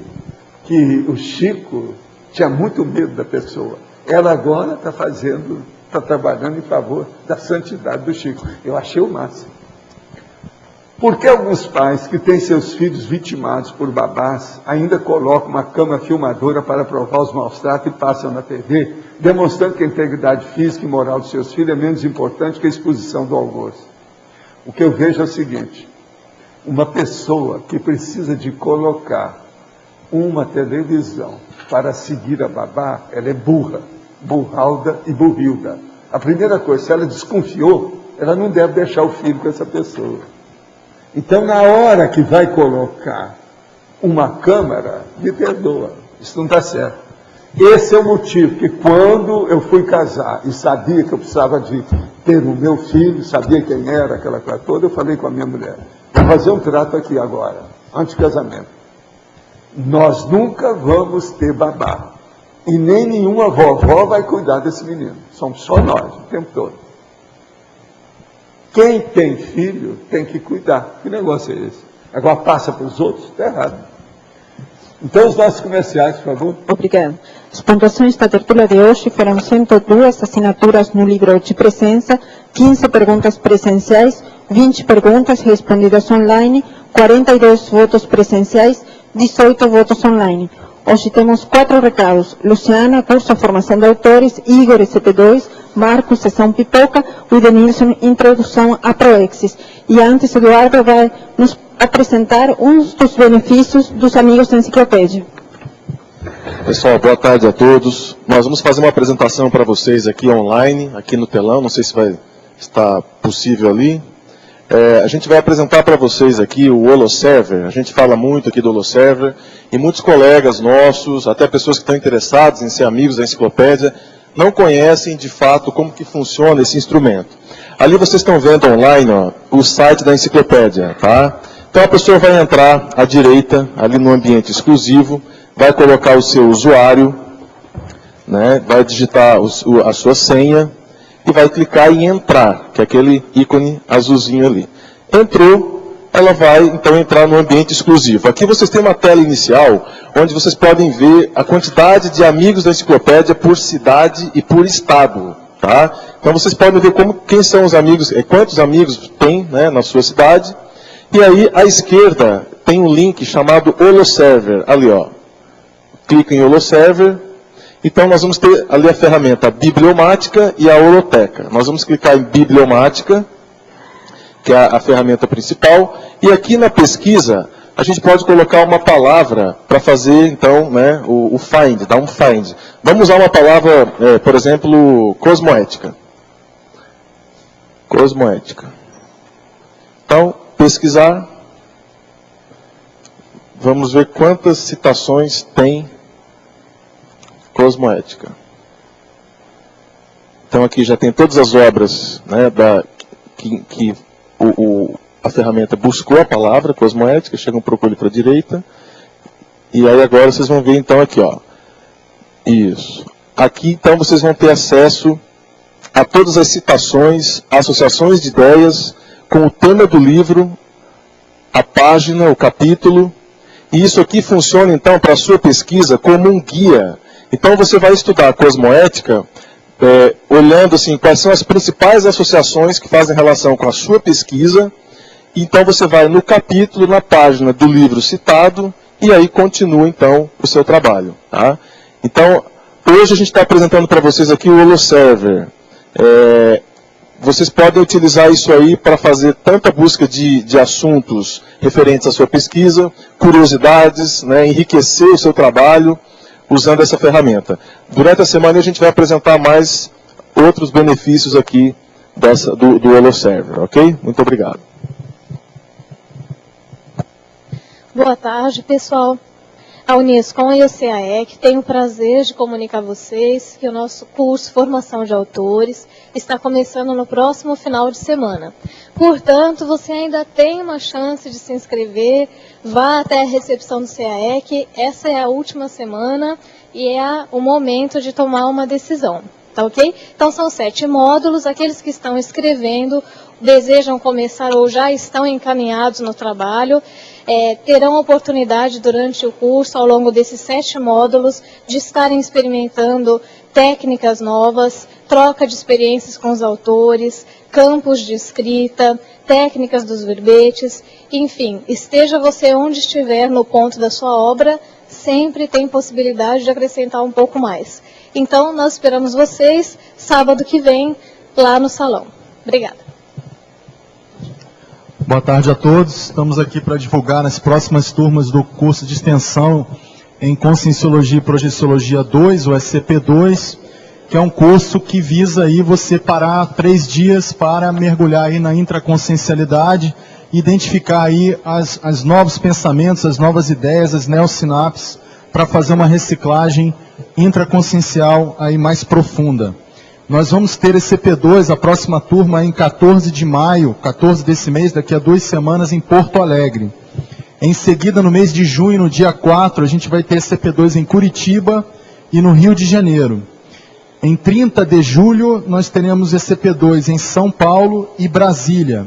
que o Chico tinha muito medo da pessoa. Ela agora está trabalhando em favor da santidade do Chico. Eu achei o máximo. Por que alguns pais que têm seus filhos vitimados por babás ainda colocam uma câmera filmadora para provar os maus tratos e passam na TV, demonstrando que a integridade física e moral dos seus filhos é menos importante que a exposição do almoço? O que eu vejo é o seguinte: uma pessoa que precisa de colocar uma televisão para seguir a babá, ela é burra, burralda e burrilda. A primeira coisa, se ela desconfiou, ela não deve deixar o filho com essa pessoa. Então, na hora que vai colocar uma câmera, me perdoa, isso não está certo. Esse é o motivo que quando eu fui casar e sabia que eu precisava de ter o meu filho, sabia quem era, aquela coisa toda, eu falei com a minha mulher, vou fazer um trato aqui agora, antes do casamento. Nós nunca vamos ter babá. E nem nenhuma vovó vai cuidar desse menino. Somos só nós, o tempo todo. Quem tem filho tem que cuidar. Que negócio é esse? Agora passa para os outros? Está errado. Então, os nossos comerciais, por favor. Obrigada. As pontuações da tertúlia de hoje foram 102 assinaturas no livro de presença, 15 perguntas presenciais, 20 perguntas respondidas online, 42 votos presenciais, 18 votos online. Hoje temos 4 recados. Luciana, curso Formação de Autores, Igor, ST2, Marcos, Sessão Pipoca, o Denilson, Introdução a Proexis. E antes, Eduardo vai nos apresentar uns dos benefícios dos amigos da enciclopédia. Pessoal, boa tarde a todos. Nós vamos fazer uma apresentação para vocês aqui online, aqui no telão, não sei se vai estar possível ali. A gente vai apresentar para vocês aqui o Holoserver. A gente fala muito aqui do Holoserver e muitos colegas nossos, até pessoas que estão interessadas em ser amigos da enciclopédia, não conhecem de fato como que funciona esse instrumento. Ali vocês estão vendo online, ó, o site da enciclopédia, tá? Então a pessoa vai entrar à direita, ali no ambiente exclusivo, vai colocar o seu usuário, né, vai digitar a sua senha, e vai clicar em entrar, que é aquele ícone azulzinho ali. Entrou, ela vai então entrar no ambiente exclusivo. Aqui vocês têm uma tela inicial, onde vocês podem ver a quantidade de amigos da enciclopédia por cidade e por estado. Tá? Então vocês podem ver quem são os amigos, quantos amigos tem, né, na sua cidade. E aí à esquerda tem um link chamado Holoserver, ali ó. Clica em Holoserver. Então, nós vamos ter ali a ferramenta Bibliomática e a Holoteca. Nós vamos clicar em Bibliomática, que é a ferramenta principal. E aqui na pesquisa, a gente pode colocar uma palavra para fazer, então, né, o find, dar um find. Vamos usar uma palavra, por exemplo, cosmoética. Cosmoética. Então, pesquisar. Vamos ver quantas citações tem cosmoética. Então aqui já tem todas as obras, né, que a ferramenta buscou a palavra cosmoética, chega um pouco ali para a direita, e aí agora vocês vão ver então aqui, ó. Isso. Aqui então vocês vão ter acesso a todas as citações, associações de ideias, com o tema do livro, a página, o capítulo, e isso aqui funciona então para a sua pesquisa como um guia. Então você vai estudar a cosmoética olhando assim, quais são as principais associações que fazem relação com a sua pesquisa. Então você vai no capítulo, na página do livro citado, e aí continua então o seu trabalho. Tá? Então, hoje a gente está apresentando para vocês aqui o Holoserver. vocês podem utilizar isso aí para fazer tanta busca de assuntos referentes à sua pesquisa, curiosidades, né, enriquecer o seu trabalho usando essa ferramenta. Durante a semana a gente vai apresentar mais outros benefícios aqui do HoloServer, ok? Muito obrigado. Boa tarde, pessoal. A Unescom e o CAEC têm o prazer de comunicar a vocês que o nosso curso Formação de Autores está começando no próximo final de semana. Portanto, você ainda tem uma chance de se inscrever, vá até a recepção do CAEC, essa é a última semana e é o momento de tomar uma decisão, tá ok? Então são 7 módulos, aqueles que estão escrevendo, desejam começar ou já estão encaminhados no trabalho, terão oportunidade durante o curso, ao longo desses 7 módulos, de estarem experimentando técnicas novas, troca de experiências com os autores, campos de escrita, técnicas dos verbetes, enfim, esteja você onde estiver no ponto da sua obra, sempre tem possibilidade de acrescentar um pouco mais. Então, nós esperamos vocês sábado que vem, lá no salão. Obrigada. Boa tarde a todos. Estamos aqui para divulgar nas próximas turmas do curso de extensão em Conscienciologia e Projeciologia 2, o SCP-2, que é um curso que visa aí você parar 3 dias para mergulhar aí na intraconsciencialidade, identificar aí as novos pensamentos, as novas ideias, as neossinapses, para fazer uma reciclagem intraconsciencial aí mais profunda. Nós vamos ter esse CP2, a próxima turma, em 14 de maio, 14 desse mês, daqui a 2 semanas, em Porto Alegre. Em seguida, no mês de junho, no dia 4, a gente vai ter esse CP2 em Curitiba e no Rio de Janeiro. Em 30 de julho, nós teremos esse CP2 em São Paulo e Brasília.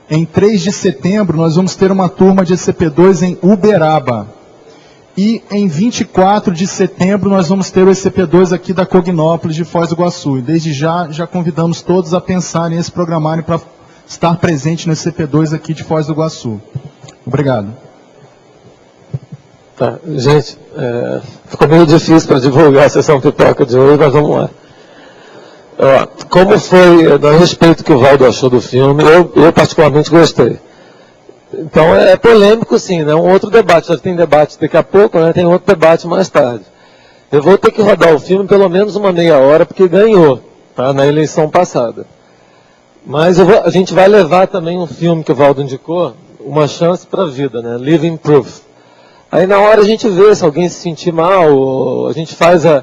Em 3 de setembro, nós vamos ter uma turma de ECP2 em Uberaba. E em 24 de setembro nós vamos ter o ECP2 aqui da Cognópolis de Foz do Iguaçu. E desde já convidamos todos a pensarem e se programarem para estar presente no ECP2 aqui de Foz do Iguaçu. Obrigado. Tá, gente, ficou meio difícil para divulgar a sessão pipoca de hoje, mas vamos lá. Como foi, a respeito do que o Valdo achou do filme, eu particularmente gostei. Então é polêmico sim, né? Um outro debate, já tem debate daqui a pouco, né? Tem outro debate mais tarde. Eu vou ter que rodar o filme pelo menos uma meia hora, porque ganhou, tá? Na eleição passada. Mas a gente vai levar também um filme que o Valdo indicou, Uma Chance para a Vida, né? Living Proof. Aí na hora a gente vê se alguém se sentir mal, a gente faz o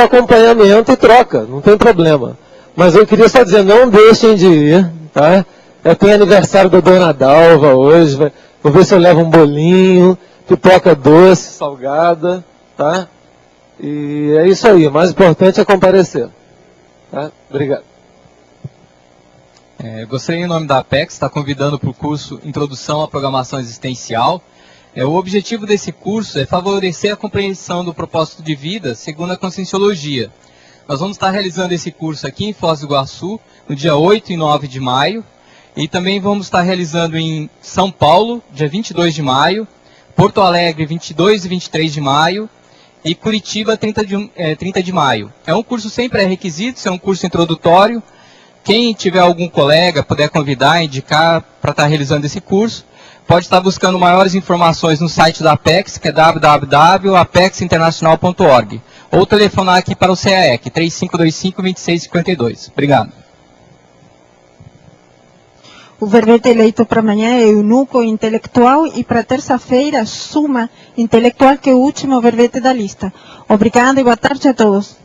acompanhamento e troca, não tem problema. Mas eu queria só dizer, não deixem de ir, tá? Tem aniversário da Dona Dalva hoje, vou ver se eu levo um bolinho, pipoca doce, salgada, tá? E é isso aí, o mais importante é comparecer. Tá? Obrigado. Gostaria, em nome da Apex, estar convidando para o curso Introdução à Programação Existencial. O objetivo desse curso é favorecer a compreensão do propósito de vida segundo a Conscienciologia. Nós vamos estar realizando esse curso aqui em Foz do Iguaçu, no dia 8 e 9 de maio, e também vamos estar realizando em São Paulo, dia 22 de maio, Porto Alegre, 22 e 23 de maio, e Curitiba, 30 de maio. É um curso sem pré-requisitos, é um curso introdutório. Quem tiver algum colega, puder convidar, indicar para estar realizando esse curso, pode estar buscando maiores informações no site da Apex, que é www.apexinternacional.org, ou telefonar aqui para o CAEC, 3525-2652. Obrigado. O verbete eleito para amanhã é eunuco intelectual e para terça-feira, suma intelectual, que é o último verbete da lista. Obrigada e boa tarde a todos.